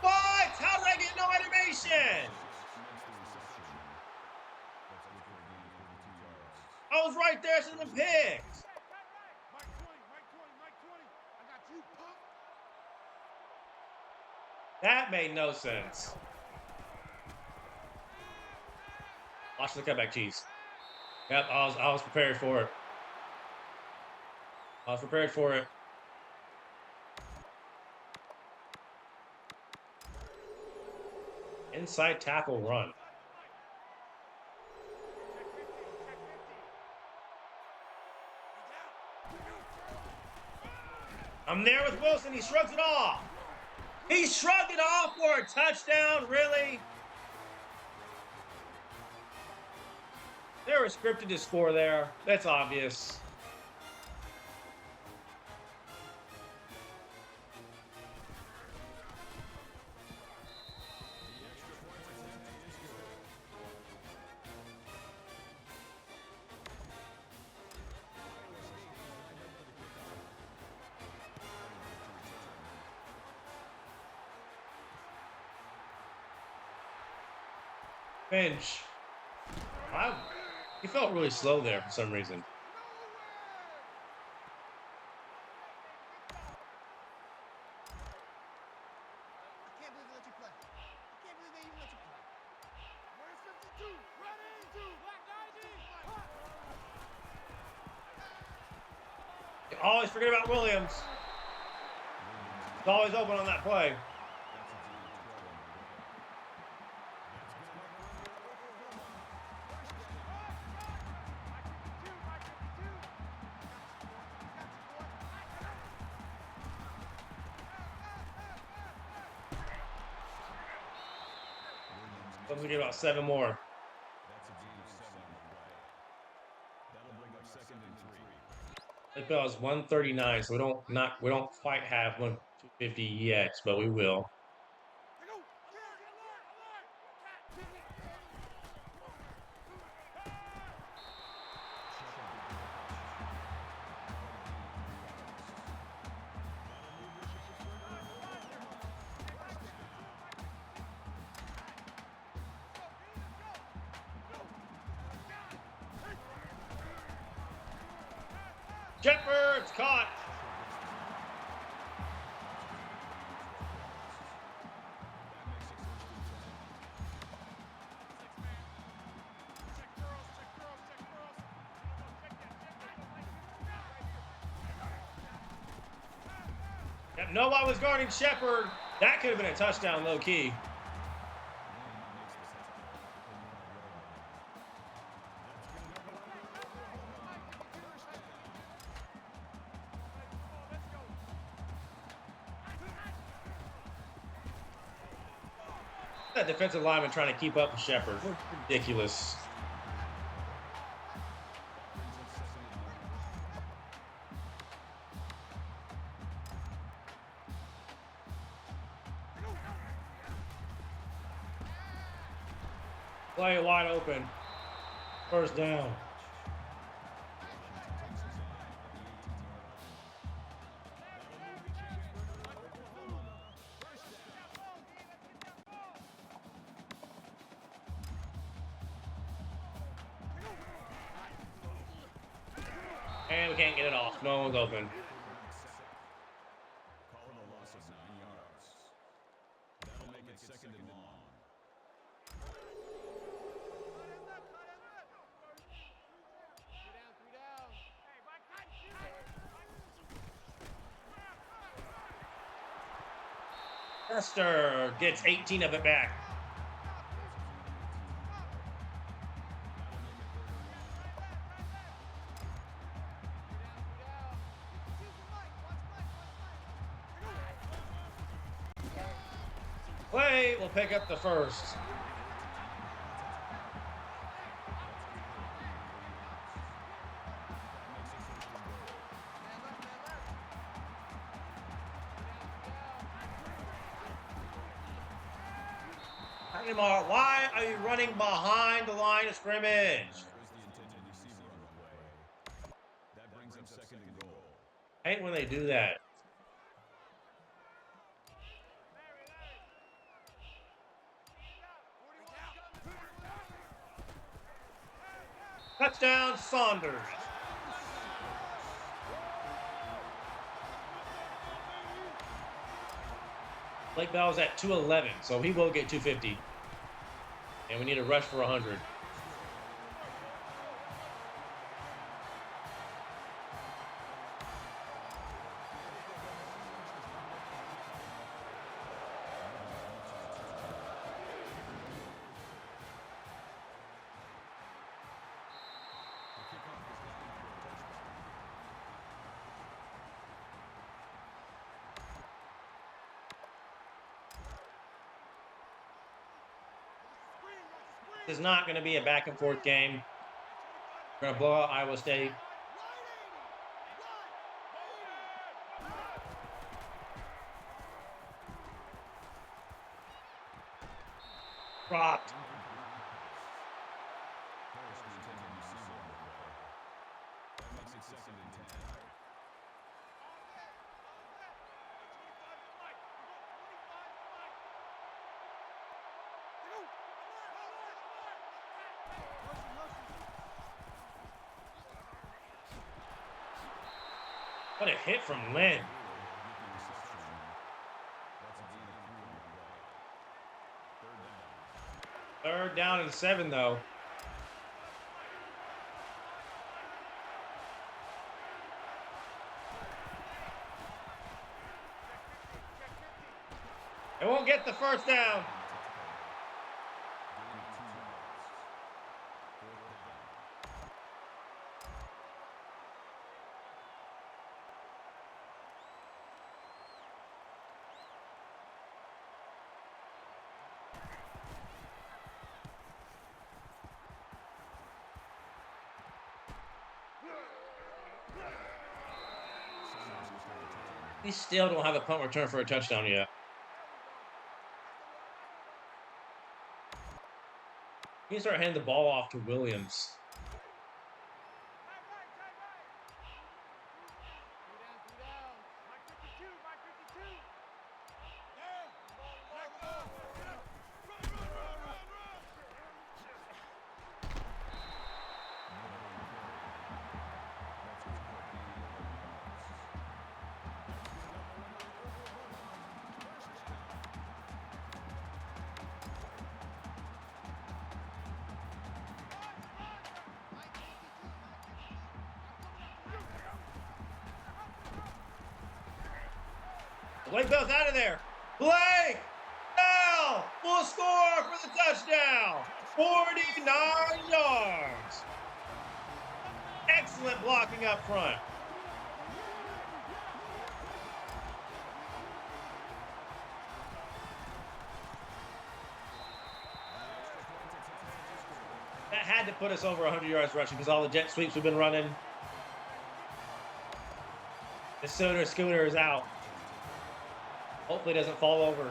What? How did I get no animation? I was right there to the pigs. That made no sense. Watch the cutback cheese. Yep, I was prepared for it. I was prepared for it. Inside tackle run. I'm there with Wilson. He shrugs it off. He shrugged it off for a touchdown. Really? They were scripted to score there. That's obvious. Finch. He felt really slow there for some reason. I can't believe they let you play. I can't believe they even let you play. Where's 52? Ready? Black 90. You always forget about Williams. He's always open on that play. We get about 7 more. That's a gain of 7 on the play. That'll bring up second and 3. I think that was 139, so we don't quite have 250 yet, but we will. Shepard's caught. Yep, no one was guarding Shepard. That could have been a touchdown, low key. That defensive lineman trying to keep up with Shepard. Ridiculous. Play wide open. First down. And we can't get it off. No one's open. Call it a loss of 9 yards. That'll make it second and long. Three down. Hey, Mike, Chester gets 18 of it back. Play will pick up the first. Why are you running behind the line of scrimmage? There's the intended receiver on the way. That brings up second and goal. I hate when they do that. Touchdown, Saunders. Blake Bell's at 211, so he will get 250. And we need a rush for 100. This is not going to be a back and forth game. We're going to blow out Iowa State. Dropped. There's the intended receiver on the way. That makes it second and 10. What a hit from Lynn. Third down and 7, though. It won't get the first down. We still don't have a punt return for a touchdown yet. You can start handing the ball off to Williams. Blake Bell's out of there. Blake Bell will score for the touchdown. 49 yards. Excellent blocking up front. That had to put us over 100 yards rushing because all the jet sweeps we've been running. The Scooter is out. Hopefully it doesn't fall over.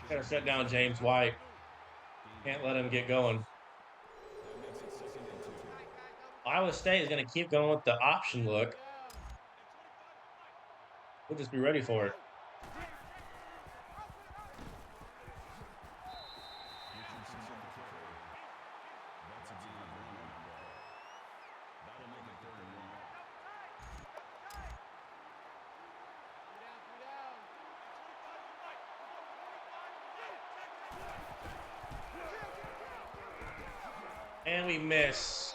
Gotta shut down James White. Can't let him get going. That makes it 2nd and 2. Iowa State is going to keep going with the option look. We'll just be ready for it. Richardson at the kicker. That's a gain of 1 on the play. That'll make it 3rd and 1. And we miss.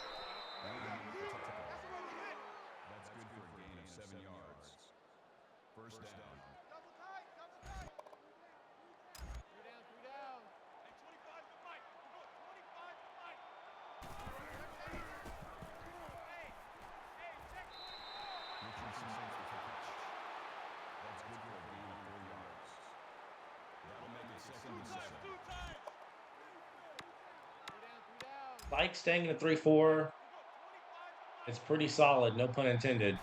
That's good for a gain of 7 yards. 1st down. Double tight, double tight. 3 down. Hey, 25 to Mike. We're going 25 to Mike. Hey, check 24. Richardson makes the catch. That's good for a gain of 4 yards. That'll make it 2nd and 7. Like staying in the 3-4. It's pretty solid, no pun intended.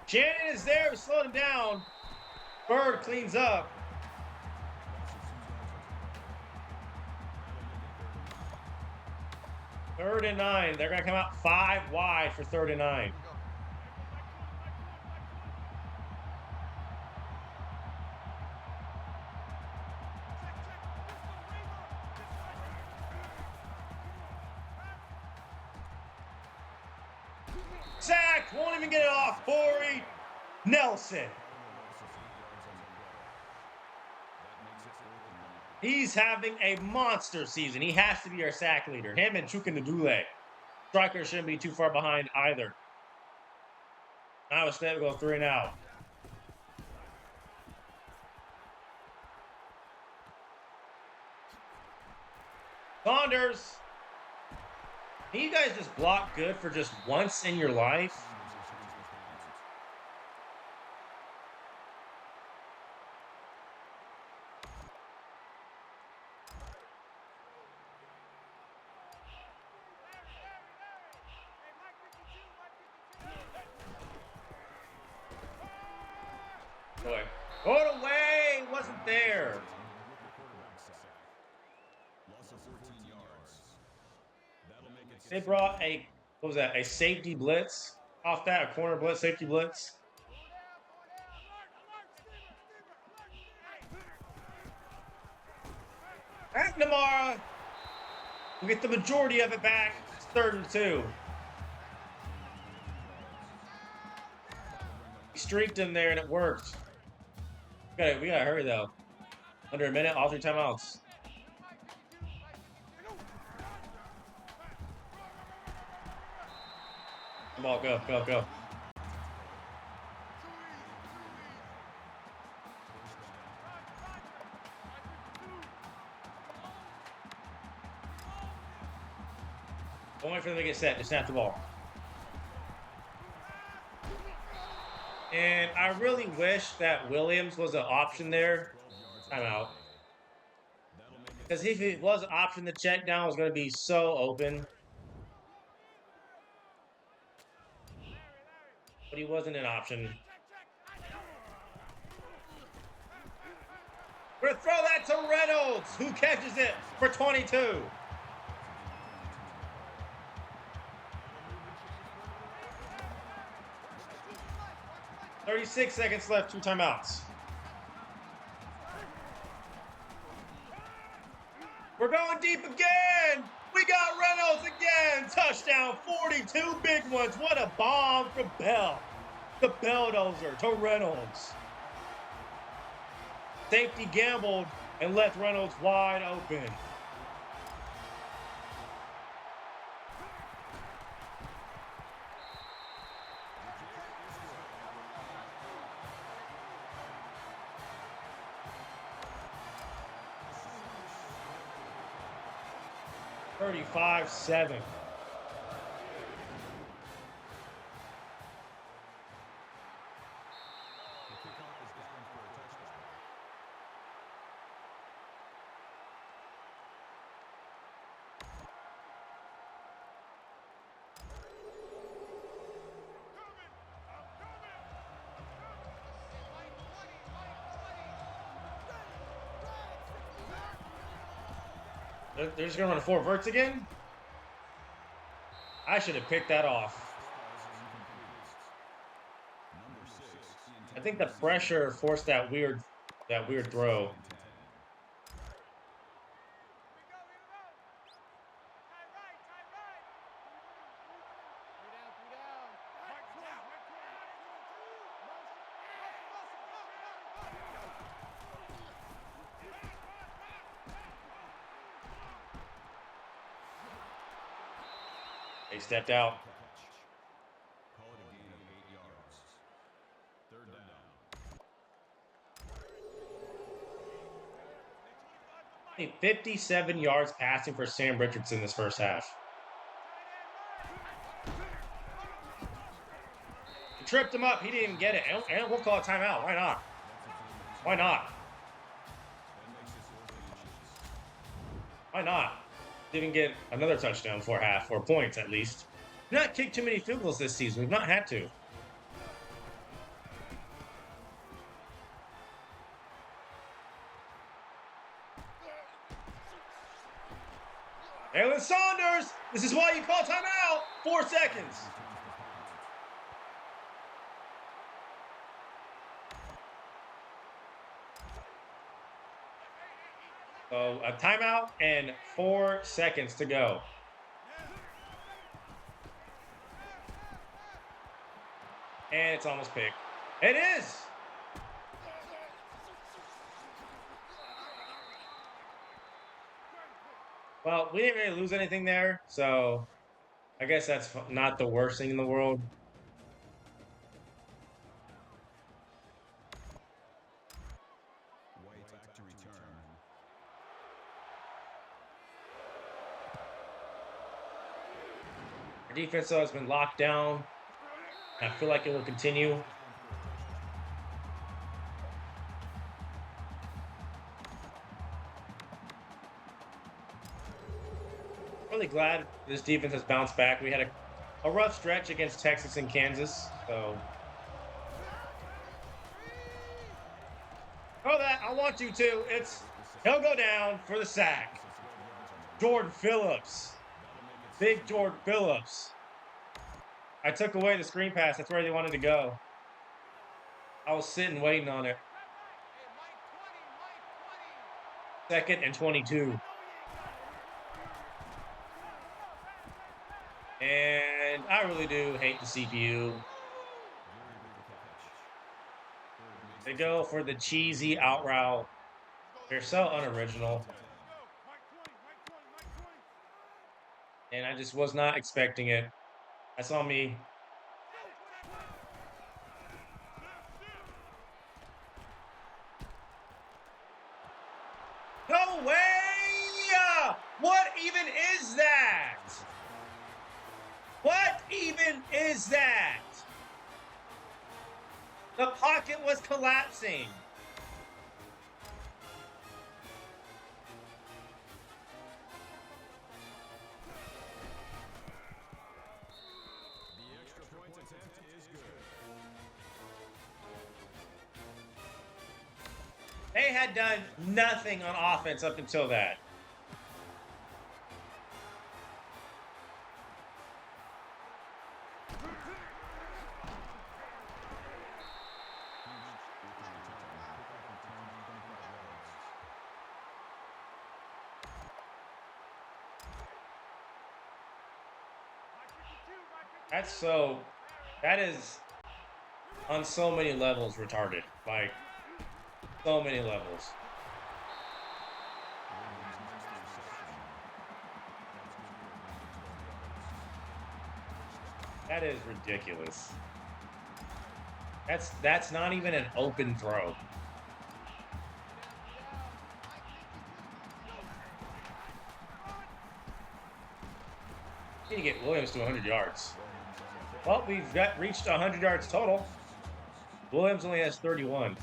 Shannon is there, we slowed him down. Bird cleans up. Third and 9. They're going to come out 5 wide for 3rd and 9. Sacked, won't even get it off. Corey Nelson. He's having a monster season. He has to be our sack leader. Him and Chukwunedule. Striker shouldn't be too far behind either. Iowa State will go 3 and out. Saunders. Can you guys just block good for just once in your life? Boy. Go away! It wasn't there. Loss of 14 yards. That'll make it They brought what was that? A safety blitz off that, a corner blitz, safety blitz. McNamara will get the majority of it back. It's 3rd and 2. He streaked him there and it worked. We gotta hurry though. Under a minute, all 3 timeouts. Come on, go, go, go. Don't wait for them to get set. Just snap the ball. And I really wish that Williams was an option there. Timeout. Because if it was an option, the check down was going to be so open. But he wasn't an option. We're going to throw that to Reynolds, who catches it for 22. "36 seconds left, 2 timeouts. We're going deep again. We got Reynolds again. Touchdown, 42 big ones. What a bomb from Bell. The Belldozer to Reynolds. Safety gambled and left Reynolds wide open. "35-7. They're just gonna run 4 verts again? I should have picked that off. I think the pressure forced that weird throw. They stepped out. Call it a gain of 8 yards. Third down. 57 yards passing for Sam Richardson this first half. He tripped him up. He didn't even get it. And we'll call a timeout. Why not? Why not? Why not? Didn't get another touchdown for half, or points at least. We've not kicked too many field goals this season. We've not had to. Alan Saunders! This is why you call timeout! 4 seconds. So a timeout and 4 seconds to go. And it's almost picked. It is! Well, we didn't really lose anything there, so I guess that's not the worst thing in the world. White back to return. Our defense, though, has been locked down. I feel like it will continue. Really glad this defense has bounced back. We had a rough stretch against Texas and Kansas, so. Oh, that, I want you to. He'll go down for the sack. Jordan Phillips. Big Jordan Phillips. I took away the screen pass. That's where they wanted to go. I was sitting waiting on it. 2nd and 22. And I really do hate the CPU. They go for the cheesy out route. They're so unoriginal. And I just was not expecting it. That's on me. No way! What even is that? What even is that? The pocket was collapsing. The extra point attempt is good. They had done nothing on offense up until that. That is on so many levels retarded. Like, so many levels. That is ridiculous. That's not even an open throw. Need to get Williams to 100 yards. Well, we've reached 100 yards total. Williams only has 31.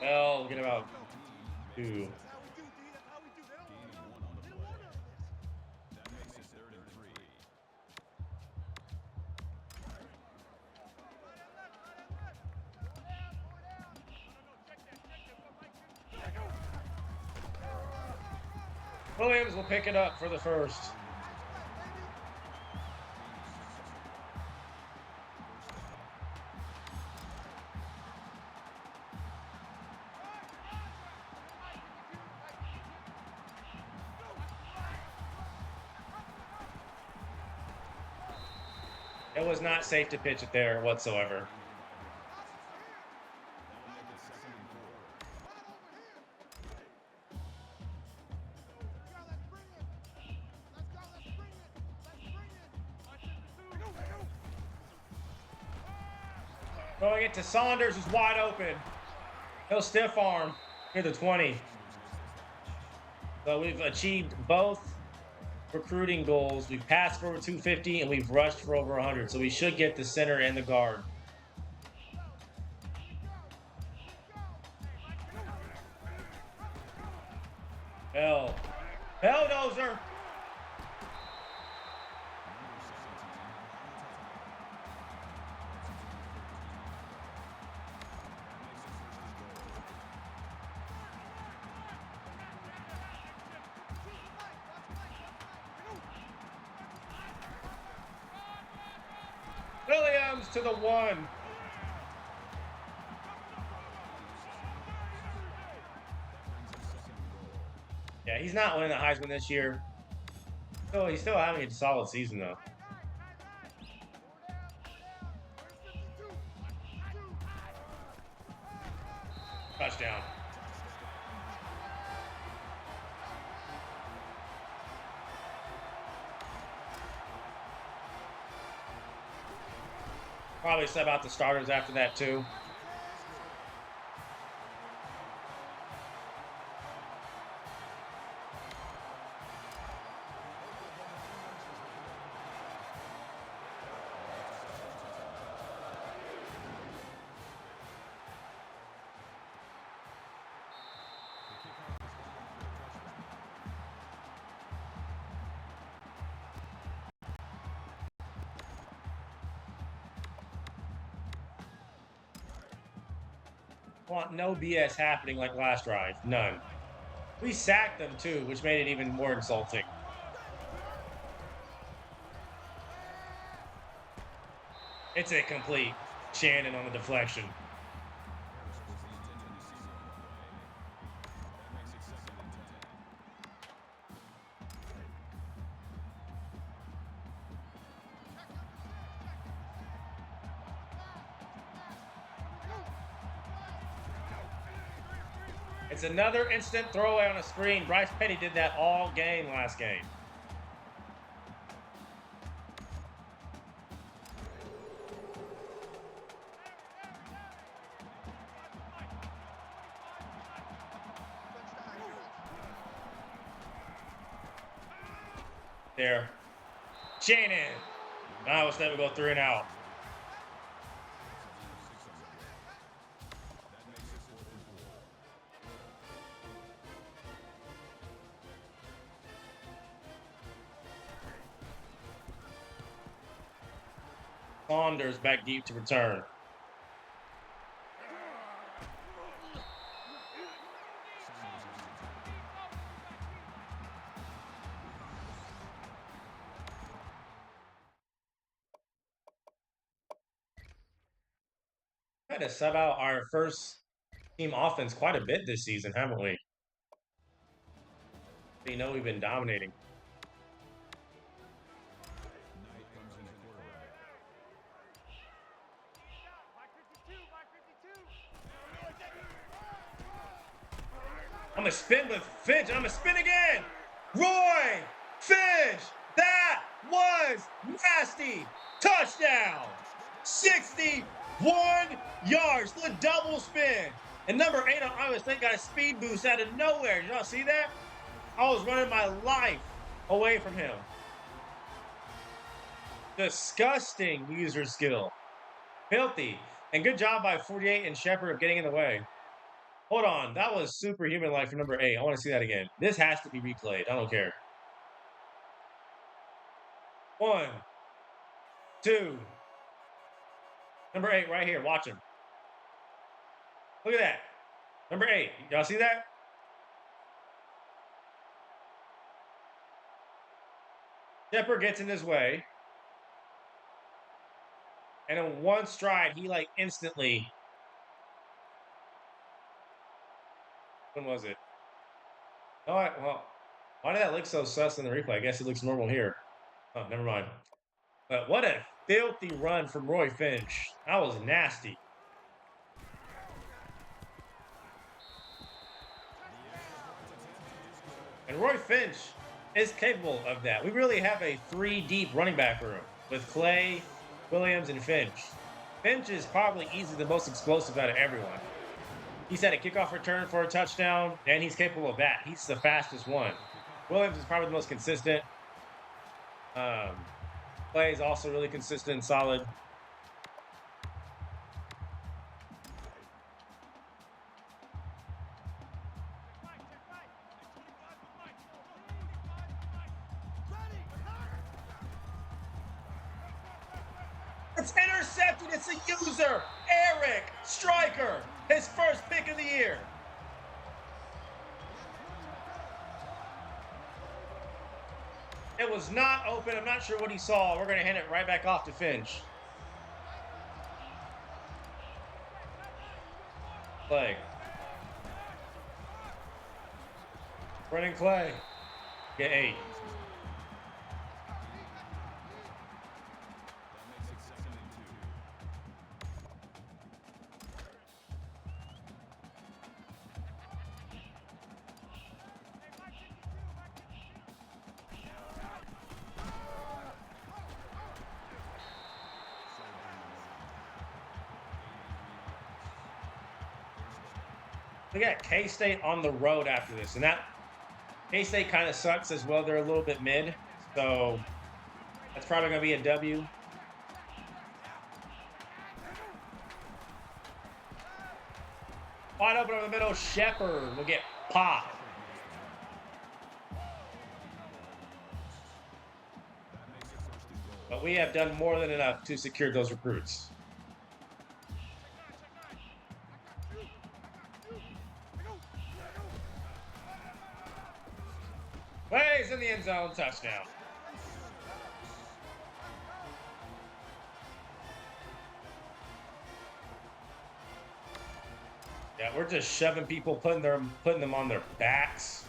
Well, we'll get about 2. That makes it 3rd and 3. Williams will pick it up for the first. It was not safe to pitch it there whatsoever. Throwing it to Saunders, who's wide open. He'll stiff arm near the 20. So we've achieved both recruiting goals. We've passed for over 250 and we've rushed for over 100. So we should get the center and the guard. Belldozer. Williams to the 1. Yeah, he's not winning the Heisman this year. So he's still having a solid season, though. Touchdown. Probably sub out the starters after that, too. Want no BS happening like last drive. None. We sacked them too, which made it even more insulting. It's incomplete. Shannon on the deflection. It's another instant throwaway on a screen. Bryce Petty did that all game last game. There. Shannon. Now instead we go 3 and out. Saunders back deep to return. We had to sub out our first team offense quite a bit this season, haven't we? You know we've been dominating. I'm going to spin with Finch. I'm going to spin again. Roy Finch. That was nasty. Touchdown. 61 yards. The double spin. And number 8 on Iowa State got a speed boost out of nowhere. Did y'all see that? I was running my life away from him. Disgusting user skill. Filthy. And good job by 48 and Shepard of getting in the way. Hold on. That was superhuman-like for number 8. I want to see that again. This has to be replayed. I don't care. 1, 2. Number 8 right here. Watch him. Look at that. Number 8. Y'all see that? Shepard gets in his way. And in one stride, he like instantly. When was it? Oh, well, why did that look so sus in the replay? I guess it looks normal here. Oh, never mind. But what a filthy run from Roy Finch. That was nasty. And Roy Finch is capable of that. We really have a 3-deep running back room with Clay, Williams, and Finch. Finch is probably easily the most explosive out of everyone. He's had a kickoff return for a touchdown, and he's capable of that. He's the fastest one. Williams is probably the most consistent. Clay is also really consistent and solid. It's intercepted. It's a user. Eric Stryker, his first pick of the year. It was not open. I'm not sure what he saw. We're going to hand it right back off to Finch. Clay. Running Clay. Get 8. We got K-State on the road after this, and that K-State kind of sucks as well. They're a little bit mid, so that's probably going to be a W. Wide open over the middle, Shepard will get popped. But we have done more than enough to secure those recruits. Plays in the end zone, touchdown. Yeah, we're just shoving people, putting them on their backs.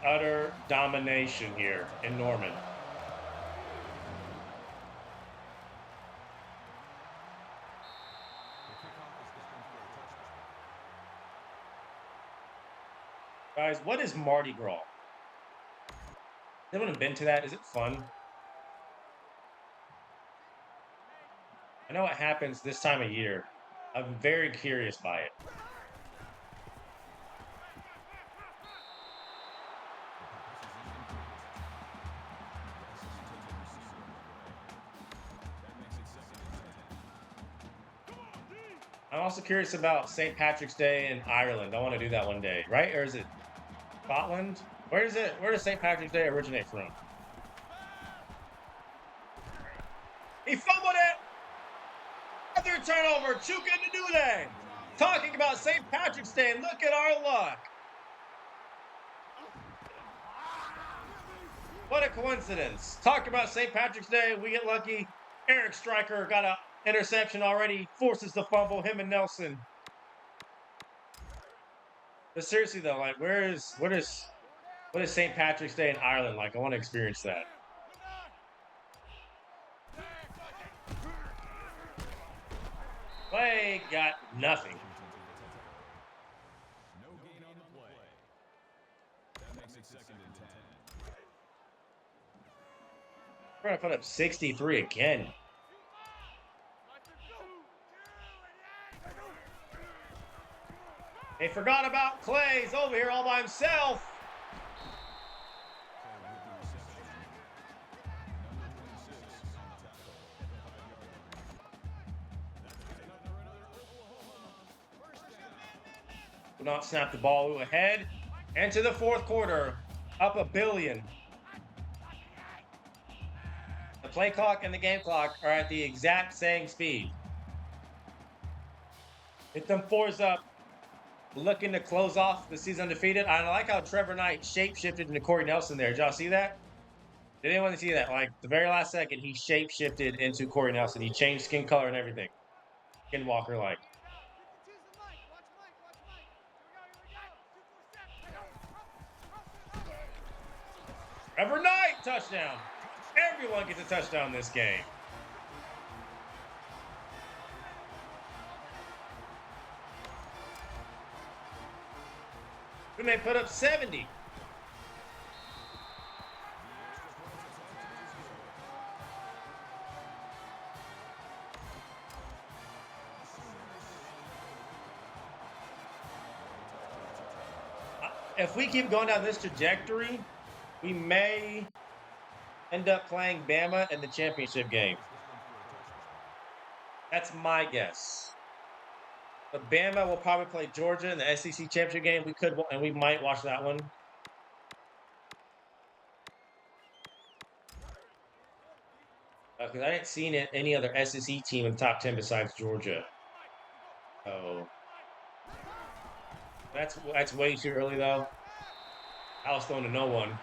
Utter domination here in Norman. Guys, what is Mardi Gras? Anyone been to that? Is it fun? I know it happens this time of year. I'm very curious by it. I'm also curious about St. Patrick's Day in Ireland. I want to do that one day, right? Or is it Scotland? Where is it? Where does St. Patrick's Day originate from? He fumbled it! Another turnover. Too good to do that. Talking about St. Patrick's Day, and look at our luck. What a coincidence. Talk about St. Patrick's Day, we get lucky. Eric Stryker got an interception already, forces the fumble, him and Nelson. But seriously though, like what is St. Patrick's Day in Ireland like? I want to experience that. Play got nothing. No gain on the play. That makes it 2nd and 10. We're going to put up 63 again. They forgot about Clay. He's over here all by himself. Will not snap the ball ahead. Into the 4th quarter. Up a billion. The play clock and the game clock are at the exact same speed. Hit them fours up. Looking to close off the season undefeated. I like how Trevor Knight shapeshifted into Corey Nelson there. Did y'all see that? Did anyone see that? Like the very last second, he shapeshifted into Corey Nelson. He changed skin color and everything. Skinwalker like. Trevor Knight touchdown. Everyone gets a touchdown in this game. Then they put up 70. If we keep going down this trajectory, we may end up playing Bama in the championship game. That's my guess. But Bama will probably play Georgia in the SEC championship game. We could, and we might watch that one. Because I didn't see any other SEC team in the top 10 besides Georgia. So that's way too early, though. I was throwing to no one.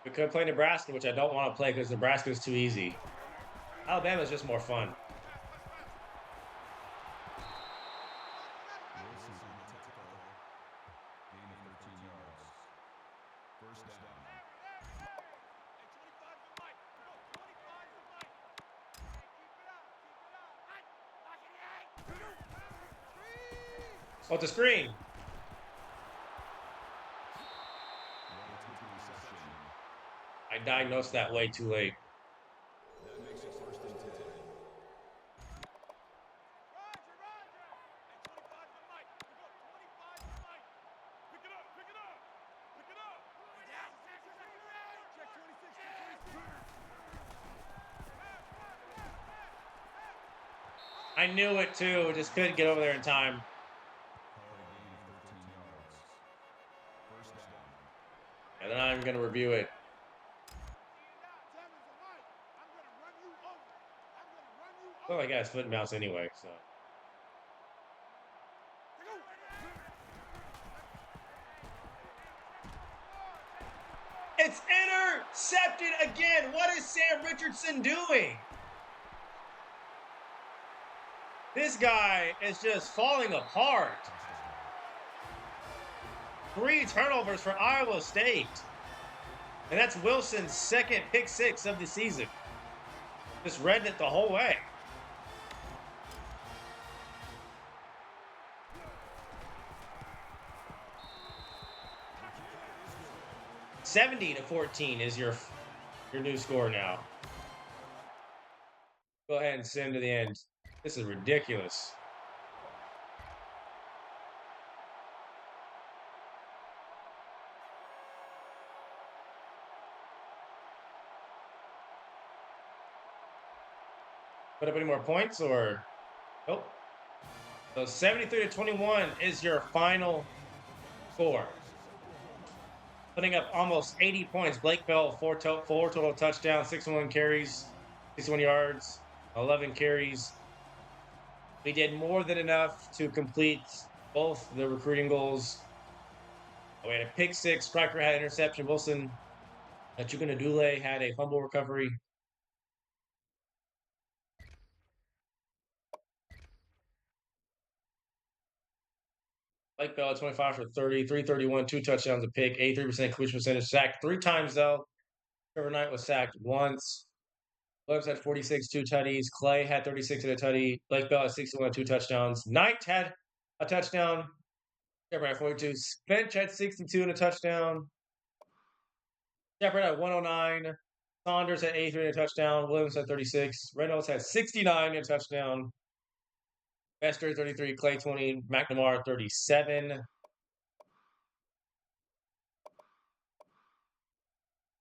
We could play Nebraska, which I don't want to play because Nebraska is too easy. Alabama is just more fun. Oh, the screen. I diagnosed that way too late. That makes it first and 10. I knew it too, just couldn't get over there in time. And then I'm going to review it. Well, I got his foot and mouse anyway, so. It's intercepted again. What is Sam Richardson doing? This guy is just falling apart. 3 turnovers for Iowa State. And that's Wilson's second pick 6 of the season. Just read it the whole way. $70-14 is your new score now. Go ahead and send to the end. This is ridiculous. Put up any more points or nope. So 73-21 is your final score. Putting up almost 80 points. Blake Bell, 4 total touchdowns, 61 carries, 61 yards, 11 carries. We did more than enough to complete both the recruiting goals. We had a pick 6. Stryker had an interception. Wilson, Dule had a fumble recovery. Blake Bell, 25 for 30, 331, 2 touchdowns, a pick, 83% completion percentage, sacked 3 times, though. Trevor Knight was sacked once. Williams had 46, 2 tutties. Clay had 36 and a tutty. Blake Bell had 61, 2 touchdowns. Knight had a touchdown. Trevor had 42. Finch had 62 and a touchdown. Shepard had 109. Saunders had 83 and a touchdown. Williams had 36. Reynolds had 69 and a touchdown. Bester 33, Clay 20, McNamara 37.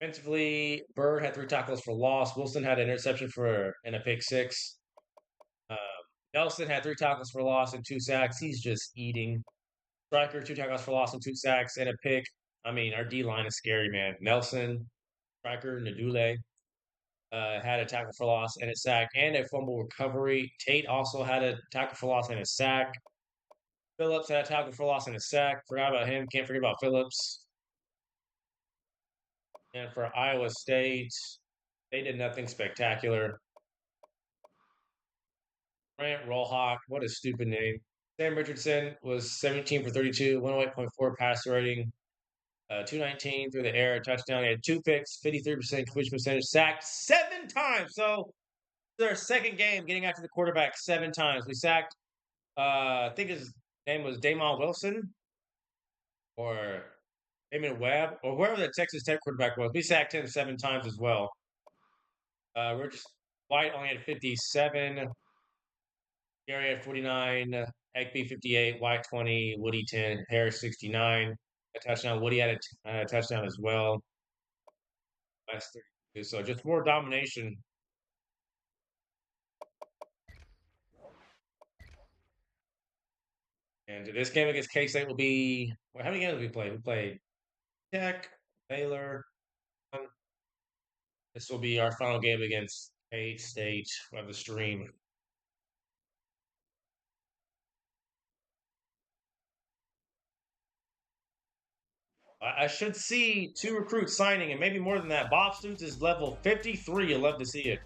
Defensively, Bird had 3 tackles for loss. Wilson had an interception and a pick 6. Nelson had 3 tackles for loss and 2 sacks. He's just eating. Striker, 2 tackles for loss and 2 sacks and a pick. I mean, our D line is scary, man. Nelson, Striker, Nadule had a tackle for loss and a sack and a fumble recovery. Tate also had a tackle for loss and a sack. Phillips had a tackle for loss and a sack. Forgot about him. Can't forget about Phillips. And for Iowa State, they did nothing spectacular. Grant Rollhawk, what a stupid name. Sam Richardson was 17 for 32, 108.4 passer rating, 219 through the air, touchdown. He had 2 picks, 53% completion percentage, sacked 7 times. So their second game getting after the quarterback 7 times. We sacked, I think his name was Damon Wilson or Damon Webb or whoever the Texas Tech quarterback was. We sacked him 7 times as well. We're just White only had 57. Gary had 49. Egby 58. White 20. Woody 10. Harris 69. A touchdown. Woody had a touchdown as well. Last 32. So just more domination. And this game against K-State will be. Well, how many games did we play? We played Tech, Baylor. This will be our final game against K-State of the stream. I should see 2 recruits signing, and maybe more than that. Bob Stoops is level 53. You'll love to see it.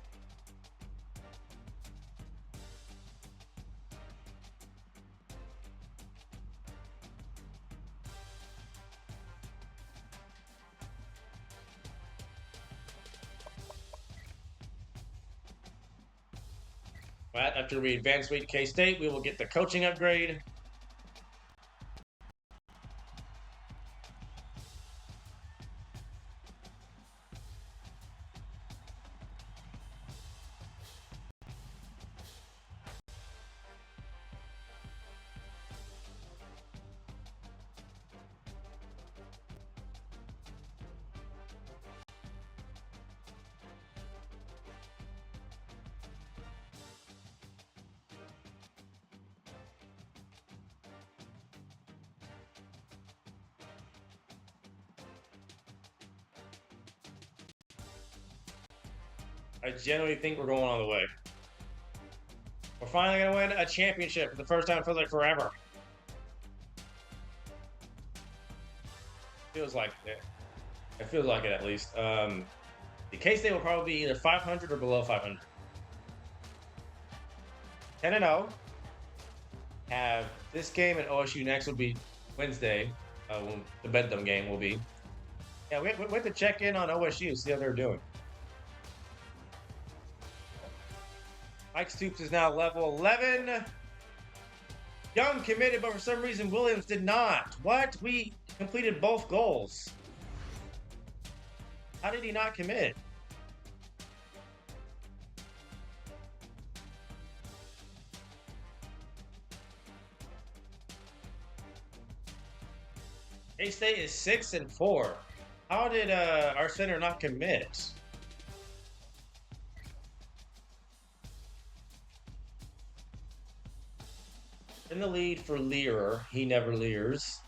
But after we advance to K-State, we will get the coaching upgrade. I genuinely think we're going all the way. We're finally going to win a championship for the first time, feels like forever. Feels like it. It feels like it at least. The K-State will probably be either 500 or below 500. 10-0. Have this game at OSU next will be Wednesday. The Bentham game will be. Yeah, we have to check in on OSU, see how they're doing. Mike Stoops is now level 11. Young committed, but for some reason Williams did not. What? We completed both goals. How did he not commit? K-State is 6-4. How did our center not commit? In the lead for Lear. He never leers.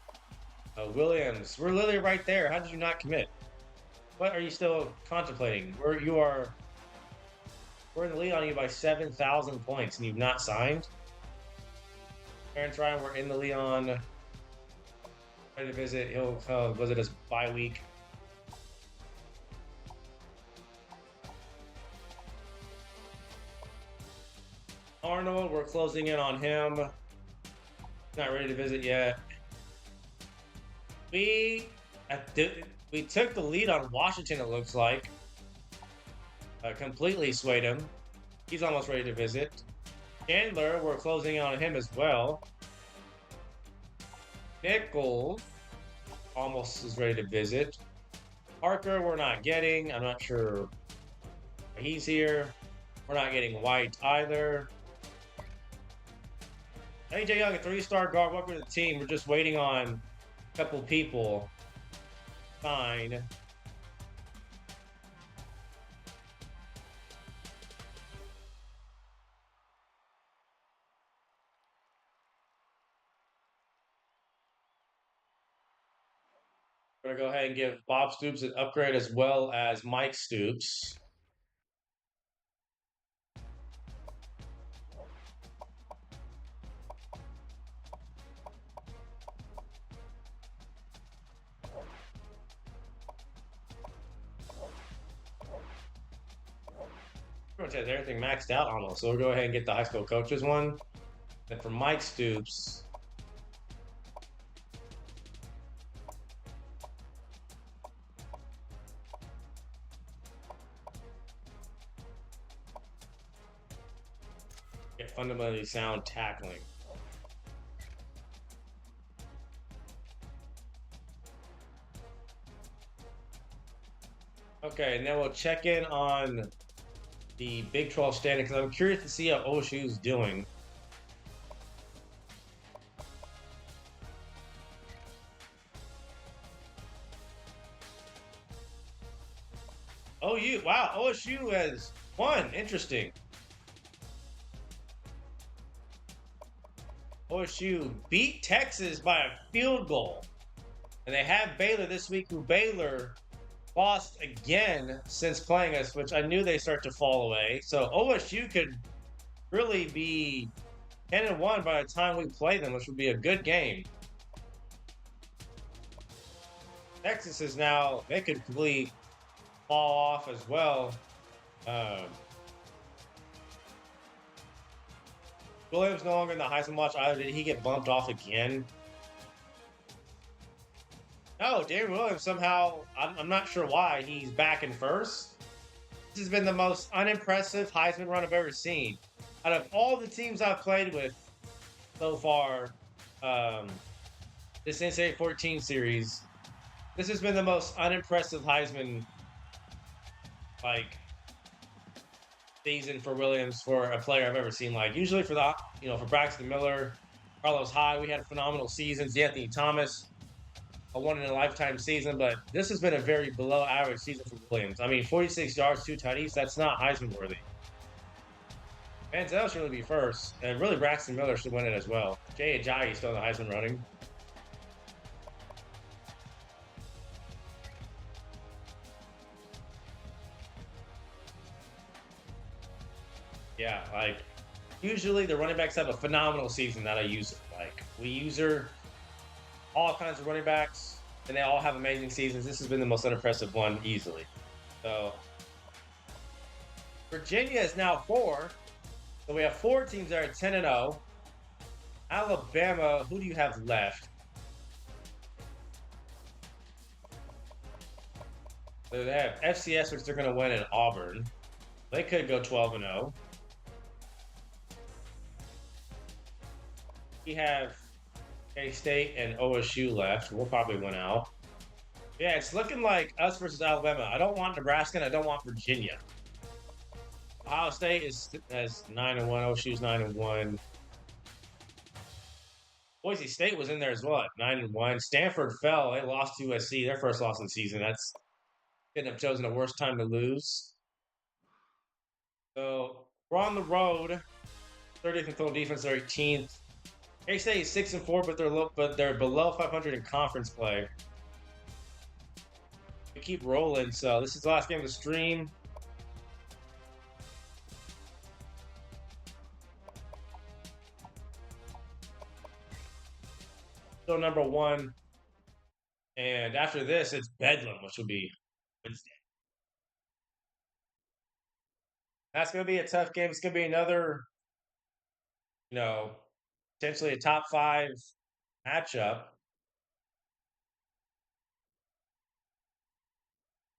Williams, we're literally right there. How did you not commit? What are you still contemplating? We're in the lead on you by 7,000 points, and you've not signed. Terrence Ryan, we're in the lead on. Ready to visit. He'll visit us bye week. Arnold, we're closing in on him. Not ready to visit yet. We took the lead on Washington, it looks like. Completely swayed him. He's almost ready to visit. Chandler, we're closing in on him as well. Nichols almost is ready to visit. Parker, we're not getting. I'm not sure he's here. We're not getting White either. AJ Young, a 3-star guard. Welcome to the team. We're just waiting on a couple people. Fine. We're going to go ahead and give Bob Stoops an upgrade as well as Mike Stoops. Pretty much has everything maxed out almost. So we'll go ahead and get the high school coaches one. And for Mike Stoops, get fundamentally sound tackling. Okay, and then we'll check in on the Big 12 standing because I'm curious to see how OSU's doing. OU, wow, OSU has won. Interesting. OSU beat Texas by a field goal. And they have Baylor this week, who Baylor lost again since playing us, which I knew they start to fall away. So OSU could really be 10-1 by the time we play them, which would be a good game. Texas is now, they could completely fall off as well. Williams no longer in the Heisman watch either. Did he get bumped off again? No, Darren Williams somehow, I'm not sure why, he's back in first. This has been the most unimpressive Heisman run I've ever seen. Out of all the teams I've played with so far, this NCAA 14 series, this has been the most unimpressive Heisman season for Williams for a player I've ever seen. Like usually for for Braxton Miller, Carlos Hyde, we had phenomenal seasons. Anthony Thomas, a one-in-a-lifetime season, but this has been a very below-average season for Williams. I mean, 46 yards, 2 tutties, that's not Heisman-worthy. Manziel should really be first, and really Braxton Miller should win it as well. Jay Ajayi still in the Heisman running. Yeah, usually the running backs have a phenomenal season that I use. We use all kinds of running backs, and they all have amazing seasons. This has been the most unimpressive one easily. So Virginia is now 4. So we have 4 teams that are 10-0. Alabama, who do you have left? So they have FCS, which they're going to win at Auburn. They could go 12-0. We have K-State and OSU left. We'll probably win out. Yeah, it's looking like us versus Alabama. I don't want Nebraska, and I don't want Virginia. Ohio State has 9-1. OSU's 9-1. Boise State was in there as well at 9-1. Stanford fell. They lost to USC, their first loss in the season. That's couldn't have chosen a worse time to lose. So we're on the road. 30th in total defense, 13th. K-State is 6-4, but they're below 500 in conference play. We keep rolling, so this is the last game of the stream. So number 1, and after this, it's Bedlam, which will be Wednesday. That's going to be a tough game. It's going to be another, potentially a top 5 matchup.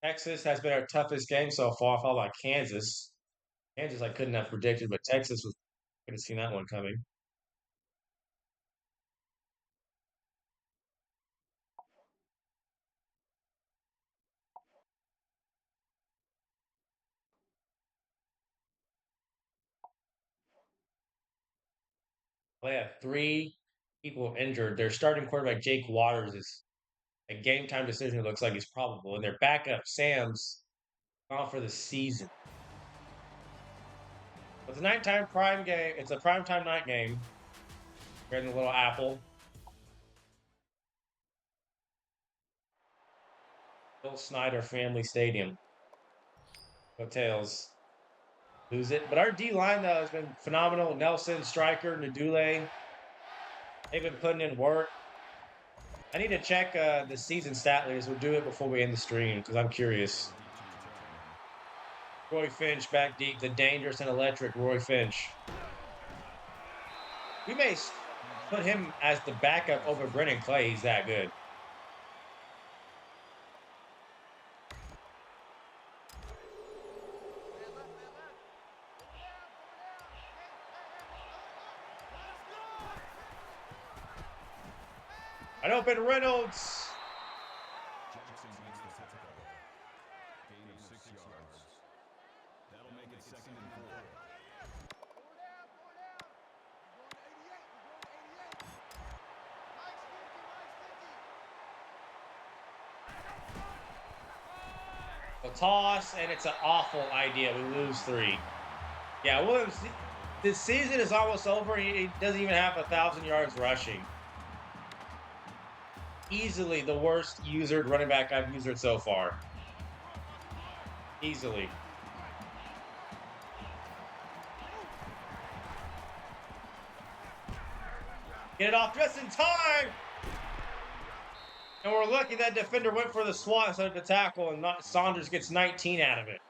Texas has been our toughest game so far, followed by Kansas. Kansas I couldn't have predicted, but Texas was could have seen that one coming. They have 3 people injured. Their starting quarterback, Jake Waters, is a game time decision. It looks like he's probable. And their backup, Sam's, gone for the season. It's a nighttime prime game. It's a primetime night game. Here in the Little Apple. Bill Snyder Family Stadium. Go Tails. Lose it. But our D line, though, has been phenomenal. Nelson, Stryker, Nadule. They've been putting in work. I need to check the season stat leaders. We'll do it before we end the stream because I'm curious. Roy Finch back deep. The dangerous and electric Roy Finch. We may put him as the backup over Brennan Clay. He's that good. Wide open Reynolds. Jackson makes the tackle. Gain of 6 yards. That'll make it 2nd and 4. A toss, and it's an awful idea. We lose 3. Yeah, Williams, this season is almost over. He doesn't even have 1,000 yards rushing. Easily the worst usered running back I've usered so far. Easily. Get it off just in time! And we're lucky that defender went for the swat instead of the tackle, and Saunders gets 19 out of it.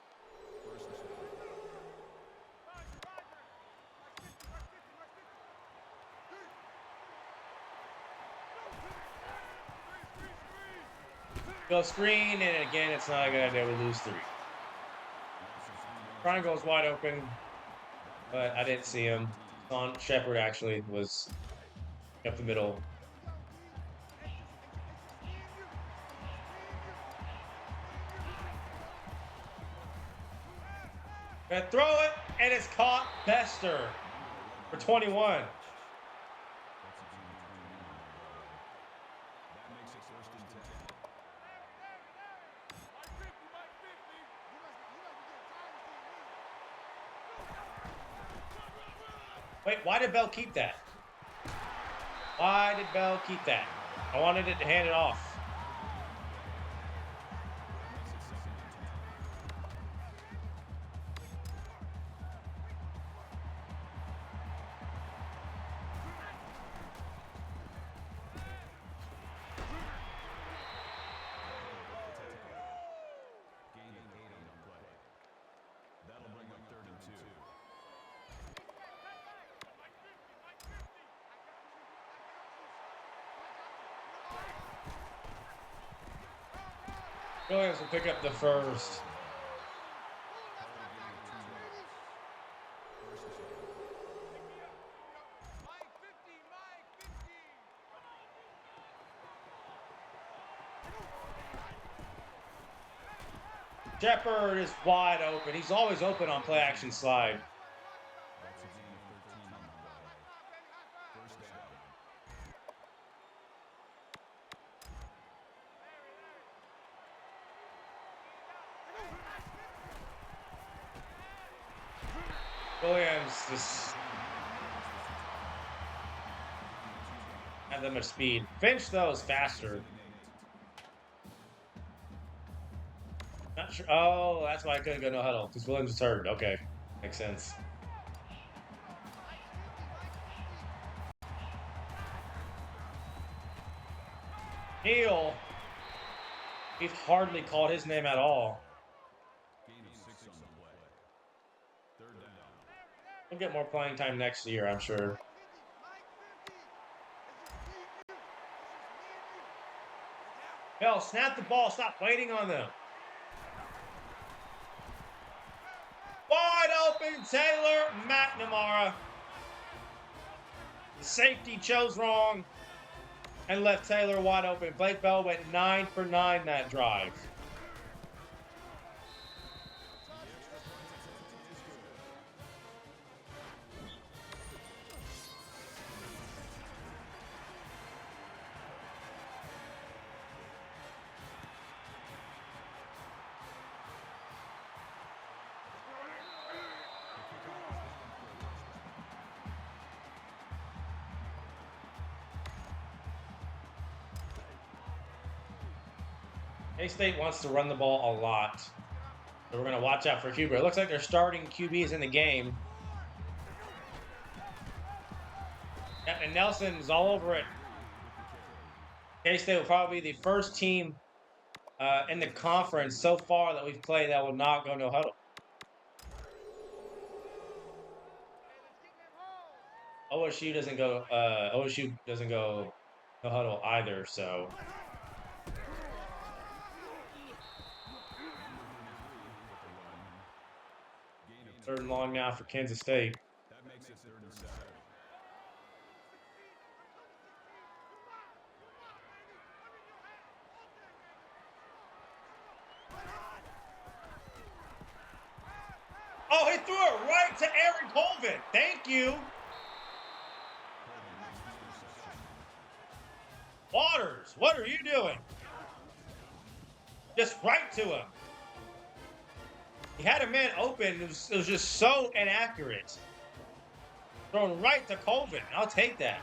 Go screen, and again, it's not a good idea. We lose 3. Triangle's wide open, but I didn't see him. Shepard actually was up the middle. Gonna throw it, and it's caught. Bester for 21. That makes it 1st and 10. Wait, why did Bell keep that? Why did Bell keep that? I wanted it to hand it off. Gain of 8 on the play. That'll bring up 3rd and 2. Williams will pick up the first. Shepard is wide open. He's always open on play action slide. That's a gain of 13 on the play. 1st down. Williams just have that much speed. Finch, though, is faster. Not sure. Oh, that's why I couldn't go no huddle, because Williams is hurt. Okay. Makes sense. Neal. We've hardly called his name at all. Gain of 6 on the play. 3rd down. We'll get more playing time next year, I'm sure. Bell, snap the ball. Stop waiting on them. Wide open, Taylor McNamara. The safety chose wrong and left Taylor wide open. Blake Bell went 9 for 9 that drive. K-State wants to run the ball a lot. So we're going to watch out for Huber. It looks like they're starting QBs in the game. Yep, and Nelson's all over it. K-State will probably be the first team in the conference so far that we've played that will not go no huddle. OSU doesn't go no huddle either, so third and long now for Kansas State. That makes it 3rd and 7. Oh, he threw it right to Aaron Colvin. Thank you. Waters, what are you doing? Just right to him. He had a man open. It was just so inaccurate. Thrown right to Colvin. I'll take that.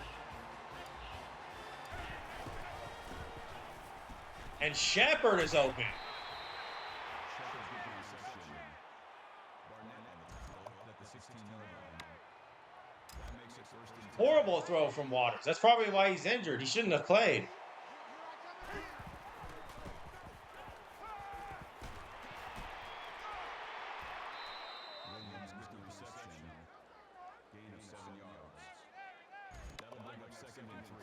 And Shepard is open. Shepard's with the reception. Barnett on the tackle at the 16-yard line. That makes it 1st and 10. Horrible throw from Waters. That's probably why he's injured. He shouldn't have played. Williams with the reception. Gain of 7 yards. That'll bring up 2nd and 3.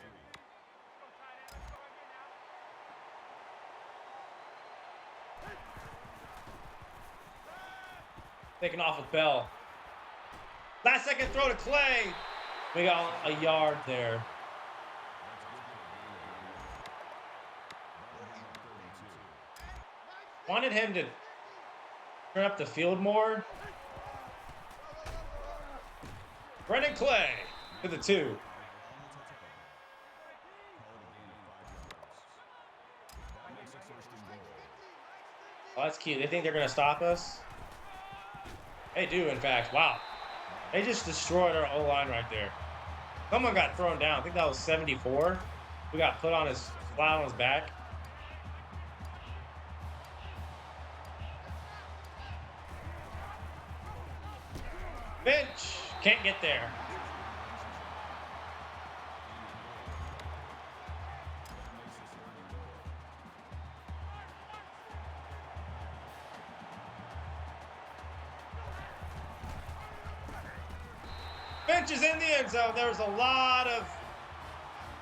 Taking off with Bell. Last second throw to Clay. We got a yard there. Wanted him to turn up the field more. Brennan Clay to the 2. Oh, that's cute. They think they're going to stop us? They do, in fact. Wow. They just destroyed our O-line right there. Someone got thrown down. I think that was 74. We got put on his flat on his back. Finch can't get there. Finch is in the end zone. There was a lot of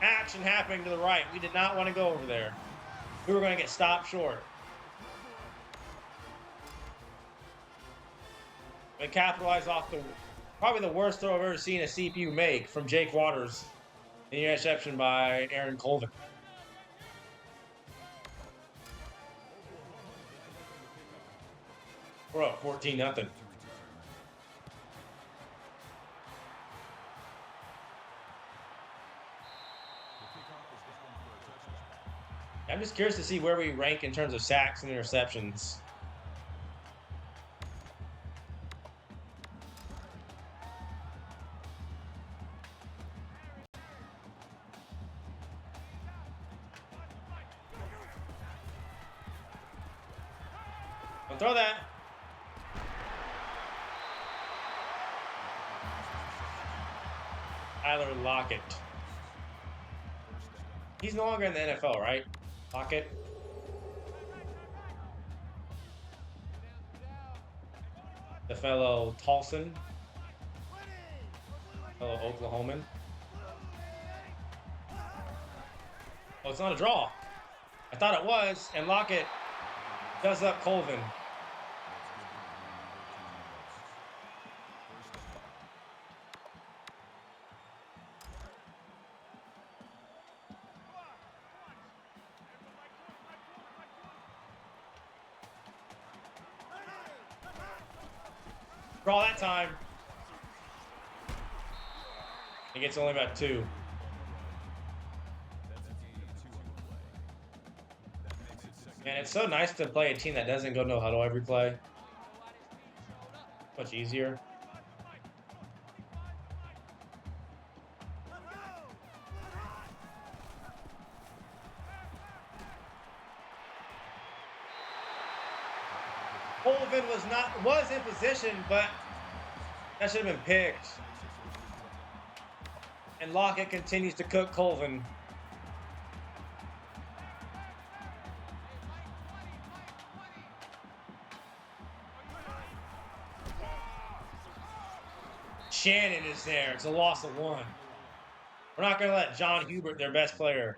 action happening to the right. We did not want to go over there. We were going to get stopped short. We capitalized off probably the worst throw I've ever seen a CPU make from Jake Waters. The interception by Aaron Colvin. We're up 14-0. I'm just curious to see where we rank in terms of sacks and interceptions. Don't throw that. Tyler Lockett. He's no longer in the NFL, right? Lockett. The fellow Tolson. Fellow Oklahoman. Oh, it's not a draw. I thought it was, and Lockett does up Colvin. Draw that time. He gets only about 2. Man, it's so nice to play a team that doesn't go no huddle every play. Much easier. Colvin was in position, but that should have been picked. And Lockett continues to cook Colvin. Shannon is there. It's a loss of 1. We're not going to let John Hubert, their best player,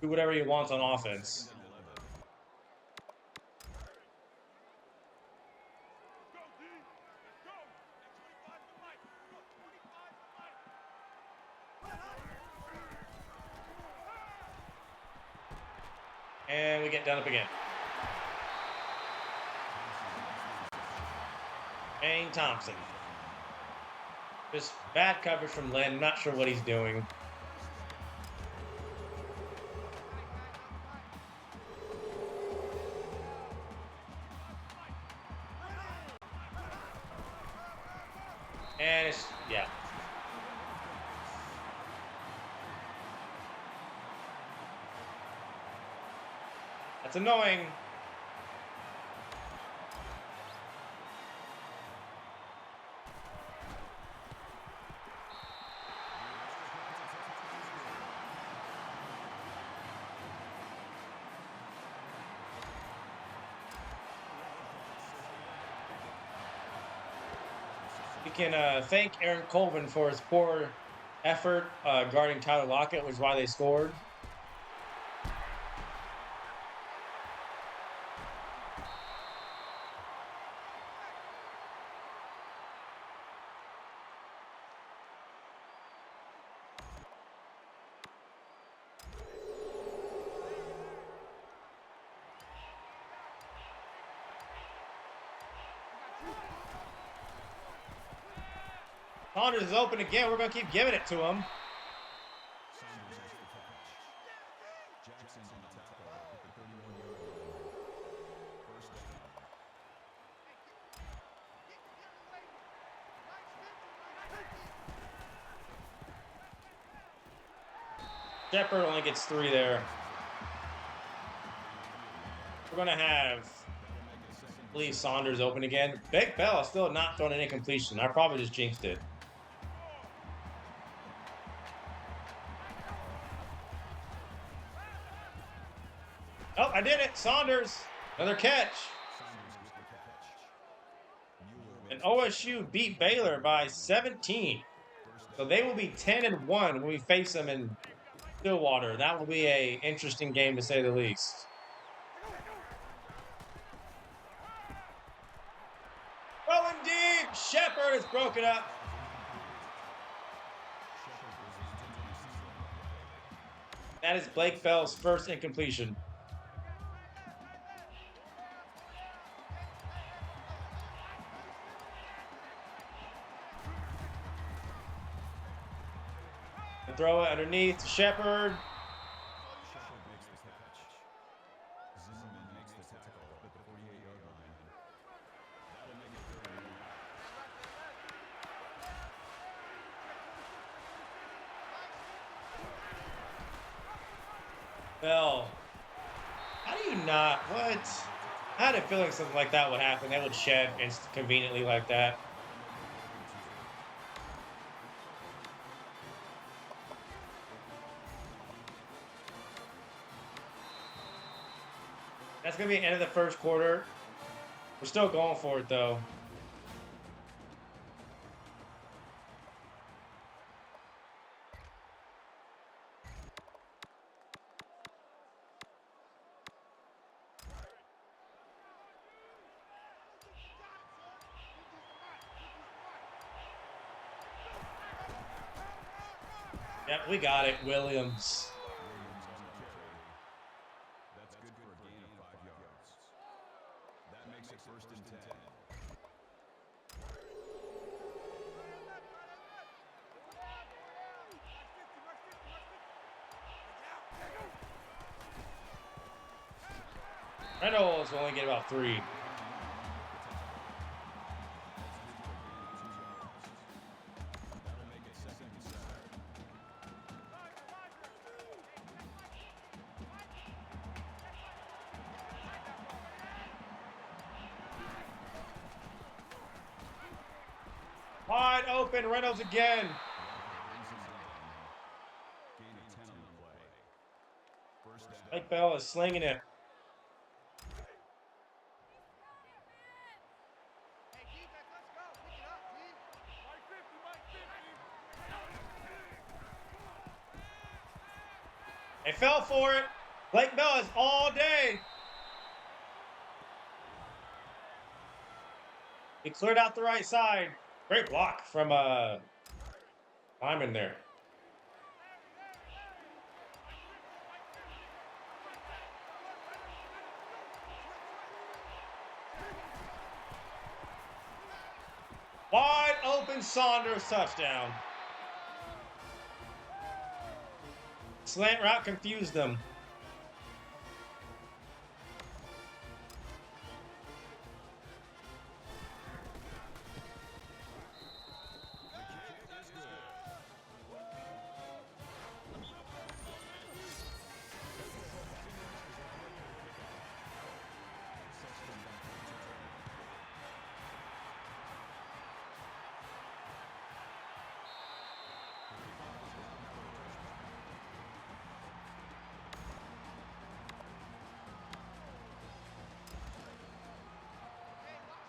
do whatever he wants on offense. And we get done up again. Shane Thompson. Just bad coverage from Lynn. Not sure what he's doing. And it's, yeah. That's annoying. We can thank Aaron Colvin for his poor effort guarding Tyler Lockett, which is why they scored. Saunders is open again. We're going to keep giving it to him. Shepard only gets 3 there. We're going to have, I believe, Saunders open again. Big Bell still not throwing an incompletion. I probably just jinxed it. Oh, I did it. Saunders. Another catch. And OSU beat Baylor by 17. So they will be 10-1 when we face them in Stillwater. That will be an interesting game, to say the least. Going deep. Shepard is broken up. That is Blake Bell's first incompletion. Throw it underneath to Shepard. Bell. How do you not? What? I had a feeling something like that would happen. They would shed conveniently like that. That's going to be the end of the first quarter. We're still going for it, though. Yep, we got it, Williams. That's good for a gain of 5 yards. That makes it 1st and 10. Reynolds will only get about 3. Wide open, Reynolds again. Gain of 10 on the play. First down. Blake Bell is slinging it. Hey, defense, let's go. Pick it up, team. Mike 50, Mike 50. They fell for it. Blake Bell is all day. He cleared out the right side. Great block from Lyman there. Wide open Saunders touchdown. Slant route confused them.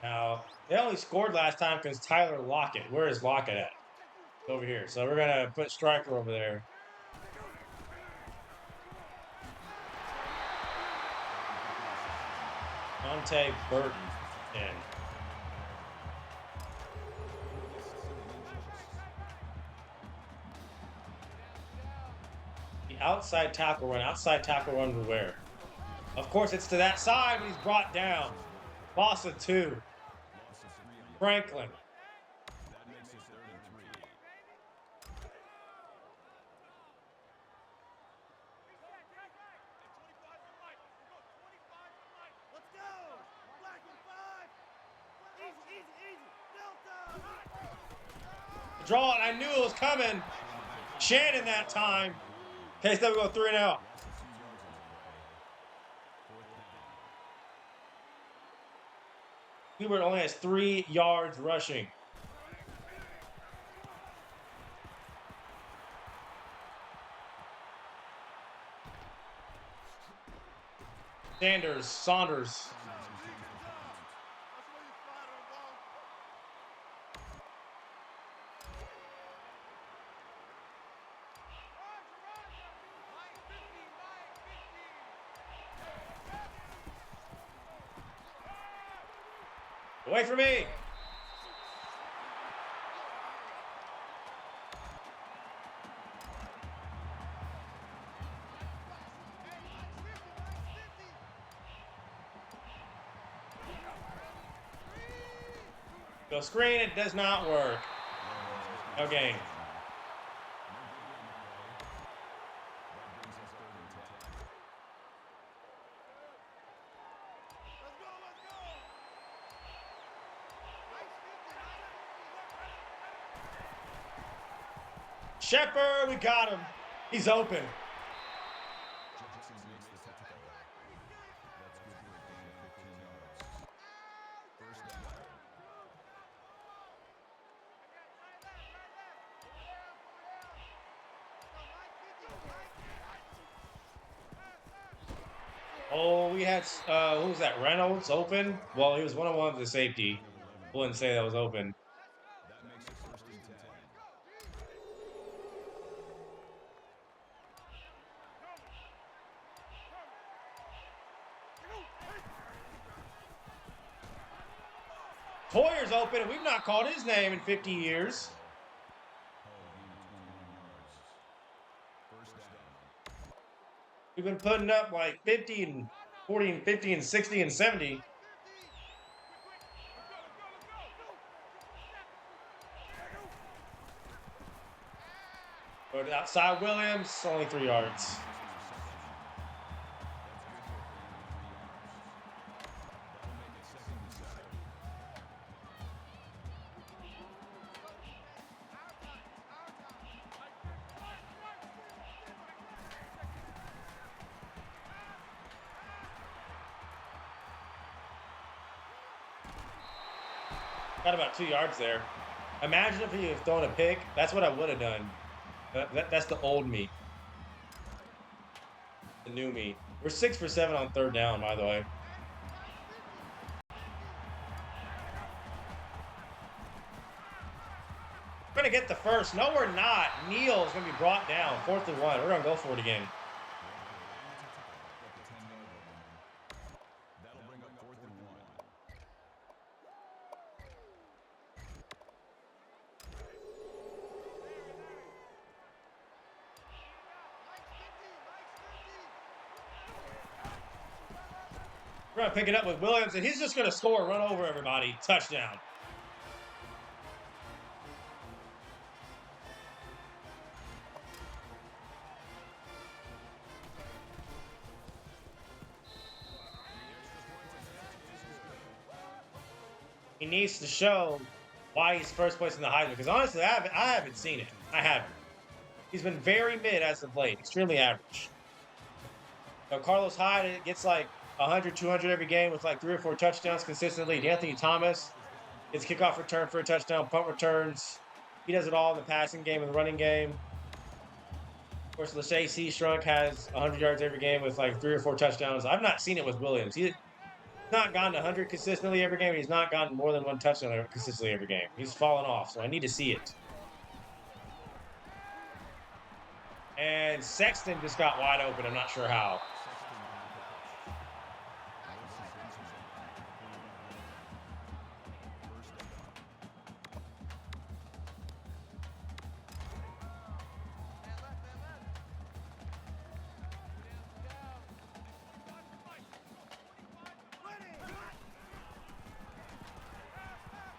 Now, they only scored last time because Tyler Lockett. Where is Lockett at? Over here. So we're going to put Stryker over there. Dante Burton in. The outside tackle run. Outside tackle run to where? Of course, it's to that side, but he's brought down. Loss of 2. Franklin. That makes it 3rd and 3. Let's go. Black and 5. Easy, easy, easy. Delta. Draw it. I knew it was coming. Shannon that time. Okay, so we go 3 and out. Hubert only has 3 yards rushing. Saunders. Away from me. Go screen, it does not work. No gain. Shepard, we got him. He's open. Jackson makes the tackle. That's good for a gain of 15 yards. First down. Oh, we had, who was that, Reynolds open? Well, he was one-on-one with the safety. Wouldn't say that was open. That makes it 1st and 10. Toyer's open, and we've not called his name in 50 years. First down. We've been putting up like 50 and 40 and 50 and 60 and 70. But outside Williams, only 3 yards. Got about 2 yards there. Imagine if he had thrown a pick. That's what I would have done. That's the old me. The new me. We're 6 for 7 on third down, by the way. We're going to get the first. No, we're not. Neal's going to be brought down. 4th and 1. We're going to go for it again. That'll bring up 4th and 1. We're going to pick it up with Williams, and he's just going to score, run over everybody. Touchdown. He needs to show why he's first place in the Heisman, because honestly, I haven't seen it. I haven't. He's been very mid as of late, extremely average. So Carlos Hyde gets like 100, 200 every game with like 3 or 4 touchdowns consistently. Anthony Thomas gets kickoff return for a touchdown, punt returns. He does it all in the passing game and the running game. Of course, Lachey Seastrunk has 100 yards every game with like 3 or 4 touchdowns. I've not seen it with Williams. He's not gotten 100 consistently every game. He's not gotten more than 1 touchdown consistently every game. He's fallen off, so I need to see it. And Sexton just got wide open. I'm not sure how.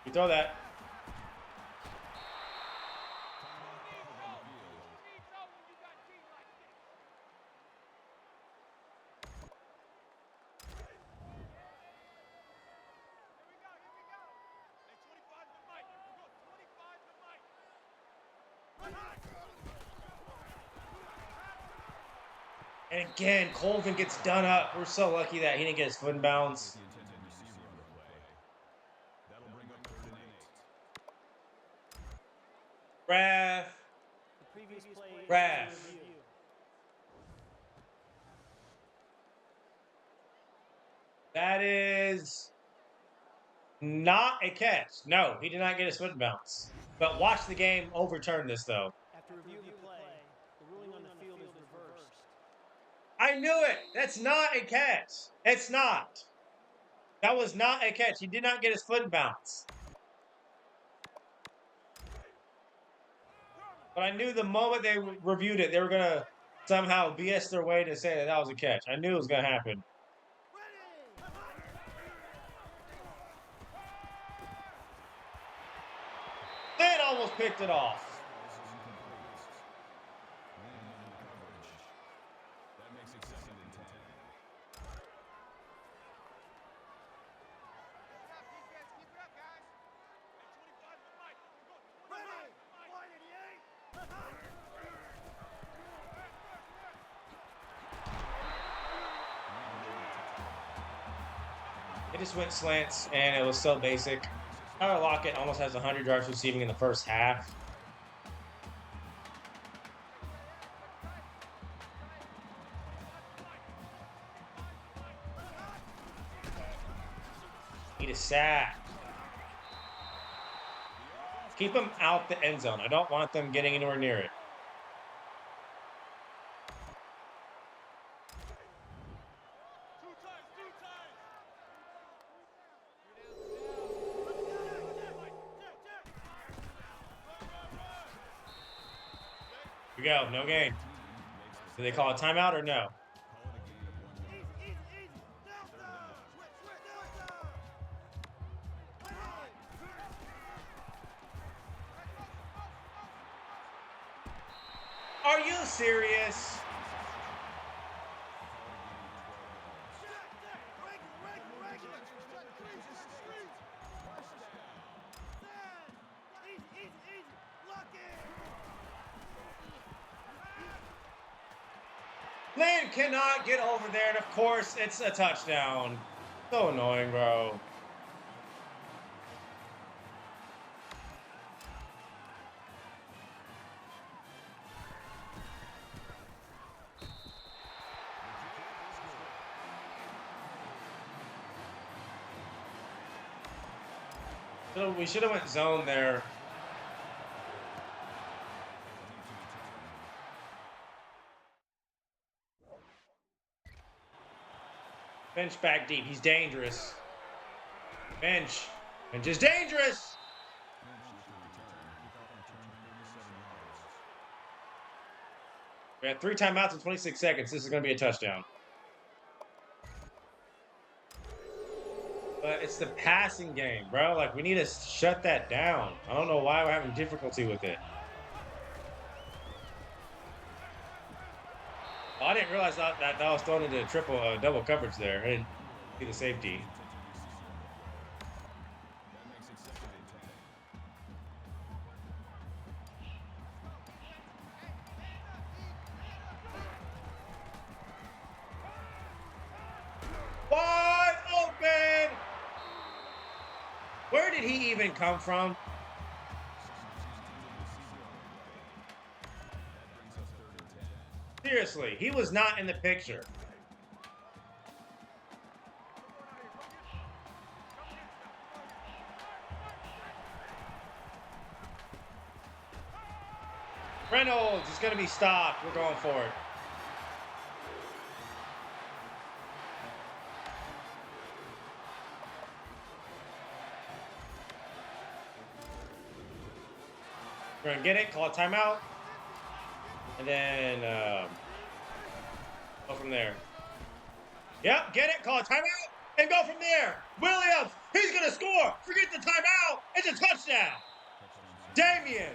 You throw that. And again, Colvin gets done up. We're so lucky that he didn't get his foot in bounds. Ref. Ref. That is not a catch. No, he did not get his foot in bounds. But watch the game overturn this, though. After review of the play, the ruling on the field is reversed. I knew it. That's not a catch. It's not. That was not a catch. He did not get his foot in bounds. But I knew the moment they reviewed it, they were going to somehow BS their way to say that that was a catch. I knew it was going to happen. Then almost picked it off. It just went slants, and it was so basic. Tyler Lockett almost has 100 yards receiving in the first half. Need a sack. Keep them out the end zone. I don't want them getting anywhere near it. We go, no gain. Do they call a timeout or no? Are you serious? Lynn cannot get over there, and of course, it's a touchdown. So annoying, bro. We should have went zone there. Bench back deep. He's dangerous. Bench. Bench is dangerous. We had 3 timeouts in 26 seconds. This is going to be a touchdown. But it's the passing game, bro. Like, we need to shut that down. I don't know why we're having difficulty with it. Oh, I didn't realize that was thrown into double coverage there. I didn't see the safety. Wide open! Where did he even come from? Seriously, he was not in the picture. Reynolds is going to be stopped. We're going for it. We're going to get it, call a timeout, and then go from there. Yep, get it, call a timeout, and go from there. Williams, he's going to score. Forget the timeout. It's a touchdown. Damian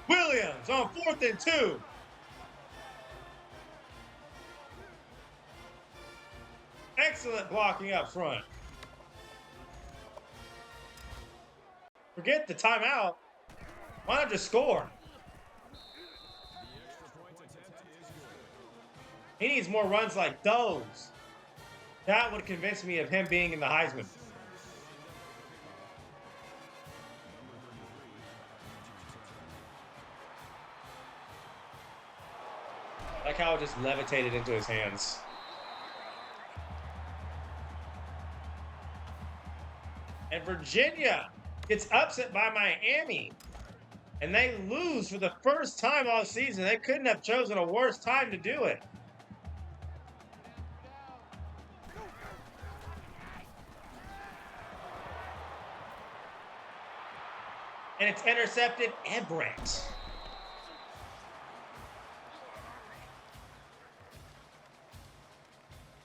Williams on 4th and 2. Excellent blocking up front. Forget the timeout. Why not just score? He needs more runs like those. That would convince me of him being in the Heisman. Like how it just levitated into his hands. And Virginia gets upset by Miami. And they lose for the first time all season. They couldn't have chosen a worse time to do it. And it's intercepted Everett.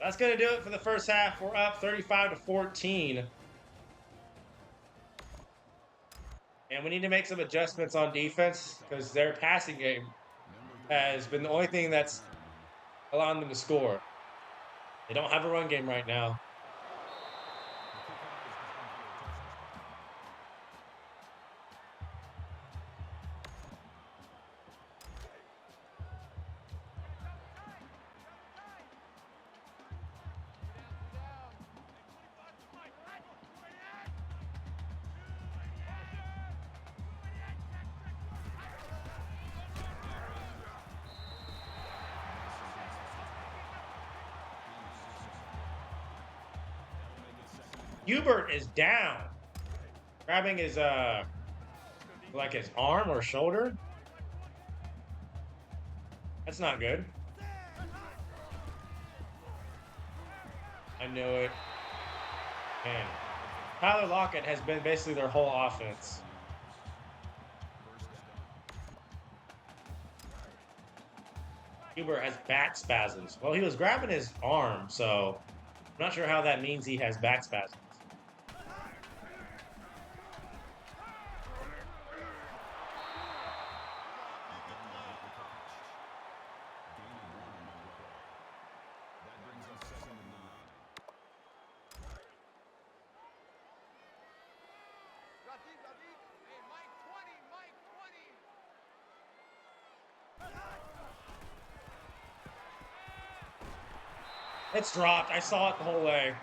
That's going to do it for the first half. We're up 35-14. And we need to make some adjustments on defense because their passing game has been the only thing that's allowing them to score. They don't have a run game right now. Hubert is down, grabbing his like his arm or shoulder. That's not good. I knew it. Man, Tyler Lockett has been basically their whole offense. Hubert has back spasms. Well, he was grabbing his arm, so I'm not sure how that means he has back spasms. It's dropped. I saw it the whole way.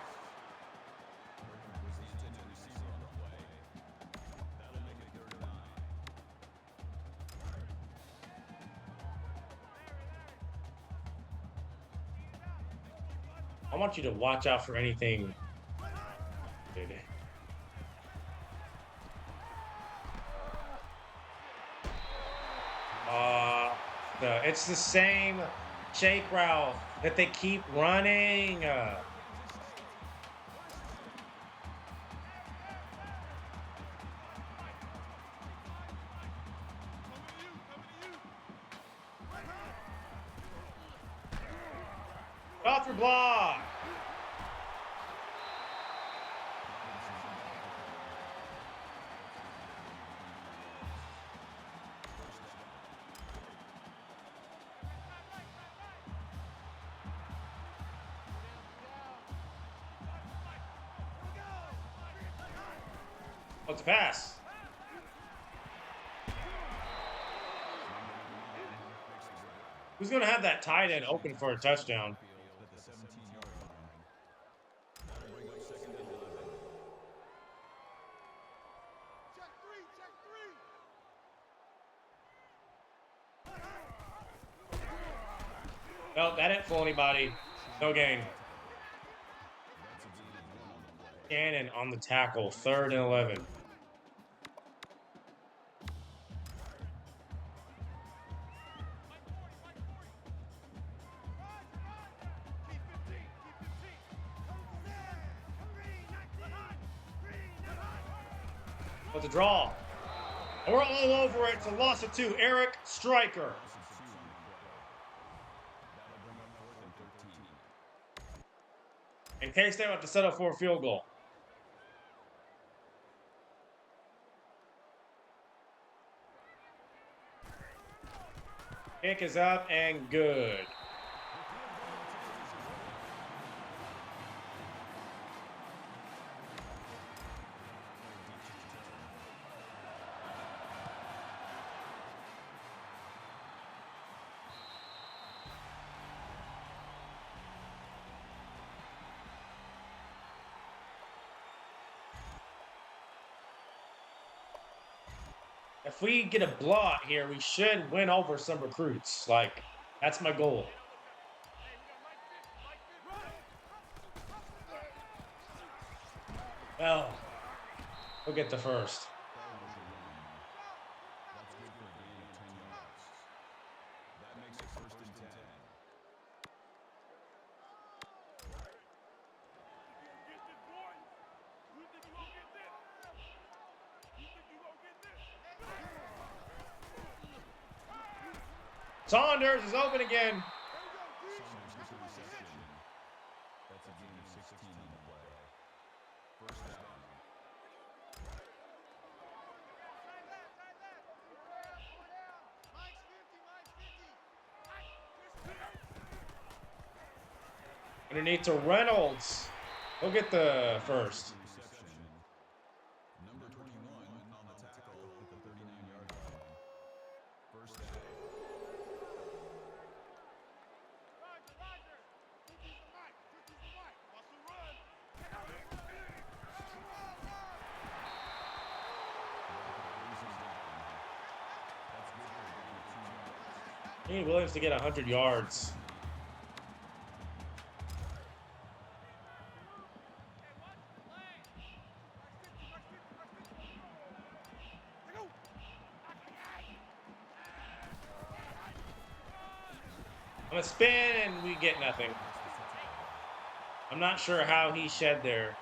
I want you to watch out for anything. Dude. It's the same shake route that they keep running. Off your block. What's the pass? Who's going to have that tight end open for a touchdown? At the 17-yard line. That'll bring up second and 11. Check three. No, that didn't fool anybody. No gain. Cannon on the tackle, 3rd and 11. What's the draw? And we're all over it. It's a loss of 2. Eric Stryker. And K-State will have to set up for a field goal. Kick is up and good. If we get a blowout here, we should win over some recruits. Like, that's my goal. Well, we'll get the first. That's good for a gain of 10 yards. That makes it 1st and 10. Saunders is open again. Saunders gets a reception. That's a gain of 16 on the play. 1st down. Underneath to Reynolds. He'll get the first. Reception. Number 21 on the tackle at the 39-yard line. 1st down. We need Williams to get 100 yards. On a spin, and we get nothing. I'm not sure how he shed there.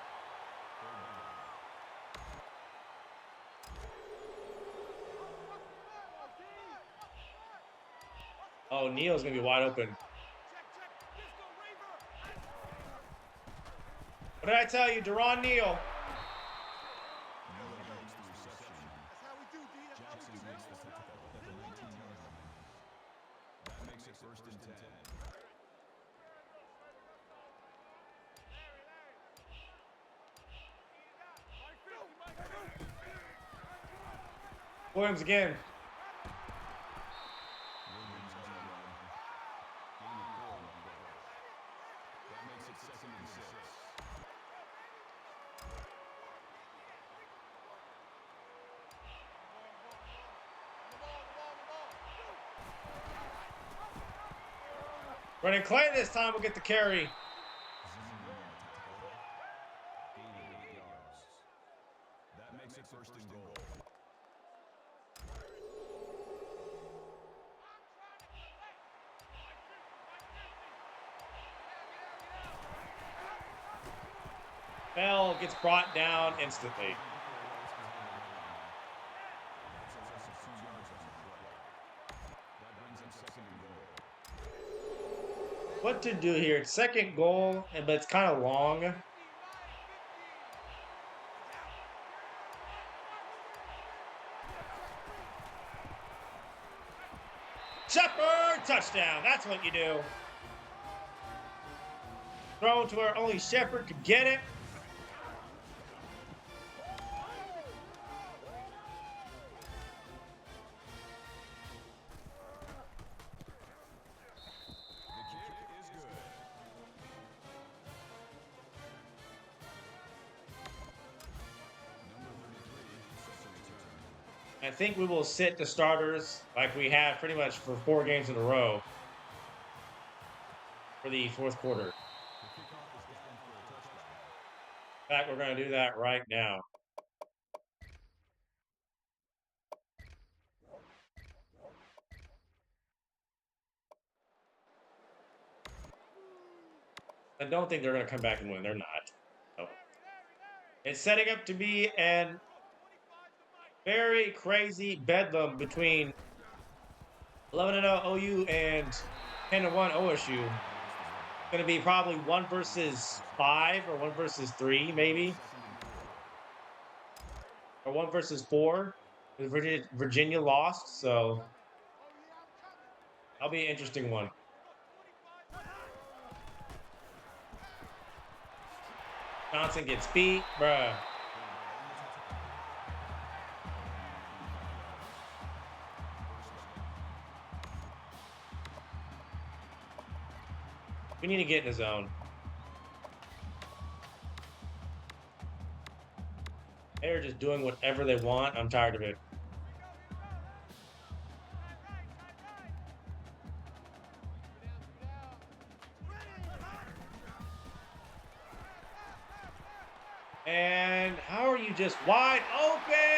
Oh, Neal's going to be wide open. What did I tell you? Deron Neal. Jackson makes the tackle at the 19-yard line. That makes it 1st and 10. Williams again. Williams on the run. Gain of 4 on the play. That makes it 2nd and 6. Running Clay this time will get the carry. Gain of 8 yards. That makes it 1st and goal. Bell gets brought down instantly. What to do here? It's second goal, but it's kind of long. Shepard, touchdown. That's what you do. Thrown to where only Shepard could get it. I think we will sit the starters like we have pretty much for 4 games in a row for the fourth quarter. In fact, we're going to do that right now. I don't think they're going to come back and win. They're not. No. It's setting up to be an very crazy bedlam between 11-0 OU and 10-1 OSU. Going to be probably 1 versus 5 or 1 versus 3, maybe, or 1 versus 4. Virginia lost, so that'll be an interesting one. Johnson gets beat, bruh. We need to get in the zone. They're just doing whatever they want. I'm tired of it. And how are you just wide open?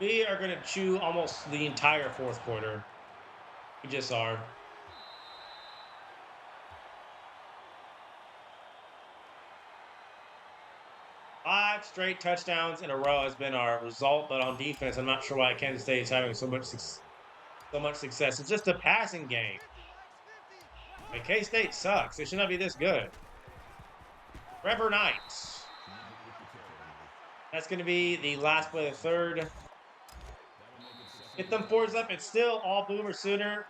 We are going to chew almost the entire fourth quarter. We just are. Five straight touchdowns in a row has been our result, but on defense, I'm not sure why Kansas State is having so much success. It's just a passing game. Like, K-State sucks. It should not be this good. Trevor Knight. That's going to be the last play of the third. Get them fours up. It's still all Boomer Sooner.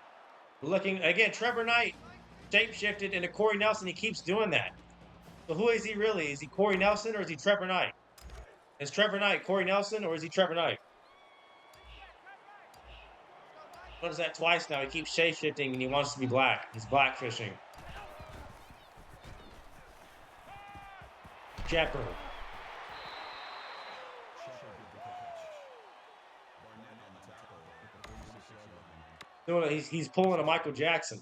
Looking, again, Trevor Knight shape-shifted into Corey Nelson. He keeps doing that. So who is he really? Is he Corey Nelson or is he Trevor Knight? Is Trevor Knight Corey Nelson or is he Trevor Knight? What is that twice now? He keeps shape-shifting and he wants to be black. He's black-fishing. Shepard. He's pulling a Michael Jackson.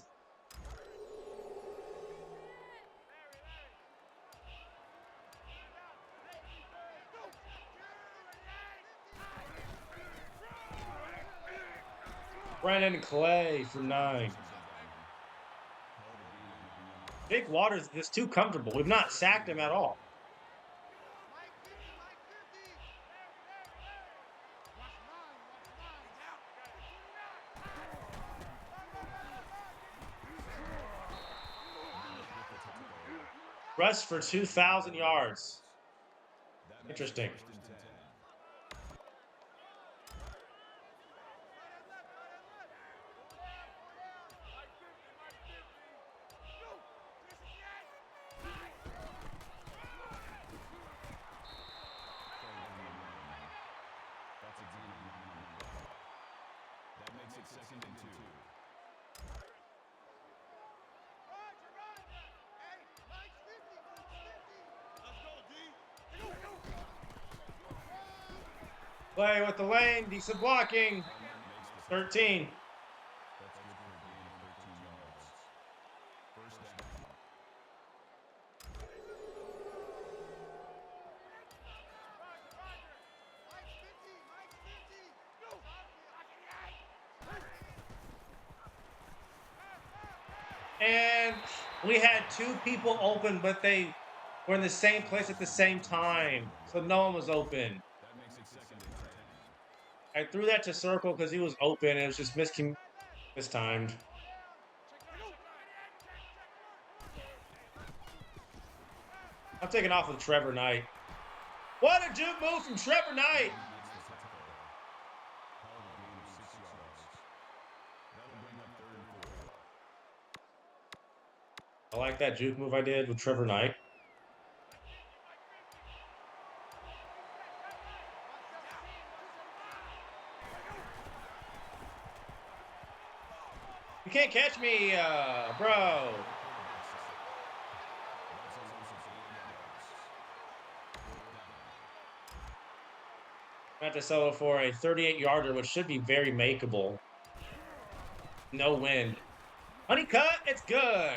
Brandon Clay for 9. Jake Waters is too comfortable. We've not sacked him at all. Rush for 2,000 yards. Interesting. That makes it 2nd and 2. Play with the lane. Decent blocking. 13. That's good for a gain of 13 yards. First down. Mike Stinty, Mike Stinty. Go. And we had two people open, but they were in the same place at the same time. So no one was open. That makes it second and 10. I threw that to Circle because he was open. It was just mistimed. I'm taking off with Trevor Knight. What a juke move from Trevor Knight! Makes the tackle. Held a gain of 6 yards. That'll bring up third and 4. I like that juke move I did with Trevor Knight. You can't catch me, bro. I have to settle for a 38-yarder, which should be very makeable. No wind. Honey cut, it's good.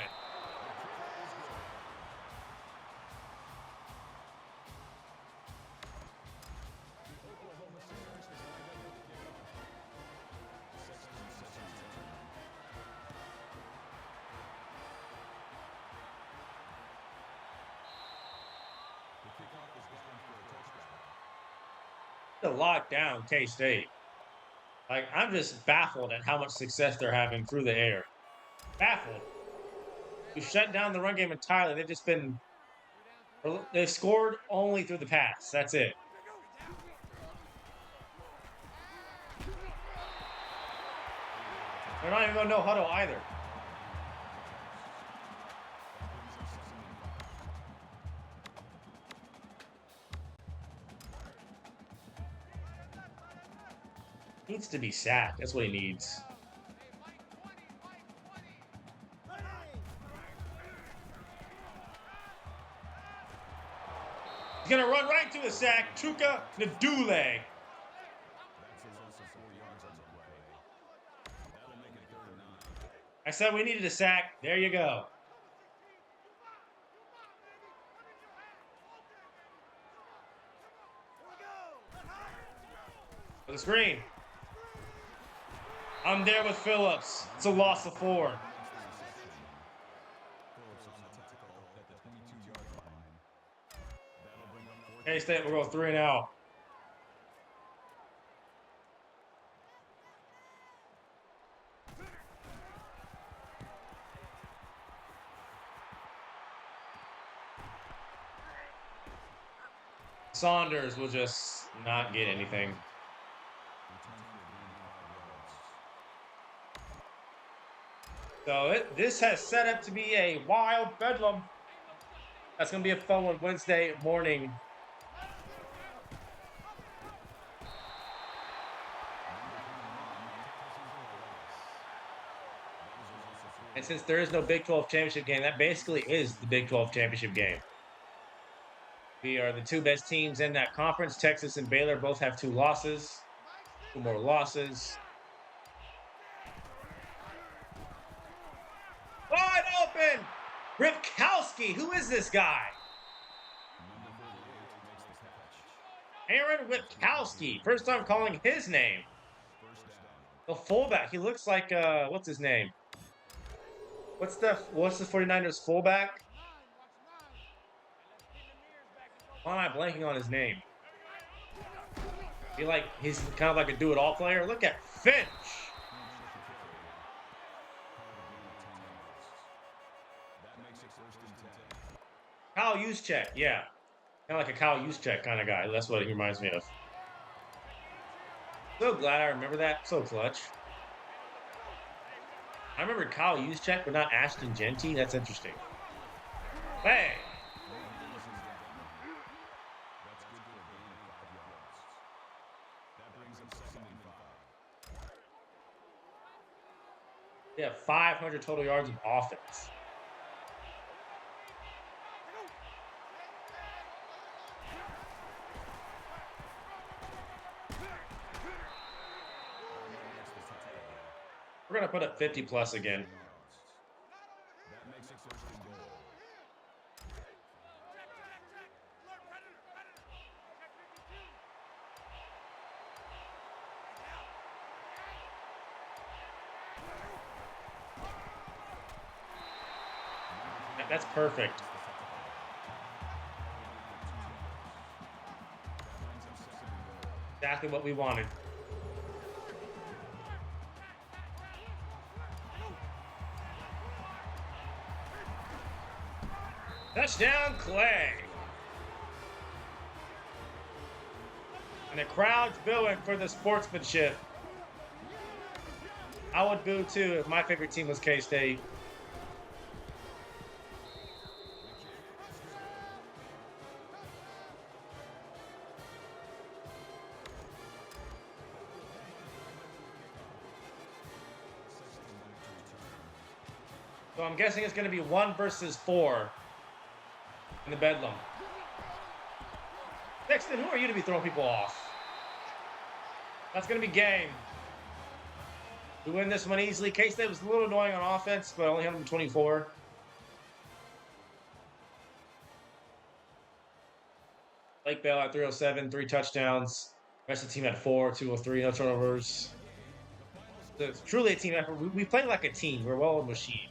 The kickoff is good for a touchdown. To lock down K-State. Like, I'm just baffled at how much success they're having through the air. Baffled. We've shut down the run game entirely. They've scored only through the pass. That's it. They're not even going to no huddle either. Needs to be sacked. That's what he needs. He's going to run right to the sack. Chuka Nadule. That's a loss of 4 yards on the play. That'll make it third and 9. I said we needed a sack. There you go. For the screen. I'm there with Phillips. It's a loss of 4. Phillips on the tackle at the 22-yard line. That'll bring up fourth. K-State will go 3 and out. Saunders will just not get anything. Returns for a gain of 5 yards. So this has set up to be a wild bedlam. That's going to be a fun one Wednesday morning. And since there is no Big 12 championship game, that basically is the Big 12 championship game. We are the two best teams in that conference. Texas and Baylor both have 2 losses. 2 more losses. Wide open! Ripkowski, who is this guy? Number 38 makes the catch. Aaron Ripkowski. First time calling his name. First down. The fullback. He looks like, what's his name? What's the 49ers fullback? Why am I blanking on his name? He's kind of like a do-it-all player. Look at Finch. That makes it first and 10. Kyle Juszczyk, yeah. Kind of like a Kyle Juszczyk kind of guy. That's what he reminds me of. So glad I remember that. So clutch. I remember Kyle Juszczyk, but not Ashton Genty. That's interesting. Bang! That's good for a gain of 5 yards. That brings up second and 5. They have 500 total yards of offense. We're going to put up 50 plus again. That makes it first and goal. That's perfect. Exactly what we wanted. Touchdown, Clay. And the crowd's booing for the sportsmanship. I would boo too if my favorite team was K-State. So I'm guessing it's going to be 1 versus 4 in the Bedlam. Sexton, who are you to be throwing people off? That's going to be game. We win this one easily. K-State was a little annoying on offense, but only 124. Lake Bell at 307, 3 touchdowns. The rest of the team had 4, 203, no turnovers. So it's truly a team effort. We played like a team. We're a well-oiled machine.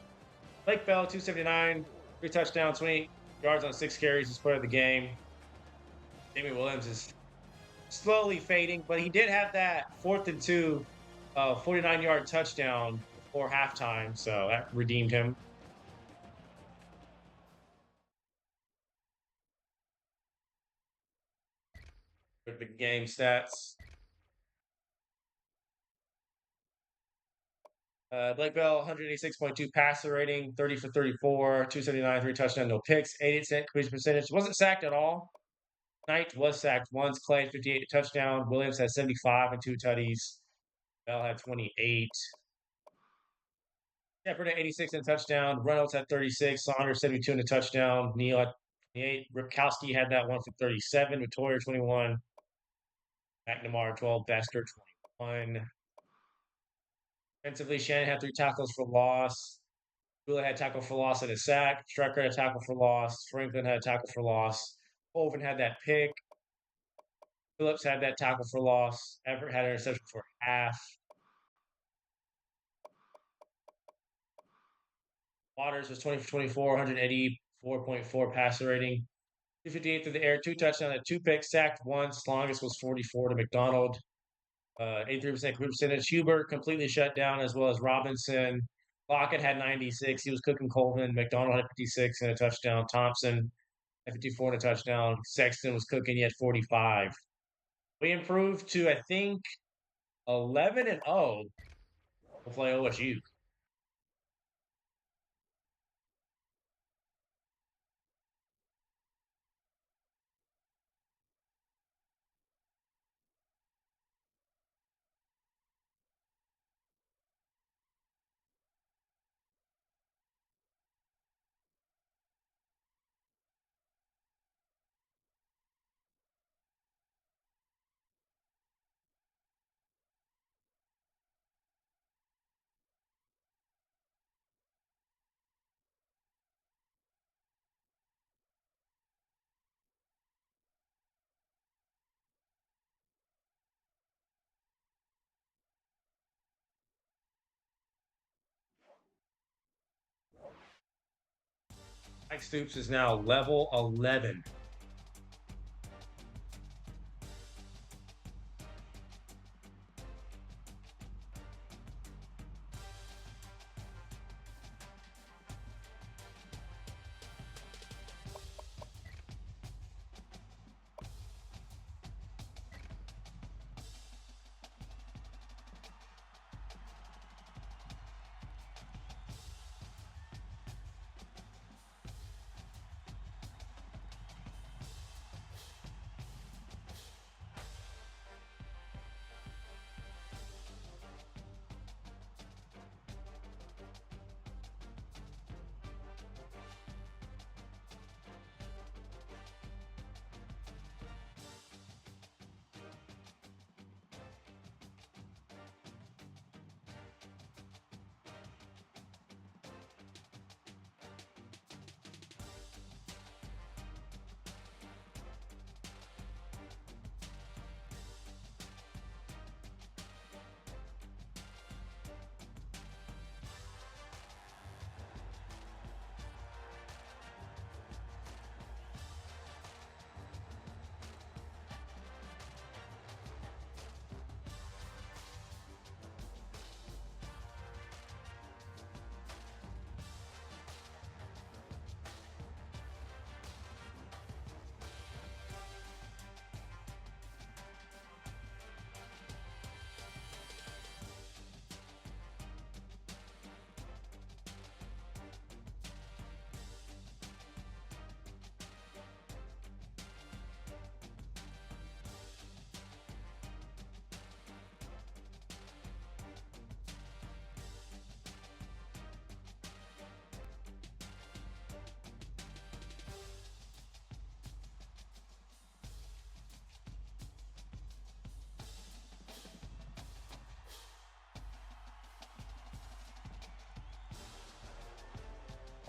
Lake Bell, 279, 3 touchdowns, 20 yards on 6 carries. He's player of the game. Jamie Williams is slowly fading, but he did have that 4th and 2, 49-yard touchdown before halftime, so that redeemed him. The game stats. Blake Bell, 186.2 passer rating, 30 for 34, 279, 3 touchdowns, no picks, 88% completion percentage. Wasn't sacked at all. Knight was sacked once. Clay, 58 touchdown. Williams had 75 and 2 tutties. Bell had 28. Shepard at 86 and a touchdown. Reynolds had 36. Saunders, 72 and a touchdown. Neal at 28. Ripkowski had that one for 37. Vittoria, 21. McNamara, 12. Baxter, 21. Defensively, Shannon had 3 tackles for loss. Gula had tackle for loss and a sack. Strecker had tackle for loss. Franklin had a tackle for loss. Colvin had that pick. Phillips had that tackle for loss. Everett had an interception for half. Waters was 20 for 24, 184.4 passer rating. 258 through the air, 2 touchdowns, 2 picks, sacked once. Longest was 44 to McDonald. 83% complete percentage. Hubert completely shut down, as well as Robinson. Lockett had 96. He was cooking Colvin. McDonald had 56 and a touchdown. Thompson had 54 and a touchdown. Sexton was cooking. He had 45. We improved to, I think, 11 and 0. We'll play OSU. Mike Stoops is now level 11.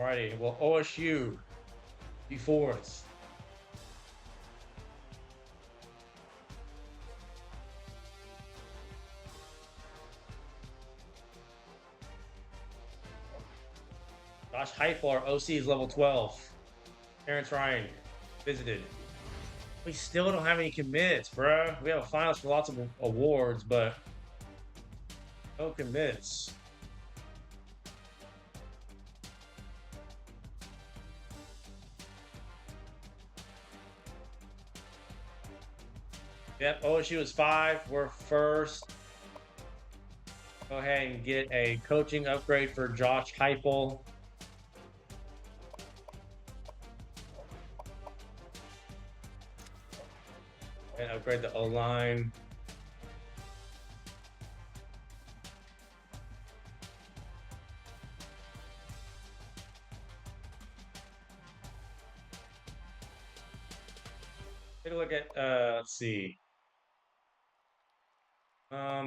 Alrighty, well, OSU before us. Josh Heupel, our OC, is level 12. Terrence Ryan visited. We still don't have any commits, bro. We have a finals for lots of awards, but no commits. Yep, OSU is 5. We're first. Go ahead and get a coaching upgrade for Josh Heupel. And upgrade the O-line. Take a look at, let's see.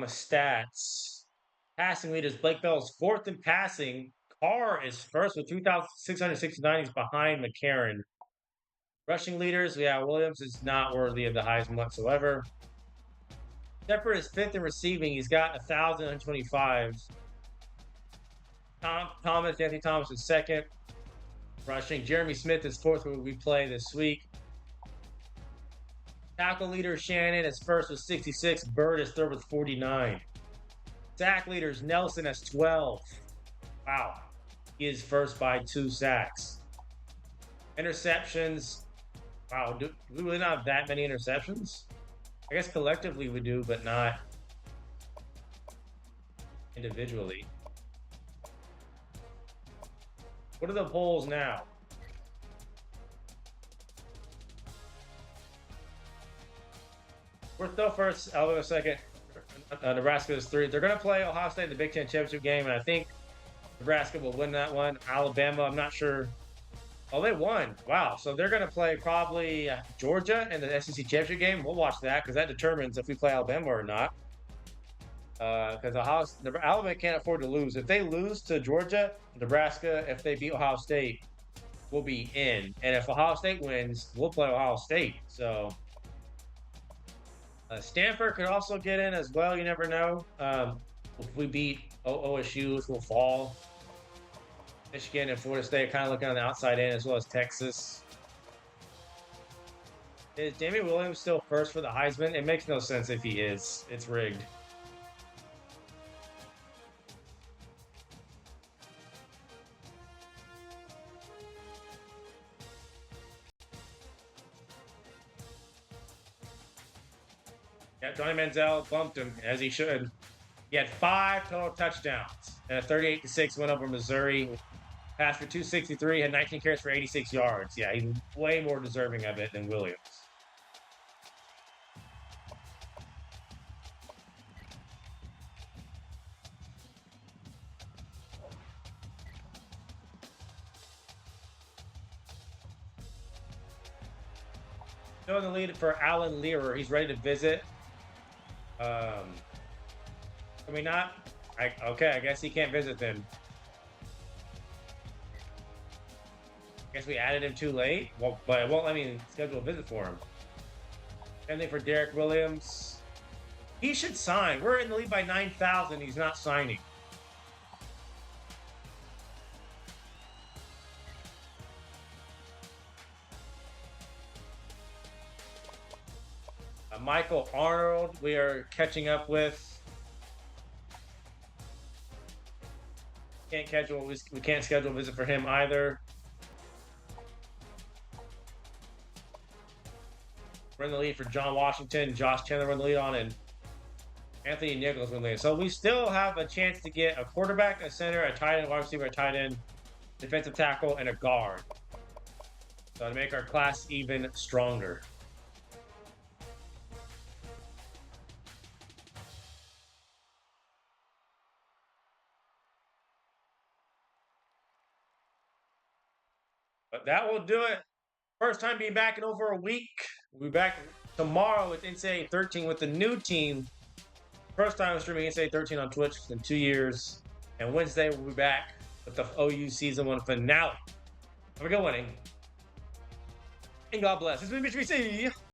Stats. Passing leaders, Blake Bell is 4th in passing. Carr is first with 2,669. He's behind McCarron. Rushing leaders, yeah, Williams is not worthy of the Heisman whatsoever. Shepard is 5th in receiving. He's got 1,025. Anthony Thomas is 2nd. Rushing. Jeremy Smith is 4th, where we play this week. Tackle leader Shannon is 1st with 66. Bird is 3rd with 49. Sack leaders Nelson has 12. Wow. He is first by 2 sacks. Interceptions. Wow. Do we really not have that many interceptions? I guess collectively we do, but not individually. What are the polls now? We're still first. Alabama second. Nebraska is 3. They're going to play Ohio State in the Big Ten championship game, and I think Nebraska will win that one. Alabama, I'm not sure. Oh, they won. Wow. So they're going to play probably Georgia in the SEC championship game. We'll watch that because that determines if we play Alabama or not. Because Alabama can't afford to lose. If they lose to Georgia, Nebraska, if they beat Ohio State, we'll be in. And if Ohio State wins, we'll play Ohio State. So Stanford could also get in as well. You never know. If we beat OSU, we'll fall. Michigan and Florida State are kind of looking on the outside in, as well as Texas. Is Damian Williams still first for the Heisman? It makes no sense if he is. It's rigged. Yeah, Johnny Manziel bumped him, as he should. He had 5 total touchdowns and a 38-6 win over Missouri. Passed for 263, had 19 carries for 86 yards. Yeah, he's way more deserving of it than Williams. Still in the lead for Alan Learer. He's ready to visit. Can we not? Okay, I guess he can't visit then. I guess we added him too late. Well, but it won't let me schedule a visit for him. Same thing for Derek Williams. He should sign. We're in the lead by 9,000. He's not signing. Michael Arnold, we are catching up with. We can't schedule a visit for him either. We're in the lead for John Washington, Josh Chandler we're in the lead on, and Anthony Nichols we're in the lead. So we still have a chance to get a quarterback, a center, a tight end, wide receiver, a tight end, defensive tackle, and a guard. So to make our class even stronger. But that will do it. First time being back in over a week. We'll be back tomorrow with NCAA 13 with the new team. First time streaming NCAA 13 on Twitch in 2 years. And Wednesday we'll be back with the OU season 1 finale. Have a good one, and God bless. This has been Mitch BC.